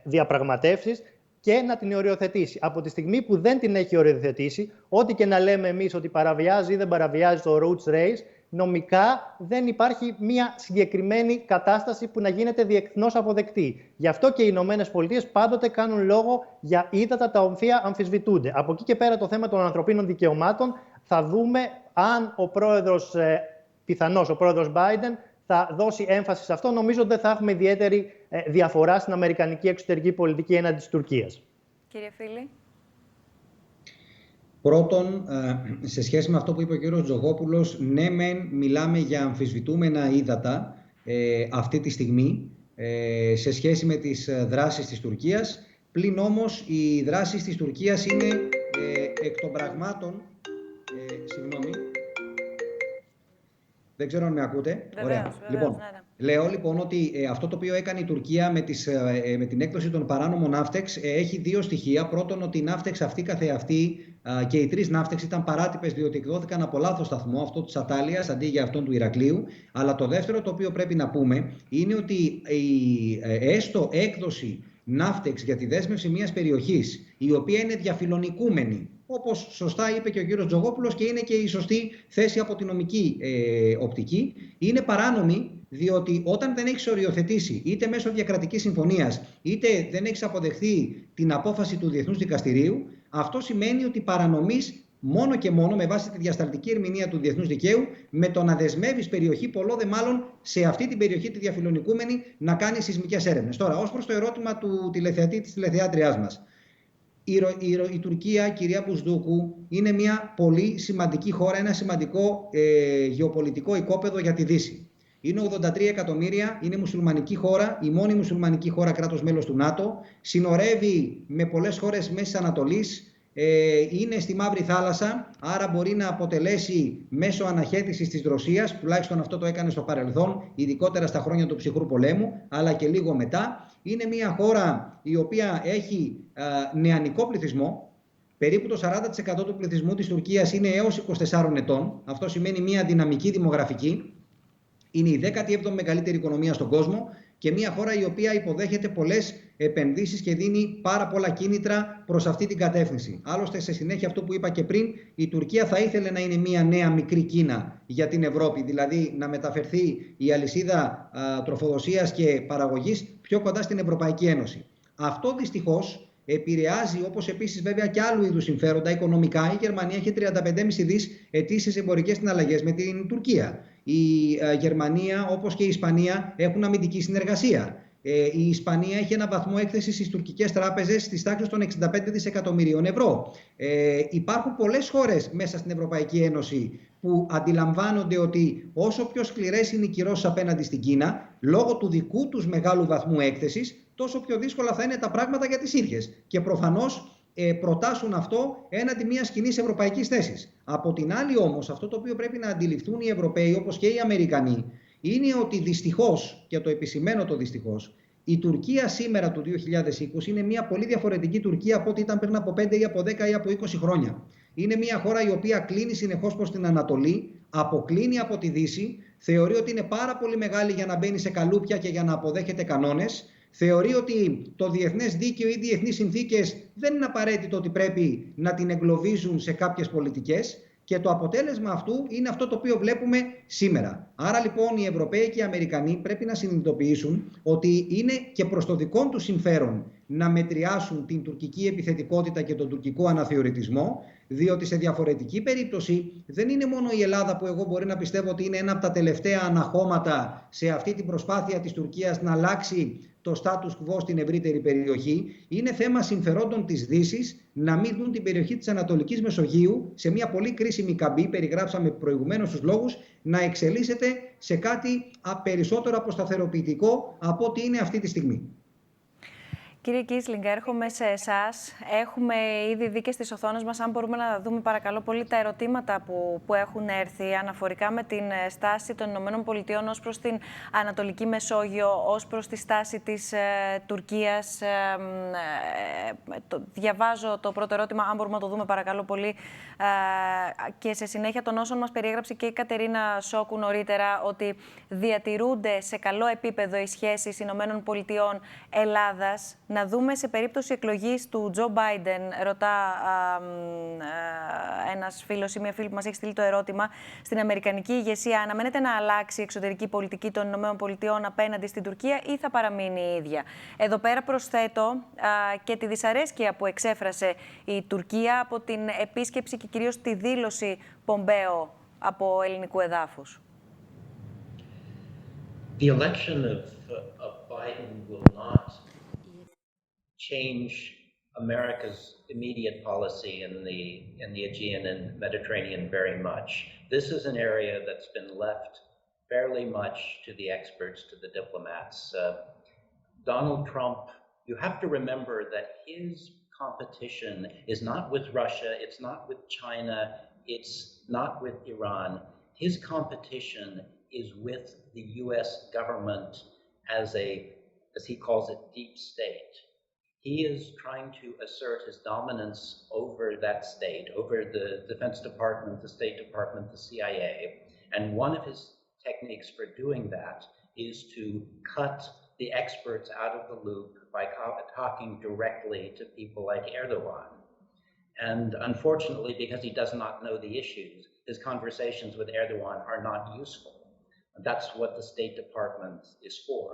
διαπραγματεύσεις και να την οριοθετήσει. Από τη στιγμή που δεν την έχει οριοθετήσει, ό,τι και να λέμε εμείς ότι παραβιάζει ή δεν παραβιάζει το Rhodes Race, νομικά δεν υπάρχει μια συγκεκριμένη κατάσταση που να γίνεται διεθνώς αποδεκτή. Γι' αυτό και οι Ηνωμένες Πολιτείες πάντοτε κάνουν λόγο για ύδατα τα οποία αμφισβητούνται. Από εκεί και πέρα το θέμα των ανθρωπίνων δικαιωμάτων θα δούμε αν πιθανώς ο πρόεδρος Biden θα δώσει έμφαση σε αυτό. Νομίζω ότι δεν θα έχουμε ιδιαίτερη διαφορά στην αμερικανική εξωτερική πολιτική έναντι της Τουρκίας. Κύριε Φίλη. Πρώτον, σε σχέση με αυτό που είπε ο κύριος Τζογόπουλος, ναι μεν μιλάμε για αμφισβητούμενα ύδατα αυτή τη στιγμή σε σχέση με τις δράσεις της Τουρκίας, πλην όμως οι δράσεις της Τουρκίας είναι εκ των πραγμάτων... Συγγνώμη. Δεν ξέρω αν με ακούτε. Βεβαίως, Λοιπόν, ναι. λέω λοιπόν ότι αυτό το οποίο έκανε η Τουρκία με την έκδοση των παράνομων ναύτεξ έχει δύο στοιχεία. Πρώτον, ότι η ναύτεξ αυτή καθεαυτή και οι τρεις ναύτεξ ήταν παράτυπες, διότι εκδόθηκαν από λάθος σταθμό, αυτό της Ατάλειας αντί για αυτόν του Ηρακλείου. Αλλά το δεύτερο το οποίο πρέπει να πούμε είναι ότι η έστω έκδοση ναύτεξ για τη δέσμευση μιας περιοχής, η οποία είναι διαφιλονικούμενη, όπως σωστά είπε και ο κύριος Τζογόπουλος και είναι και η σωστή θέση από τη νομική οπτική, είναι παράνομη, διότι όταν δεν έχεις οριοθετήσει είτε μέσω διακρατικής συμφωνίας είτε δεν έχεις αποδεχθεί την απόφαση του Διεθνούς Δικαστηρίου, αυτό σημαίνει ότι παρανομείς μόνο και μόνο με βάση τη διασταλτική ερμηνεία του διεθνούς δικαίου, με το να δεσμεύεις περιοχή, πολλό δε μάλλον σε αυτή την περιοχή τη διαφιλονικούμενη, να κάνει σεισμικές έρευνες. Τώρα, ως προς το ερώτημα του τηλεθεατή, της τηλεθεάτριάς μας. Η Τουρκία, κυρία Μπουσδούκου, είναι μια πολύ σημαντική χώρα, ένα σημαντικό γεωπολιτικό οικόπεδο για τη Δύση. Είναι 83 εκατομμύρια, είναι μουσουλμανική χώρα, η μόνη μουσουλμανική χώρα κράτος μέλος του ΝΑΤΟ, συνορεύει με πολλές χώρες Μέσης Ανατολής, είναι στη Μαύρη Θάλασσα, άρα μπορεί να αποτελέσει μέσο αναχέτησης της Ρωσίας, τουλάχιστον αυτό το έκανε στο παρελθόν, ειδικότερα στα χρόνια του ψυχρού πολέμου, αλλά και λίγο μετά. Είναι μια χώρα η οποία έχει νεανικό πληθυσμό, περίπου το 40% του πληθυσμού της Τουρκίας είναι έως 24 ετών, αυτό σημαίνει μια δυναμική δημογραφική, είναι η 17η μεγαλύτερη οικονομία στον κόσμο και μια χώρα η οποία υποδέχεται πολλές επενδύσεις και δίνει πάρα πολλά κίνητρα προς αυτή την κατεύθυνση. Άλλωστε, σε συνέχεια αυτό που είπα και πριν, η Τουρκία θα ήθελε να είναι μια νέα μικρή Κίνα για την Ευρώπη, δηλαδή να μεταφερθεί η αλυσίδα τροφοδοσίας και παραγωγής πιο κοντά στην Ευρωπαϊκή Ένωση. Αυτό δυστυχώς επηρεάζει, όπως επίσης βέβαια και άλλου είδους συμφέροντα οικονομικά. Η Γερμανία έχει 35,5 δις ετήσιες εμπορικές συναλλαγές με την Τουρκία. Η Γερμανία, όπως και η Ισπανία, έχουν αμυντική συνεργασία. Η Ισπανία έχει ένα βαθμό έκθεσης στις τουρκικές τράπεζες στις τάξεις των 65 δισεκατομμυρίων ευρώ. Υπάρχουν πολλές χώρες μέσα στην Ευρωπαϊκή Ένωση που αντιλαμβάνονται ότι όσο πιο σκληρές είναι οι κυρώσεις απέναντι στην Κίνα, λόγω του δικού τους μεγάλου βαθμού έκθεσης, τόσο πιο δύσκολα θα είναι τα πράγματα για τις ίδιες. Και προφανώς προτάσουν αυτό έναντι μιας κοινής ευρωπαϊκής θέσης. Από την άλλη όμως, αυτό το οποίο πρέπει να αντιληφθούν οι Ευρωπαίοι όπως και οι Αμερικανοί, είναι ότι δυστυχώς, και το επισημαίνω το δυστυχώς, η Τουρκία σήμερα του 2020 είναι μια πολύ διαφορετική Τουρκία από ό,τι ήταν πριν από 5 ή από 10 ή από 20 χρόνια. Είναι μια χώρα η οποία κλείνει συνεχώς προς την Ανατολή, αποκλίνει από τη Δύση, θεωρεί ότι είναι πάρα πολύ μεγάλη για να μπαίνει σε καλούπια και για να αποδέχεται κανόνες. Θεωρεί ότι το διεθνές δίκαιο ή διεθνείς συνθήκες δεν είναι απαραίτητο ότι πρέπει να την εγκλωβίζουν σε κάποιες πολιτικές και το αποτέλεσμα αυτού είναι αυτό το οποίο βλέπουμε σήμερα. Άρα λοιπόν οι Ευρωπαίοι και οι Αμερικανοί πρέπει να συνειδητοποιήσουν ότι είναι και προς το δικό τους συμφέρον να μετριάσουν την τουρκική επιθετικότητα και τον τουρκικό αναθεωρητισμό, διότι σε διαφορετική περίπτωση δεν είναι μόνο η Ελλάδα που εγώ μπορεί να πιστεύω ότι είναι ένα από τα τελευταία αναχώματα σε αυτή την προσπάθεια της Τουρκίας να αλλάξει το status quo στην ευρύτερη περιοχή. Είναι θέμα συμφερόντων της Δύσης να μην δουν την περιοχή της Ανατολικής Μεσογείου σε μια πολύ κρίσιμη καμπή, περιγράψαμε προηγουμένως τους λόγους, να εξελίσσεται σε κάτι περισσότερο αποσταθεροποιητικό από ό,τι είναι αυτή τη στιγμή. Κύριε Κίσλινγκ, έρχομαι σε εσάς. Έχουμε ήδη δει και στις οθόνες μας, αν μπορούμε να δούμε παρακαλώ πολύ τα ερωτήματα που έχουν έρθει αναφορικά με την στάση των ΗΠΑ ως προς την Ανατολική Μεσόγειο, ως προς τη στάση της Τουρκίας. Διαβάζω το πρώτο ερώτημα, αν μπορούμε να το δούμε παρακαλώ πολύ, και σε συνέχεια των όσων μας περιέγραψε και η Κατερίνα Σόκου νωρίτερα, ότι διατηρούνται σε καλό επίπεδο οι σχέσεις ΗΠΑ-Ελλάδας. Να δούμε σε περίπτωση εκλογής του Τζο Μπάιντεν, ρωτά ένας φίλος ή μια φίλη που μας έχει στείλει το ερώτημα, στην αμερικανική ηγεσία αναμένεται να αλλάξει η εξωτερική πολιτική των ΗΠΑ απέναντι στην Τουρκία ή θα παραμείνει η ίδια? Εδώ πέρα προσθέτω και τη δυσαρέσκεια που εξέφρασε η Τουρκία από την επίσκεψη και κυρίως τη δήλωση Πομπέο από ελληνικού εδάφους. The election of Biden will not change America's immediate policy in the Aegean and Mediterranean very much. This is an area that's been left fairly much to the experts, to the diplomats. Donald Trump, you have to remember that his competition is not with Russia, it's not with China, it's not with Iran. His competition is with the US government as he calls it, deep state. He is trying to assert his dominance over that state, over the Defense Department, the State Department, the CIA. And one of his techniques for doing that is to cut the experts out of the loop by talking directly to people like Erdogan. And unfortunately, because he does not know the issues, his conversations with Erdogan are not useful. That's what the State Department is for,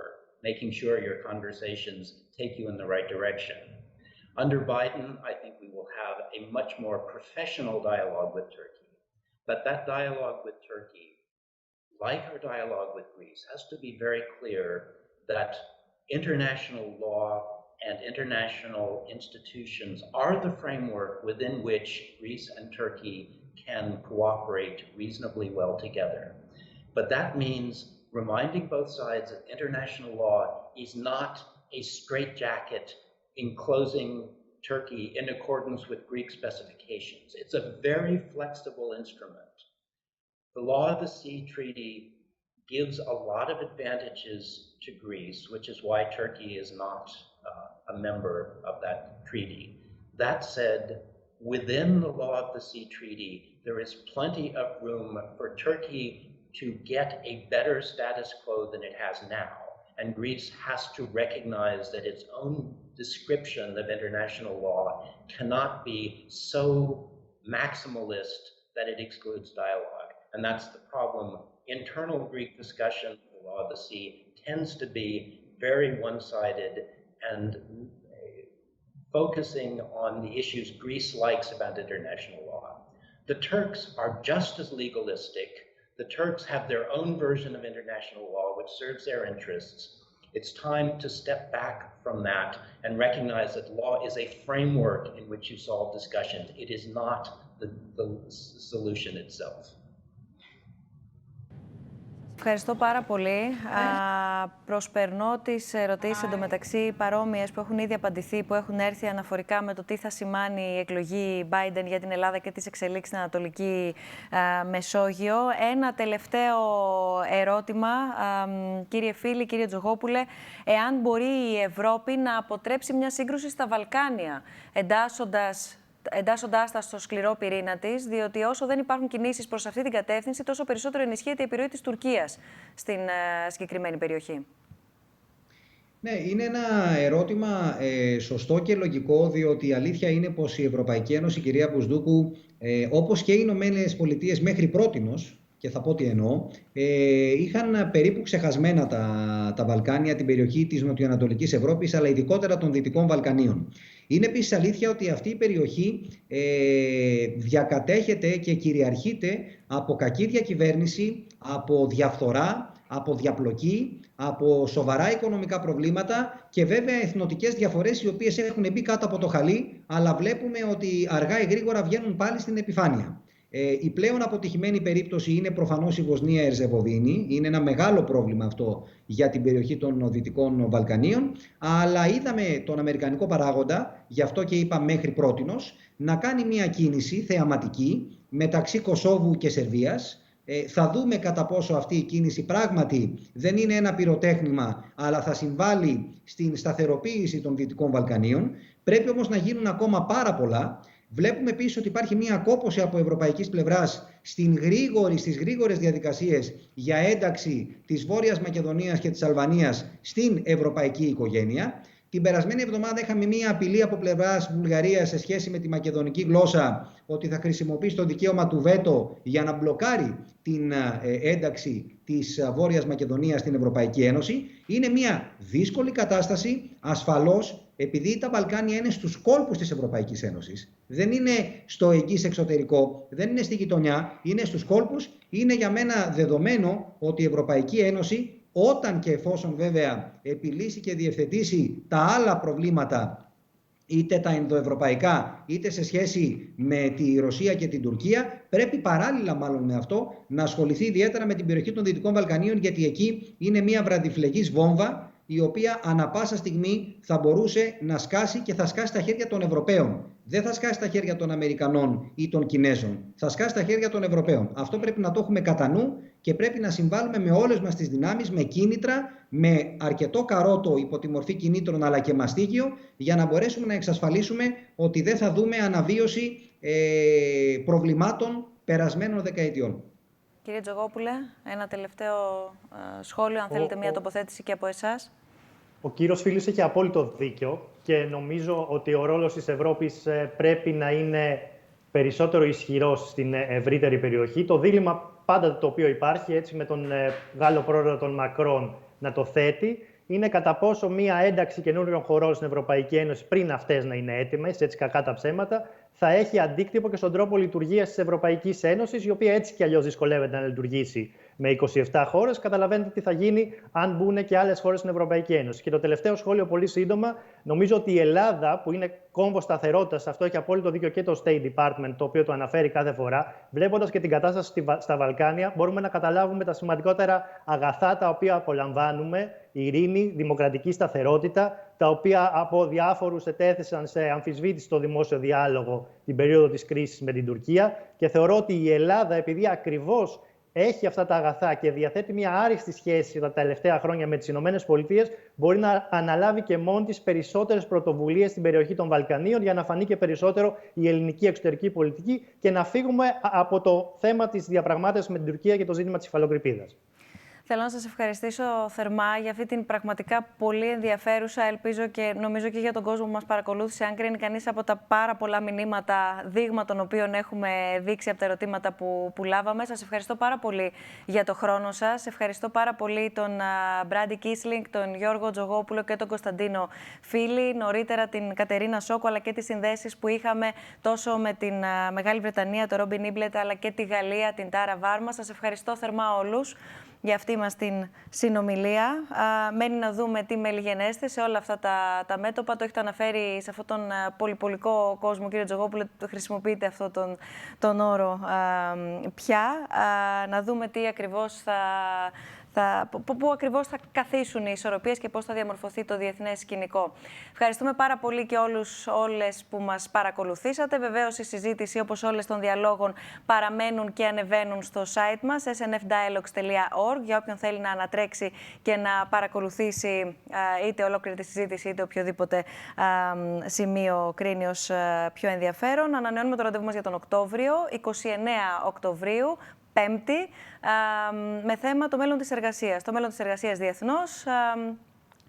making sure your conversations take you in the right direction. Under Biden, I think we will have a much more professional dialogue with Turkey. But that dialogue with Turkey, like our dialogue with Greece, has to be very clear that international law and international institutions are the framework within which Greece and Turkey can cooperate reasonably well together. But that means reminding both sides that international law is not a straitjacket enclosing Turkey in accordance with Greek specifications. It's a very flexible instrument. The Law of the Sea Treaty gives a lot of advantages to Greece, which is why Turkey is not a member of that treaty. That said, within the Law of the Sea Treaty, there is plenty of room for Turkey to get a better status quo than it has now. And Greece has to recognize that its own description of international law cannot be so maximalist that it excludes dialogue. And that's the problem. Internal Greek discussion of the Law of the Sea tends to be very one-sided and focusing on the issues Greece likes about international law. The Turks are just as legalistic. The Turks have their own version of international law, which serves their interests. It's time to step back from that and recognize that law is a framework in which you solve discussions. It is not the solution itself. Ευχαριστώ πάρα πολύ. Προσπερνώ τις ερωτήσεις εντωμεταξύ παρόμοιες που έχουν ήδη απαντηθεί, που έχουν έρθει αναφορικά με το τι θα σημάνει η εκλογή Biden για την Ελλάδα και τις εξελίξεις στην Ανατολική Μεσόγειο. Ένα τελευταίο ερώτημα, κύριε φίλη, κύριε Τζογόπουλε, εάν μπορεί η Ευρώπη να αποτρέψει μια σύγκρουση στα Βαλκάνια, εντάσσοντάς τα στο σκληρό πυρήνα της, διότι όσο δεν υπάρχουν κινήσεις προς αυτή την κατεύθυνση, τόσο περισσότερο ενισχύεται η επιρροή της Τουρκίας στην συγκεκριμένη περιοχή. Ναι, είναι ένα ερώτημα σωστό και λογικό, διότι η αλήθεια είναι πως η Ευρωπαϊκή Ένωση, κυρία Μπουσδούκου, όπως και οι Ηνωμένες Πολιτείες μέχρι πρότινος, και θα πω τι εννοώ, είχαν περίπου ξεχασμένα τα Βαλκάνια, την περιοχή της Νοτιοανατολικής Ευρώπης, αλλά ειδικότερα των Δυτικών Βαλκανίων. Είναι επίσης αλήθεια ότι αυτή η περιοχή διακατέχεται και κυριαρχείται από κακή διακυβέρνηση, από διαφθορά, από διαπλοκή, από σοβαρά οικονομικά προβλήματα και βέβαια εθνοτικές διαφορές οι οποίες έχουν μπει κάτω από το χαλί, αλλά βλέπουμε ότι αργά ή γρήγορα βγαίνουν πάλι στην επιφάνεια. Η πλέον αποτυχημένη περίπτωση είναι προφανώς η Βοσνία-Ερζεγοβίνη. Είναι ένα μεγάλο πρόβλημα αυτό για την περιοχή των Δυτικών Βαλκανίων. Αλλά είδαμε τον αμερικανικό παράγοντα, γι' αυτό και είπα μέχρι πρότινος, να κάνει μια κίνηση θεαματική μεταξύ Κωσόβου και Σερβίας. Θα δούμε κατά πόσο αυτή η κίνηση πράγματι δεν είναι ένα πυροτέχνημα, αλλά θα συμβάλλει στην σταθεροποίηση των Δυτικών Βαλκανίων. Πρέπει όμως να γίνουν ακόμα πάρα πολλά. Βλέπουμε επίσης ότι υπάρχει μια κόπωση από ευρωπαϊκής πλευράς στις γρήγορες διαδικασίες για ένταξη της Βόρειας Μακεδονίας και της Αλβανίας στην ευρωπαϊκή οικογένεια. Την περασμένη εβδομάδα είχαμε μια απειλή από πλευράς Βουλγαρίας σε σχέση με τη μακεδονική γλώσσα ότι θα χρησιμοποιήσει το δικαίωμα του βέτο για να μπλοκάρει την ένταξη της Βόρειας Μακεδονίας στην Ευρωπαϊκή Ένωση. Είναι μια δύσκολη κατάσταση, ασφαλώς, επειδή τα Βαλκάνια είναι στους κόλπους της Ευρωπαϊκής Ένωσης. Δεν είναι στο εγγύς εξωτερικό, δεν είναι στη γειτονιά, είναι στους κόλπους. Είναι για μένα δεδομένο ότι η Ευρωπαϊκή Ένωση, όταν και εφόσον βέβαια επιλύσει και διευθετήσει τα άλλα προβλήματα, είτε τα ενδοευρωπαϊκά, είτε σε σχέση με τη Ρωσία και την Τουρκία, πρέπει παράλληλα μάλλον με αυτό να ασχοληθεί ιδιαίτερα με την περιοχή των Δυτικών Βαλκανίων, γιατί εκεί είναι μια βραδιφλεγής βόμβα, η οποία ανα πάσα στιγμή θα μπορούσε να σκάσει και θα σκάσει στα χέρια των Ευρωπαίων. Δεν θα σκάσει στα χέρια των Αμερικανών ή των Κινέζων. Θα σκάσει στα χέρια των Ευρωπαίων. Αυτό πρέπει να το έχουμε κατά νου και πρέπει να συμβάλλουμε με όλες μας τις δυνάμεις, με κίνητρα, με αρκετό καρότο υπό τη μορφή κινήτρων αλλά και μαστίγιο, για να μπορέσουμε να εξασφαλίσουμε ότι δεν θα δούμε αναβίωση προβλημάτων περασμένων δεκαετιών. Κύριε Τζογόπουλε, ένα τελευταίο σχόλιο, αν θέλετε μια τοποθέτηση και από εσάς. Ο κύριος Φίλης έχει απόλυτο δίκιο και νομίζω ότι ο ρόλος της Ευρώπης πρέπει να είναι περισσότερο ισχυρός στην ευρύτερη περιοχή. Το δίλημμα πάντα το οποίο υπάρχει, έτσι με τον Γάλλο πρόεδρο τον Μακρόν να το θέτει, είναι κατά πόσο μία ένταξη καινούριων χωρών στην Ευρωπαϊκή Ένωση πριν αυτές να είναι έτοιμες, έτσι κακά τα ψέματα, θα έχει αντίκτυπο και στον τρόπο λειτουργίας της Ευρωπαϊκής Ένωσης, η οποία έτσι κι αλλιώς δυσκολεύεται να λειτουργήσει με 27 χώρες. Καταλαβαίνετε τι θα γίνει αν μπουν και άλλες χώρες στην Ευρωπαϊκή Ένωση. Και το τελευταίο σχόλιο, πολύ σύντομα, νομίζω ότι η Ελλάδα, που είναι κόμβο σταθερότητας, αυτό έχει απόλυτο δίκιο και το State Department, το οποίο το αναφέρει κάθε φορά, βλέποντας και την κατάσταση στα Βαλκάνια, μπορούμε να καταλάβουμε τα σημαντικότερα αγαθά τα οποία απολαμβάνουμε. Ειρήνη, δημοκρατική σταθερότητα, τα οποία από διάφορους ετέθησαν σε αμφισβήτηση στο δημόσιο διάλογο την περίοδο της κρίσης με την Τουρκία. Και θεωρώ ότι η Ελλάδα, επειδή ακριβώς έχει αυτά τα αγαθά και διαθέτει μια άριστη σχέση τα τελευταία χρόνια με τις ΗΠΑ, μπορεί να αναλάβει και μόνη της περισσότερες πρωτοβουλίες στην περιοχή των Βαλκανίων για να φανεί και περισσότερο η ελληνική εξωτερική πολιτική και να φύγουμε από το θέμα της διαπραγμάτευσης με την Τουρκία και το ζήτημα της υφαλοκρηπίδας. Θέλω να σας ευχαριστήσω θερμά για αυτή την πραγματικά πολύ ενδιαφέρουσα, ελπίζω και νομίζω και για τον κόσμο που μας παρακολούθησε, αν κρίνει κανείς από τα πάρα πολλά μηνύματα, δείγμα των οποίων έχουμε δείξει από τα ερωτήματα που λάβαμε. Σας ευχαριστώ πάρα πολύ για το χρόνο σας. Ευχαριστώ πάρα πολύ τον Μπράντι Κίσλινγκ, τον Γιώργο Τζογόπουλο και τον Κωνσταντίνο Φίλη, νωρίτερα την Κατερίνα Σόκου, αλλά και τις συνδέσεις που είχαμε τόσο με την Μεγάλη Βρετανία, τον Ρόμπιν Ήμπλετ, αλλά και τη Γαλλία, την Τάρα Βάρμα. Σας ευχαριστώ θερμά όλους για αυτή μας την συνομιλία. Μένει να δούμε τι μελιγενέστε σε όλα αυτά τα μέτωπα. Το έχετε αναφέρει σε αυτόν τον πολυπολικό κόσμο, κύριε Τζογόπουλε, χρησιμοποιείτε αυτόν τον όρο πια. Να δούμε τι ακριβώς πού ακριβώς θα καθίσουν οι ισορροπίες και πώς θα διαμορφωθεί το διεθνές σκηνικό. Ευχαριστούμε πάρα πολύ και όλες που μας παρακολουθήσατε. Βεβαίως η συζήτηση, όπως όλες των διαλόγων, παραμένουν και ανεβαίνουν στο site μας, snfdialogues.org, για όποιον θέλει να ανατρέξει και να παρακολουθήσει είτε ολόκληρη τη συζήτηση, είτε οποιοδήποτε σημείο κρίνει ως πιο ενδιαφέρον. Ανανεώνουμε το ραντεβού μας για τον Οκτώβριο, 29 Οκτωβρίου, Πέμπτη, με θέμα το μέλλον της εργασίας. Το μέλλον της εργασίας διεθνώς,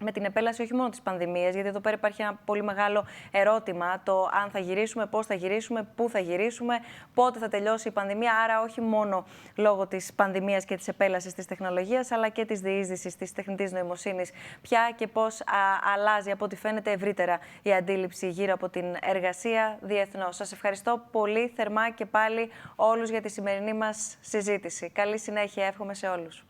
με την επέλαση όχι μόνο της πανδημίας, γιατί εδώ πέρα υπάρχει ένα πολύ μεγάλο ερώτημα, το αν θα γυρίσουμε, πώς θα γυρίσουμε, πού θα γυρίσουμε, πότε θα τελειώσει η πανδημία. Άρα όχι μόνο λόγω της πανδημίας και της επέλασης της τεχνολογίας, αλλά και της διείσδυσης της τεχνητής νοημοσύνης, ποια και πώς αλλάζει από ό,τι φαίνεται ευρύτερα η αντίληψη γύρω από την εργασία διεθνώς. Σας ευχαριστώ πολύ θερμά και πάλι όλους για τη σημερινή μας συζήτηση. Καλή συνέχεια, εύχομαι σε όλους.